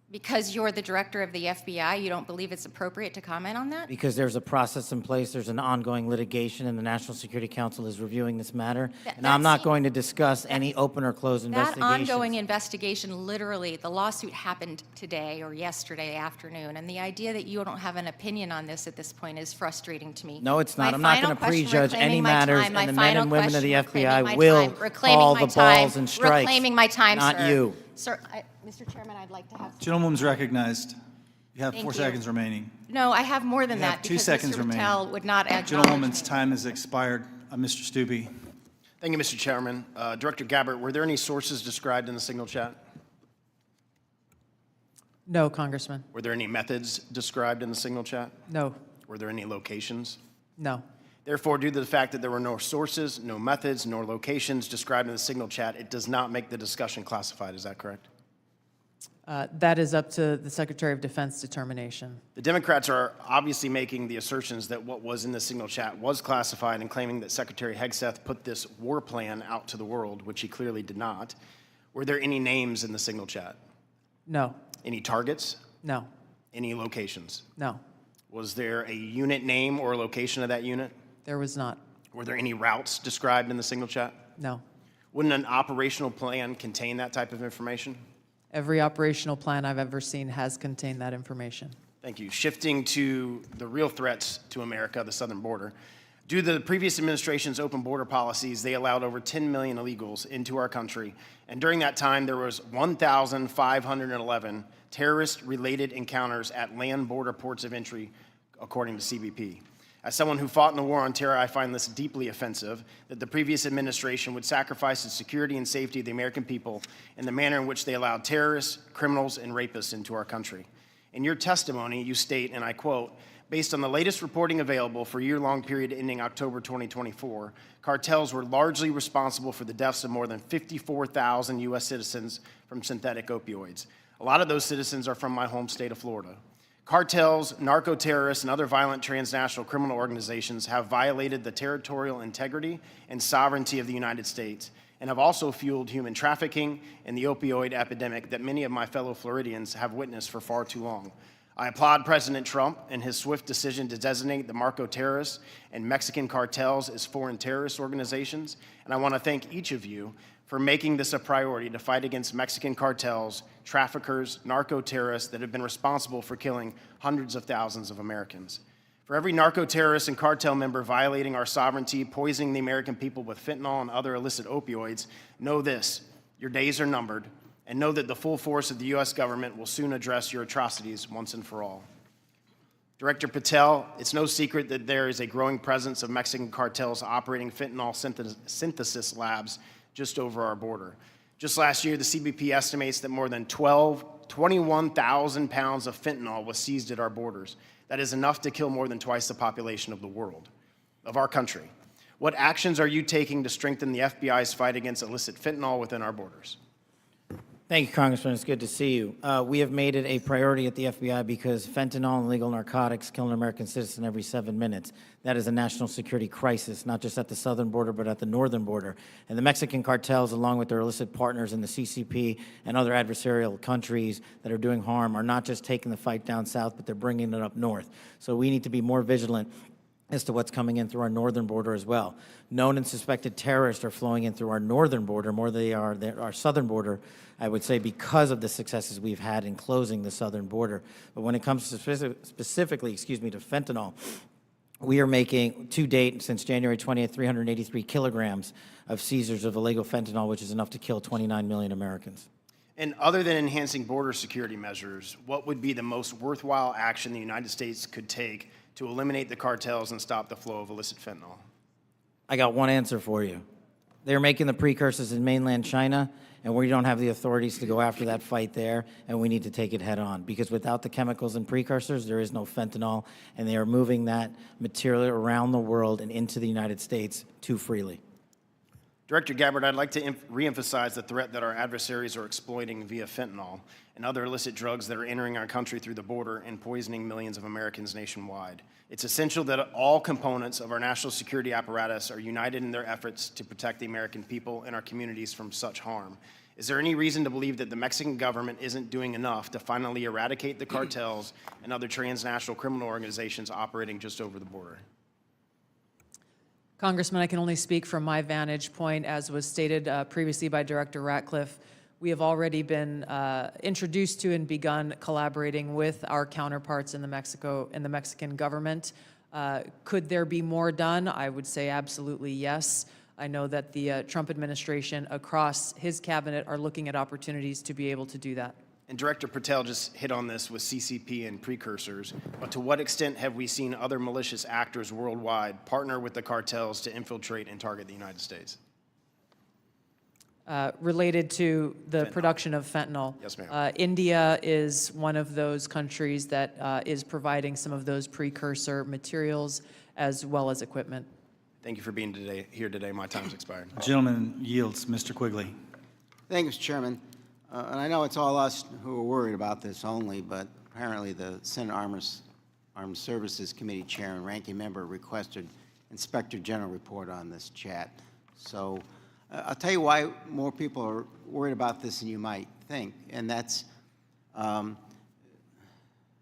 Because you're the director of the FBI, you don't believe it's appropriate to comment on that? Because there's a process in place, there's an ongoing litigation, and the National Security Council is reviewing this matter. And I'm not going to discuss any open or closed That investigations. ongoing investigation, literally, the lawsuit happened today or yesterday afternoon, and the idea that you don't have an opinion on this at this point is frustrating to me. No, it's not. My I'm not final going to question, prejudge any reclaiming my matters, time, my and the men final and women of the question, reclaiming my FBI will time, reclaiming call my the time, balls and strikes. reclaiming my time, not sir. you. Sir, Mr. Chairman, I'd like to have... Gentlewoman's recognized. You have Thank 4 you. seconds remaining. No, I have more than You have that 2 because seconds Mr. remaining. Patel would not acknowledge Gentlewoman's me. time has expired. Mr. Stubbe. Thank you, Mr. Chairman. Director Gabbard, were there any sources described in the signal chat? No, Congressman. Were there any methods described in the signal chat? No. Were there any locations? No. Therefore, due to the fact that there were no sources, no methods, nor locations described in the signal chat, it does not make the discussion classified. Is that correct? That is up to the Secretary of Defense determination. The Democrats are obviously making the assertions that what was in the signal chat was classified and claiming that Secretary Hegseth put this war plan out to the world, which he clearly did not. Were there any names in the signal chat? No. Any targets? No. Any locations? No. Was there a unit name or location of that unit? There was not. Were there any routes described in the signal chat? No. Wouldn't an operational plan contain that type of information? Every operational plan I've ever seen has contained that information. Thank you. Shifting to the real threats to America, the southern border. Due to the previous administration's open border policies, they allowed over 10 million illegals into our country. And during that time, there was 1,511 terrorist-related encounters at land border ports of entry, according to CBP. As someone who fought in the war on terror, I find this deeply offensive that the previous administration would sacrifice the security and safety of the American people in the manner in which they allowed terrorists, criminals, and rapists into our country. In your testimony, you state, and I quote, based on the latest reporting available for a year-long period ending October 2024, cartels were largely responsible for the deaths of more than 54,000 U.S. citizens from synthetic opioids. A lot of those citizens are from my home state of Florida. Cartels, narco-terrorists, and other violent transnational criminal organizations have violated the territorial integrity and sovereignty of the United States and have also fueled human trafficking and the opioid epidemic that many of my fellow Floridians have witnessed for far too long. I applaud President Trump and his swift decision to designate the narco-terrorists and Mexican cartels as foreign terrorist organizations, and I want to thank each of you for making this a priority to fight against Mexican cartels, traffickers, narco-terrorists that have been responsible for killing hundreds of thousands of Americans. For every narco-terrorist and cartel member violating our sovereignty, poisoning the American people with fentanyl and other illicit opioids, know this, your days are numbered, and know that the full force of the U.S. government will soon address your atrocities once and for all. Director Patel, it's no secret that there is a growing presence of Mexican cartels operating fentanyl synthesis labs just over our border. Just last year, the CBP estimates that more than 21,000 pounds of fentanyl was seized at our borders. That is enough to kill more than twice the population of the world, of our country. What actions are you taking to strengthen the FBI's fight against illicit fentanyl within our borders? Thank you, Congressman. It's good to see you. We have made it a priority at the FBI because fentanyl and illegal narcotics kill an American citizen every 7 minutes. That is a national security crisis, not just at the southern border, but at the northern border. And the Mexican cartels, along with their illicit partners in the CCP and other adversarial countries that are doing harm, are not just taking the fight down south, but they're bringing it up north. So we need to be more vigilant as to what's coming in through our northern border as well. Known and suspected terrorists are flowing in through our northern border more than they are our southern border, I would say, because of the successes we've had in closing the southern border. But when it comes to specifically to fentanyl, we are making, to date, since January 20th, 383 kilograms of seizures of illegal fentanyl, which is enough to kill 29 million Americans. And other than enhancing border security measures, what would be the most worthwhile action the United States could take to eliminate the cartels and stop the flow of illicit fentanyl? I got one answer for you. They're making the precursors in mainland China, and we don't have the authorities to go after that fight there, and we need to take it head on. Because without the chemicals and precursors, there is no fentanyl, and they are moving that material around the world and into the United States too freely. Director Gabbard, I'd like to reemphasize the threat that our adversaries are exploiting via fentanyl and other illicit drugs that are entering our country through the border and poisoning millions of Americans nationwide. It's essential that all components of our national security apparatus are united in their efforts to protect the American people and our communities from such harm. Is there any reason to believe that the Mexican government isn't doing enough to finally eradicate the cartels and other transnational criminal organizations operating just over the border? Congressman, I can only speak from my vantage point. As was stated previously by Director Ratcliffe, we have already been introduced to and begun collaborating with our counterparts in the Mexican government. Could there be more done? I would say absolutely yes. I know that the Trump administration across his cabinet are looking at opportunities to be able to do that. And Director Patel just hit on this with CCP and precursors, but to what extent have we seen other malicious actors worldwide partner with the cartels to infiltrate and target the United States? Related to the production of fentanyl. Yes, ma'am. India is one of those countries that is providing some of those precursor materials as well as equipment. Thank you for being here today. My time's expired. Gentleman yields. Mr. Quigley. Thank you, Mr. Chairman. And I know it's all us who are worried about this only, but apparently the Senate Armed Services Committee Chair and Ranking Member requested Inspector General report on this chat. So I'll tell you why more people are worried about this than you might think, and that's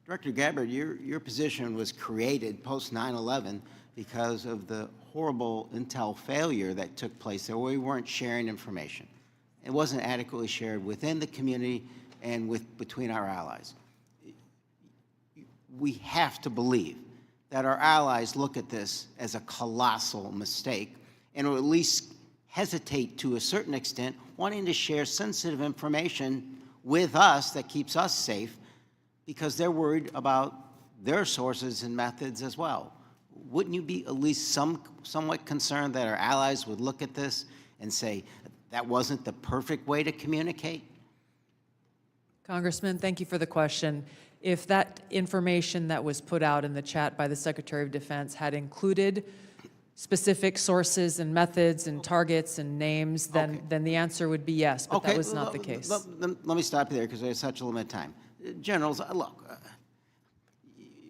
Director Gabbard, your position was created post 9/11 because of the horrible intel failure that took place there where we weren't sharing information. It wasn't adequately shared within the community and between our allies. We have to believe that our allies look at this as a colossal mistake and will at least hesitate to a certain extent, wanting to share sensitive information with us that keeps us safe because they're worried about their sources and methods as well. Wouldn't you be at least somewhat concerned that our allies would look at this and say, that wasn't the perfect way to communicate? Congressman, thank you for the question. If that information that was put out in the chat by the Secretary of Defense had included specific sources and methods and targets and names, then the answer would be yes, but that was not the case. Let me stop you there because there's such a limited time. Generals, look,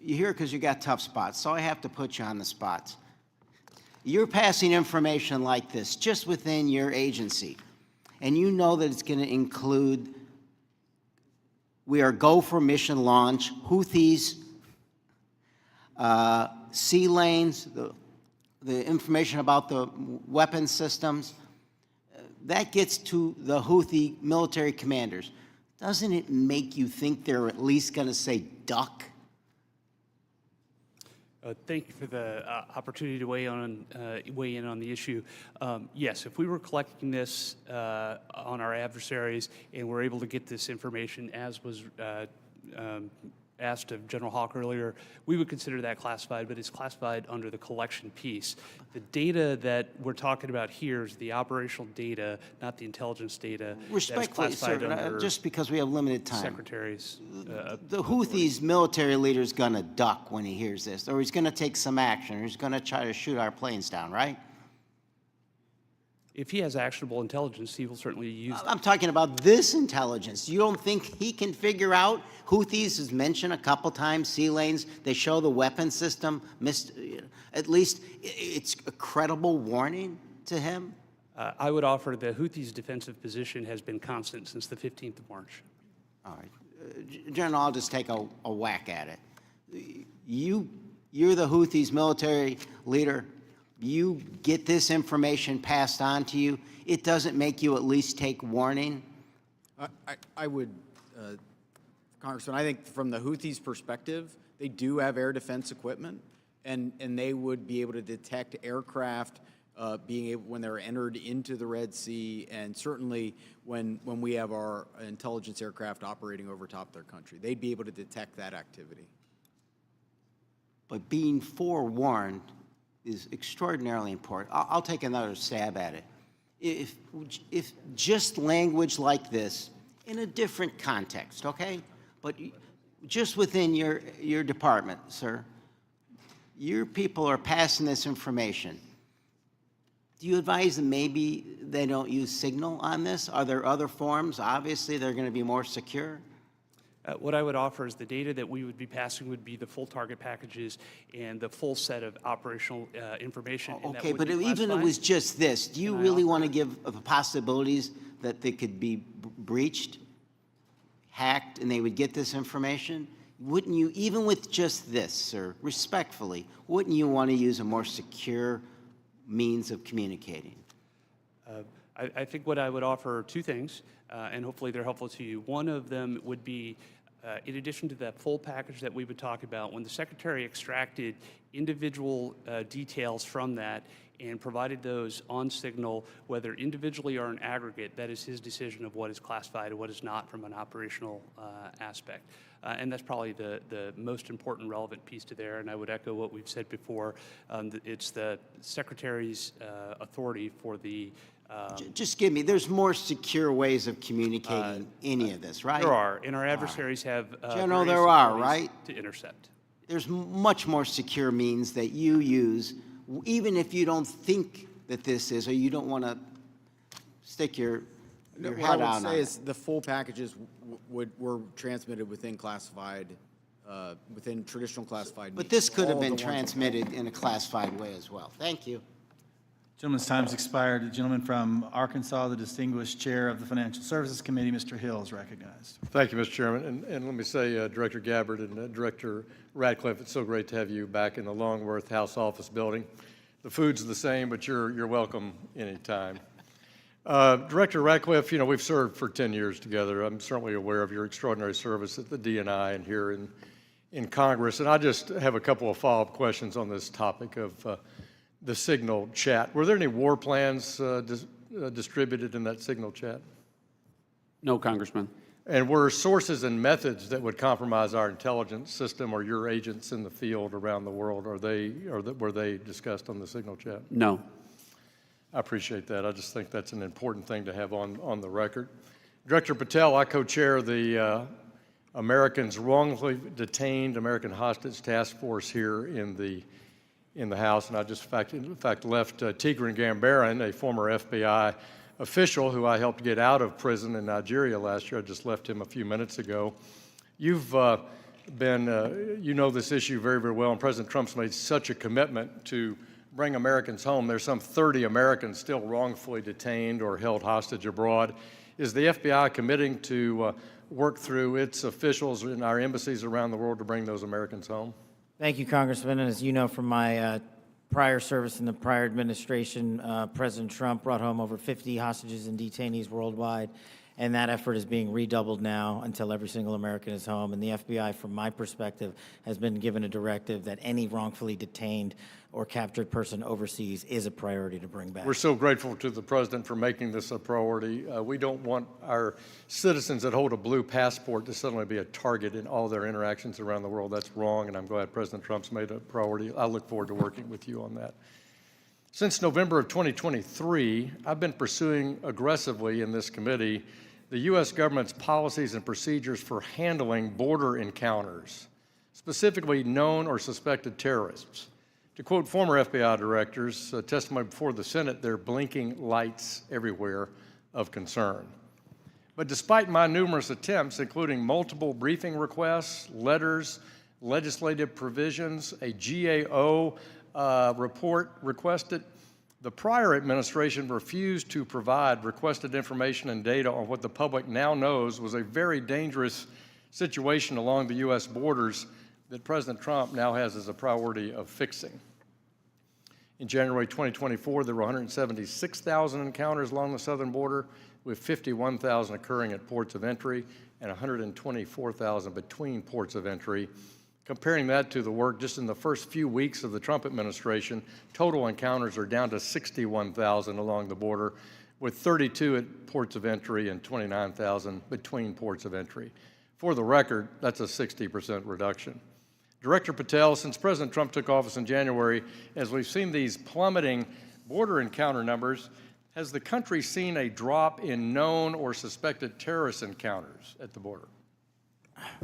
you're here because you got tough spots, so I have to put you on the spots. You're passing information like this just within your agency, and you know that it's going to include, we are go for mission launch, Houthis, sea lanes, the information about the weapon systems. That gets to the Houthi military commanders. Doesn't it make you think they're at least going to say duck? Thank you for the opportunity to weigh in on the issue. Yes, if we were collecting this on our adversaries and we're able to get this information as was asked of General Haugh earlier, we would consider that classified, but it's classified under the collection piece. The data that we're talking about here is the operational data, not the intelligence data. Respectfully, sir, just because we have limited time. Secretaries. The Houthis military leader is going to duck when he hears this, or he's going to take some action, or he's going to try to shoot our planes down, right? If he has actionable intelligence, he will certainly use that. I'm talking about this intelligence. You don't think he can figure out? Houthis is mentioned a couple times, sea lanes. They show the weapon system. At least it's a credible warning to him. I would offer the Houthis' defensive position has been constant since the 15th of March. All right. General, I'll just take a whack at it. You're the Houthis' military leader. You get this information passed on to you. It doesn't make you at least take warning? I would, Congressman, I think from the Houthis' perspective, they do have air defense equipment, and they would be able to detect aircraft when they're entered into the Red Sea, and certainly when we have our intelligence aircraft operating over top their country. They'd be able to detect that activity. But being forewarned is extraordinarily important. I'll take another stab at it. If just language like this, in a different context, okay? But just within your department, sir, your people are passing this information. Do you advise them maybe they don't use Signal on this? Are there other forms? Obviously, they're going to be more secure. What I would offer is the data that we would be passing would be the full target packages and the full set of operational information. Okay, but even if it was just this, do you really want to give the possibilities that they could be breached, hacked, and they would get this information? Wouldn't you, even with just this, sir, respectfully, wouldn't you want to use a more secure means of communicating? I think what I would offer are two things, and hopefully they're helpful to you. One of them would be, in addition to that full package that we would talk about, when the Secretary extracted individual details from that and provided those on Signal, whether individually or in aggregate, that is his decision of what is classified and what is not from an operational aspect. And that's probably the most important relevant piece to there, and I would echo what we've said before. It's the Secretary's authority for the just give me, there's more secure ways of communicating any of this, right? There are, and our adversaries have General, there are, right? To intercept. There's much more secure means that you use, even if you don't think that this is, or you don't want to stick your head out on it. What I would say is the full packages were transmitted within classified, within traditional classified means. But this could have been transmitted in a classified way as well. Thank you. Gentleman's time's expired. The gentleman from Arkansas, the distinguished chair of the Financial Services Committee, Mr. Hill, is recognized. Thank you, Mr. Chairman. And let me say, Director Gabbard and Director Ratcliffe, it's so great to have you back in the Longworth House Office building. The food's the same, but you're welcome anytime. Director Ratcliffe, you know, we've served for 10 years together. I'm certainly aware of your extraordinary service at the DNI and here in Congress. And I just have a couple of follow-up questions on this topic of the Signal chat. Were there any war plans distributed in that Signal chat? No, Congressman. And were sources and methods that would compromise our intelligence system or your agents in the field around the world, were they discussed on the Signal chat? No. I appreciate that. I just think that's an important thing to have on the record. Director Patel, I co-chair the Americans Wrongfully Detained American Hostage Task Force here in the House, and I just in fact left Tigran Gambaryan, a former FBI official who I helped get out of prison in Nigeria last year. I just left him a few minutes ago. You've you know this issue very, very well, and President Trump's made such a commitment to bring Americans home. There's some 30 Americans still wrongfully detained or held hostage abroad. Is the FBI committing to work through its officials in our embassies around the world to bring those Americans home? Thank you, Congressman. And as you know from my prior service in the prior administration, President Trump brought home over 50 hostages and detainees worldwide, and that effort is being redoubled now until every single American is home. And the FBI, from my perspective, has been given a directive that any wrongfully detained or captured person overseas is a priority to bring back. We're so grateful to the President for making this a priority. We don't want our citizens that hold a blue passport to suddenly be a target in all their interactions around the world. That's wrong, and I'm glad President Trump's made it a priority. I look forward to working with you on that. Since November of 2023, I've been pursuing aggressively in this committee the U.S. government's policies and procedures for handling border encounters, specifically known or suspected terrorists. To quote former FBI directors, testimony before the Senate, there are blinking lights everywhere of concern. But despite my numerous attempts, including multiple briefing requests, letters, legislative provisions, a GAO report requested, the prior administration refused to provide requested information and data on what the public now knows was a very dangerous situation along the U.S. borders that President Trump now has as a priority of fixing. In January 2024, there were 176,000 encounters along the southern border, with 51,000 occurring at ports of entry and 124,000 between ports of entry. Comparing that to the work just in the first few weeks of the Trump administration, total encounters are down to 61,000 along the border, with 32 at ports of entry and 29,000 between ports of entry. For the record, that's a 60% reduction. Director Patel, since President Trump took office in January, as we've seen these plummeting border encounter numbers, has the country seen a drop in known or suspected terrorist encounters at the border?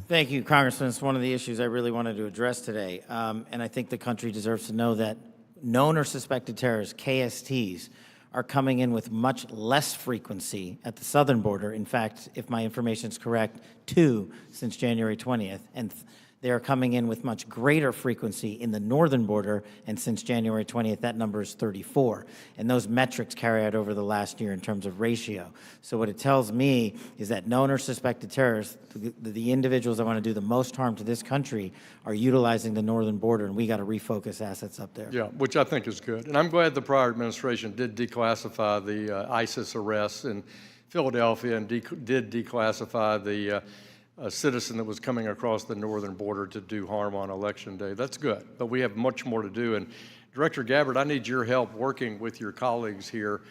Thank you, Congressman. It's one of the issues I really wanted to address today. And I think the country deserves to know that known or suspected terrorists, KSTs, are coming in with much less frequency at the southern border. In fact, if my information is correct, 2 since January 20th. And they are coming in with much greater frequency in the northern border, and since January 20th, that number is 34. And those metrics carry out over the last year in terms of ratio. So what it tells me is that known or suspected terrorists, the individuals that want to do the most harm to this country, are utilizing the northern border, and we got to refocus assets up there. Yeah, which I think is good. And I'm glad the prior administration did declassify the ISIS arrests in Philadelphia and did declassify the a citizen that was coming across the northern border to do harm on Election Day. That's good, but we have much more to do. And Director Gabbard, I need your help working with your colleagues here.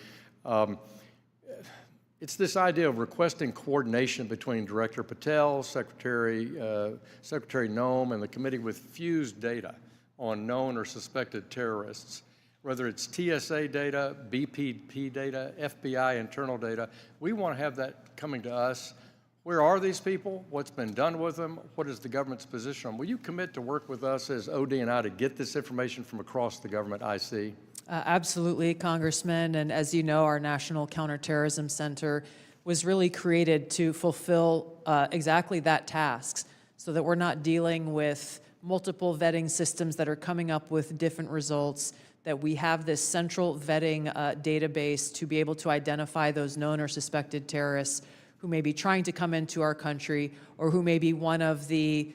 It's this idea of requesting coordination between Director Patel, Secretary Noem, and the committee with fused data on known or suspected terrorists. Whether it's TSA data, BPP data, FBI internal data, we want to have that coming to us. Where are these people? What's been done with them? What is the government's position on them? Will you commit to work with us as ODNI to get this information from across the government IC? Absolutely, Congressman. And as you know, our National Counterterrorism Center was really created to fulfill exactly that task, so that we're not dealing with multiple vetting systems that are coming up with different results, that we have this central vetting database to be able to identify those known or suspected terrorists who may be trying to come into our country, or who may be one of the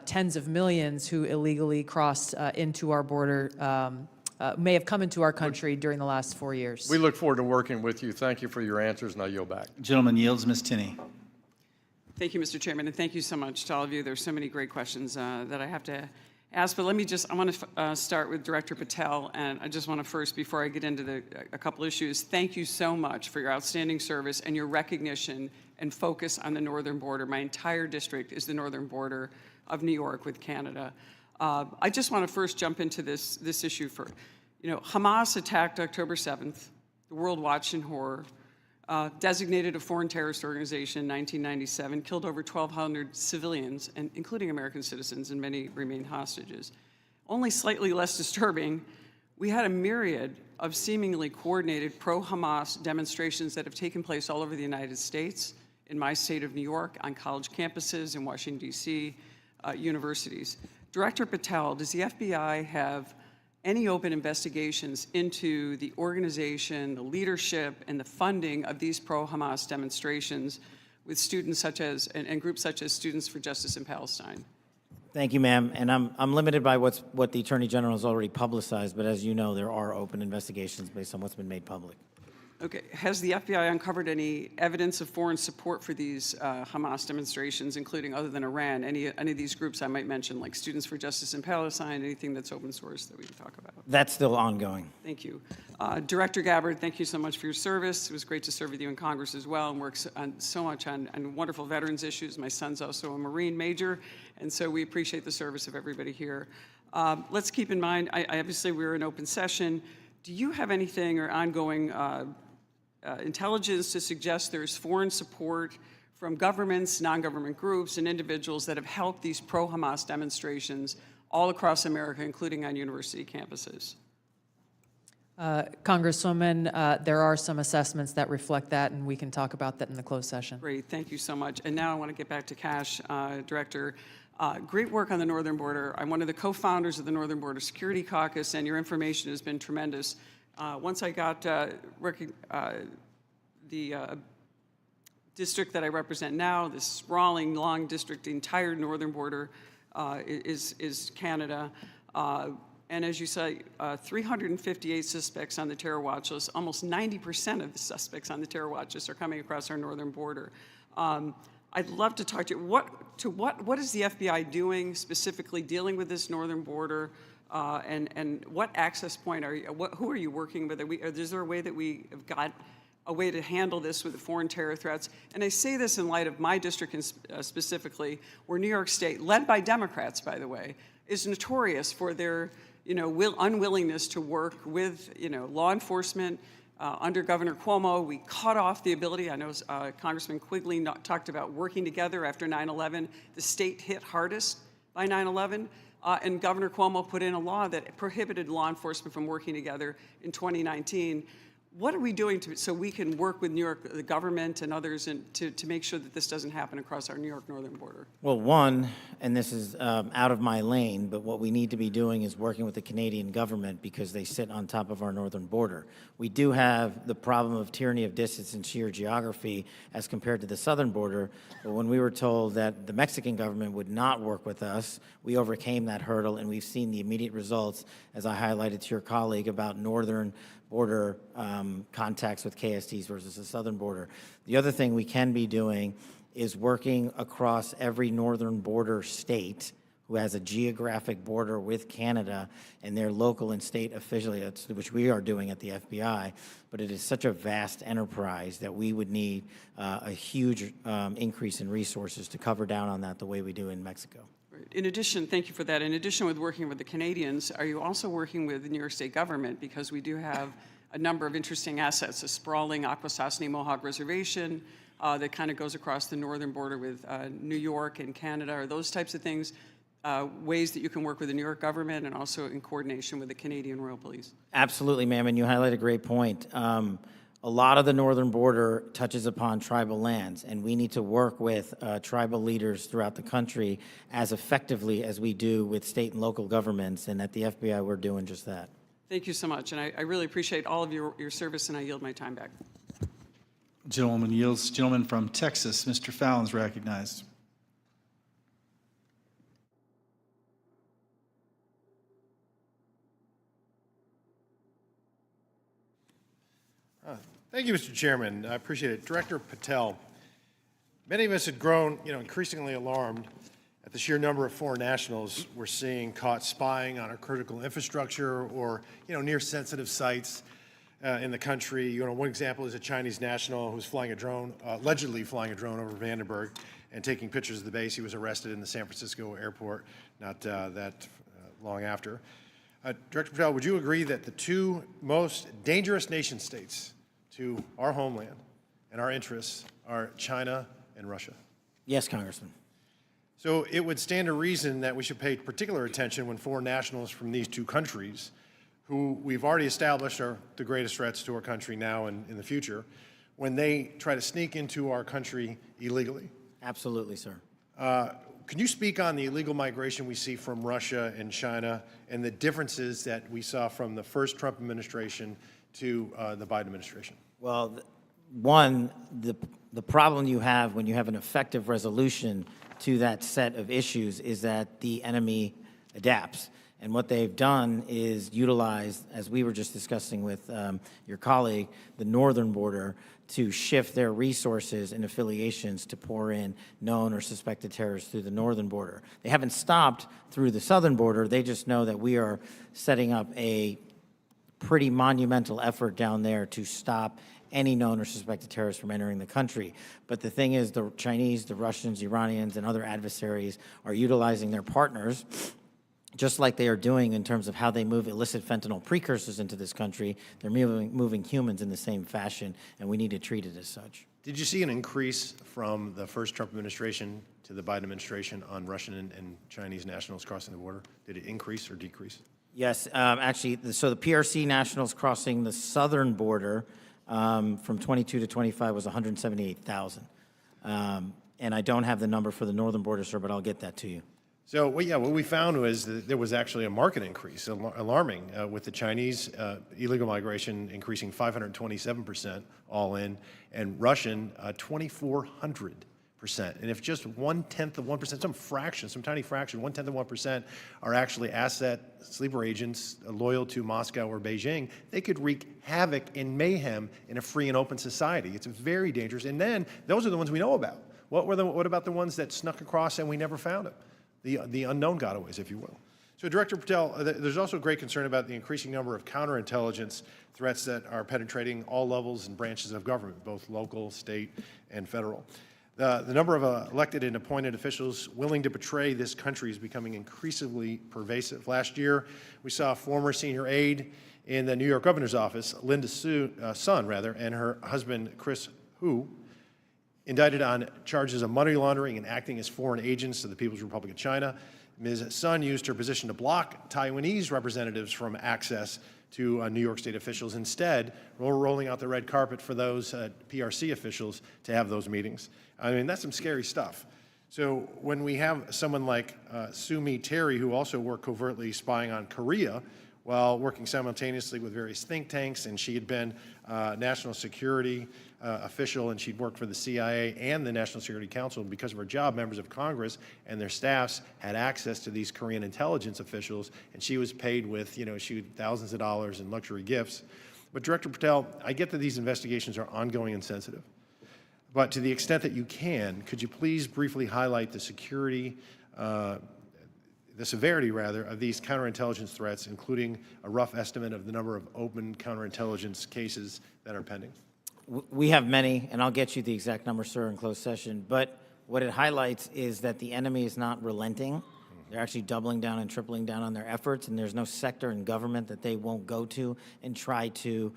tens of millions who illegally crossed into our border, may have come into our country during the last 4 years. We look forward to working with you. Thank you for your answers, and I yield back. Gentleman yields. Ms. Tinney. Thank you, Mr. Chairman, and thank you so much to all of you. There's so many great questions that I have to ask, but I want to start with Director Patel, and I just want to first, before I get into a couple issues, thank you so much for your outstanding service and your recognition and focus on the northern border. My entire district is the northern border of New York with Canada. I just want to first jump into this issue for, Hamas attacked October 7th. The world watched in horror. Designated a foreign terrorist organization in 1997, killed over 1,200 civilians, and including American citizens, and many remain hostages. Only slightly less disturbing, we had a myriad of seemingly coordinated pro-Hamas demonstrations that have taken place all over the United States, in my state of New York, on college campuses, in Washington, D.C., universities. Director Patel, does the FBI have any open investigations into the organization, the leadership, and the funding of these pro-Hamas demonstrations with students such as, and groups such as Students for Justice in Palestine? Thank you, ma'am. And I'm limited by what the Attorney General has already publicized, but as you know, there are open investigations based on what's been made public. Okay, has the FBI uncovered any evidence of foreign support for these Hamas demonstrations, including, other than Iran, any of these groups I might mention, like Students for Justice in Palestine, anything that's open source that we can talk about? That's still ongoing. Thank you. Director Gabbard, thank you so much for your service. It was great to serve with you in Congress as well, and work so much on wonderful veterans issues. My son's also a Marine major, and so we appreciate the service of everybody here. Let's keep in mind, obviously we're in open session. Do you have anything or ongoing intelligence to suggest there's foreign support from governments, non-government groups, and individuals that have helped these pro-Hamas demonstrations all across America, including on university campuses. Congresswoman, there are some assessments that reflect that, and we can talk about that in the closed session. Great, thank you so much. And now I want to get back to Kash, Director. Great work on the northern border. I'm one of the co-founders of the Northern Border Security Caucus, and your information has been tremendous. Once I got the district that I represent now, this sprawling, long district, the entire northern border is Canada. And as you say, 358 suspects on the terror watch list. Almost 90% of the suspects on the terror watch list are coming across our northern border. I'd love to talk to you. What is the FBI doing specifically dealing with this northern border? And what access point are you? Who are you working with? Is there a way that we have got a way to handle this with the foreign terror threats? And I say this in light of my district specifically, where New York State, led by Democrats, by the way, is notorious for their unwillingness to work with law enforcement. Under Governor Cuomo, we cut off the ability. I know Congressman Quigley talked about working together after 9/11. The state hit hardest by 9/11. And Governor Cuomo put in a law that prohibited law enforcement from working together in 2019. What are we doing so we can work with New York, the government and others, to make sure that this doesn't happen across our New York northern border? Well, one, and this is out of my lane, but what we need to be doing is working with the Canadian government because they sit on top of our northern border. We do have the problem of tyranny of distance and sheer geography as compared to the southern border, but when we were told that the Mexican government would not work with us, we overcame that hurdle, and we've seen the immediate results, as I highlighted to your colleague, about northern border contacts with KSTs versus the southern border. The other thing we can be doing is working across every northern border state who has a geographic border with Canada and their local and state affiliates, which we are doing at the FBI, but it is such a vast enterprise that we would need a huge increase in resources to cover down on that the way we do in Mexico. In addition, thank you for that. In addition with working with the Canadians, are you also working with the New York State government? Because we do have a number of interesting assets, a sprawling Akwesasne Mohawk Reservation that kind of goes across the northern border with New York and Canada. Are those types of things ways that you can work with the New York government and also in coordination with the Canadian Royal Police? Absolutely, ma'am, and you highlight a great point. A lot of the northern border touches upon tribal lands, and we need to work with tribal leaders throughout the country as effectively as we do with state and local governments, and at the FBI, we're doing just that. Thank you so much, and I really appreciate all of your service, and I yield my time back. Gentleman yields. Gentleman from Texas, Mr. Fallon's recognized. Thank you, Mr. Chairman. I appreciate it. Director Patel, many of us had grown, increasingly alarmed at the sheer number of foreign nationals we're seeing caught spying on our critical infrastructure or, near sensitive sites in the country. One example is a Chinese national who was flying a drone, allegedly flying a drone over Vandenberg and taking pictures of the base. He was arrested in the San Francisco airport not that long after. Director Patel, would you agree that the two most dangerous nation states to our homeland and our interests are China and Russia? Yes, Congressman. So it would stand to reason that we should pay particular attention when foreign nationals from these two countries, who we've already established are the greatest threats to our country now and in the future, when they try to sneak into our country illegally. Absolutely, sir. Can you speak on the illegal migration we see from Russia and China and the differences that we saw from the first Trump administration to the Biden administration? Well, one, the problem you have when you have an effective resolution to that set of issues is that the enemy adapts. And what they've done is utilize, as we were just discussing with your colleague, the northern border to shift their resources and affiliations to pour in known or suspected terrorists through the northern border. They haven't stopped through the southern border. They just know that we are setting up a pretty monumental effort down there to stop any known or suspected terrorists from entering the country. But the thing is, the Chinese, the Russians, Iranians, and other adversaries are utilizing their partners just like they are doing in terms of how they move illicit fentanyl precursors into this country, they're moving humans in the same fashion, and we need to treat it as such. Did you see an increase from the first Trump administration to the Biden administration on Russian and Chinese nationals crossing the border? Did it increase or decrease? Yes, actually, so the PRC nationals crossing the southern border from 22 to 25 was 178,000. And I don't have the number for the northern border, sir, but I'll get that to you. So, what we found was that there was actually a market increase, alarming, with the Chinese illegal migration increasing 527% all in, and Russian 2,400%. And if just 1/10 of 1%, some fraction, some tiny fraction, 1/10 of 1% are actually asset sleeper agents loyal to Moscow or Beijing, they could wreak havoc and mayhem in a free and open society. It's very dangerous. And then those are the ones we know about. What about the ones that snuck across and we never found them? The unknown gotaways, if you will. So, Director Patel, there's also great concern about the increasing number of counterintelligence threats that are penetrating all levels and branches of government, both local, state, and federal. The number of elected and appointed officials willing to betray this country is becoming increasingly pervasive. Last year, we saw a former senior aide in the New York governor's office, Linda Sun, and her husband, Kruse, indicted on charges of money laundering and acting as foreign agents to the People's Republic of China. Ms. Sun used her position to block Taiwanese representatives from access to New York State officials. Instead, we're rolling out the red carpet for those PRC officials to have those meetings. I mean, that's some scary stuff. So when we have someone like Sue Terry, who also worked covertly spying on Korea while working simultaneously with various think tanks, and she had been national security official, and she'd worked for the CIA and the National Security Council. And because of her job, members of Congress and their staffs had access to these Korean intelligence officials, and she was paid with, thousands of dollars in luxury gifts. But Director Patel, I get that these investigations are ongoing and sensitive. But to the extent that you can, could you please briefly highlight the severity of these counterintelligence threats, including a rough estimate of the number of open counterintelligence cases that are pending? We have many, and I'll get you the exact number, sir, in closed session. But what it highlights is that the enemy is not relenting. They're actually doubling down and tripling down on their efforts, and there's no sector in government that they won't go to and try to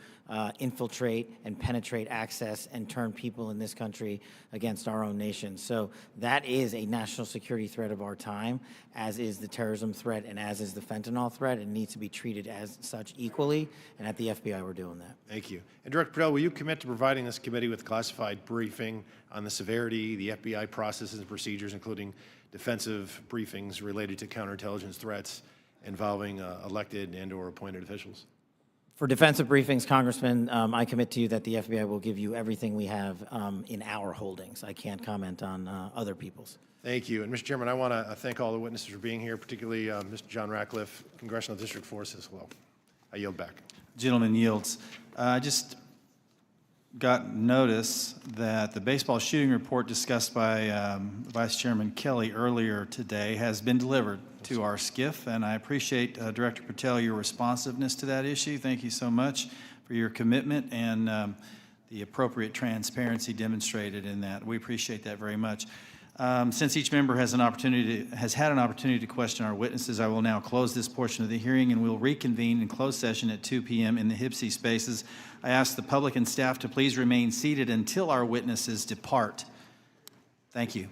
infiltrate and penetrate access and turn people in this country against our own nation. So that is a national security threat of our time, as is the terrorism threat and as is the fentanyl threat. It needs to be treated as such equally, and at the FBI we're doing that. Thank you. And Director Patel, will you commit to providing this committee with classified briefing on the severity, the FBI processes and procedures, including defensive briefings related to counterintelligence threats involving elected and or appointed officials? For defensive briefings, Congressman, I commit to you that the FBI will give you everything we have in our holdings. I can't comment on other people's. Thank you. And Mr. Chairman, I want to thank all the witnesses for being here, particularly Mr. John Ratcliffe, Congressional District Force as well. I yield back. Gentleman yields. I just got notice that the baseball shooting report discussed by Vice Chairman Kelly earlier today has been delivered to our SCIF, and I appreciate, Director Patel, your responsiveness to that issue. Thank you so much for your commitment and the appropriate transparency demonstrated in that. We appreciate that very much. Since each member has had an opportunity to question our witnesses, I will now close this portion of the hearing, and we'll reconvene in closed session at 2 p.m. in the HIPSI spaces. I ask the public and staff to please remain seated until our witnesses depart. Thank you.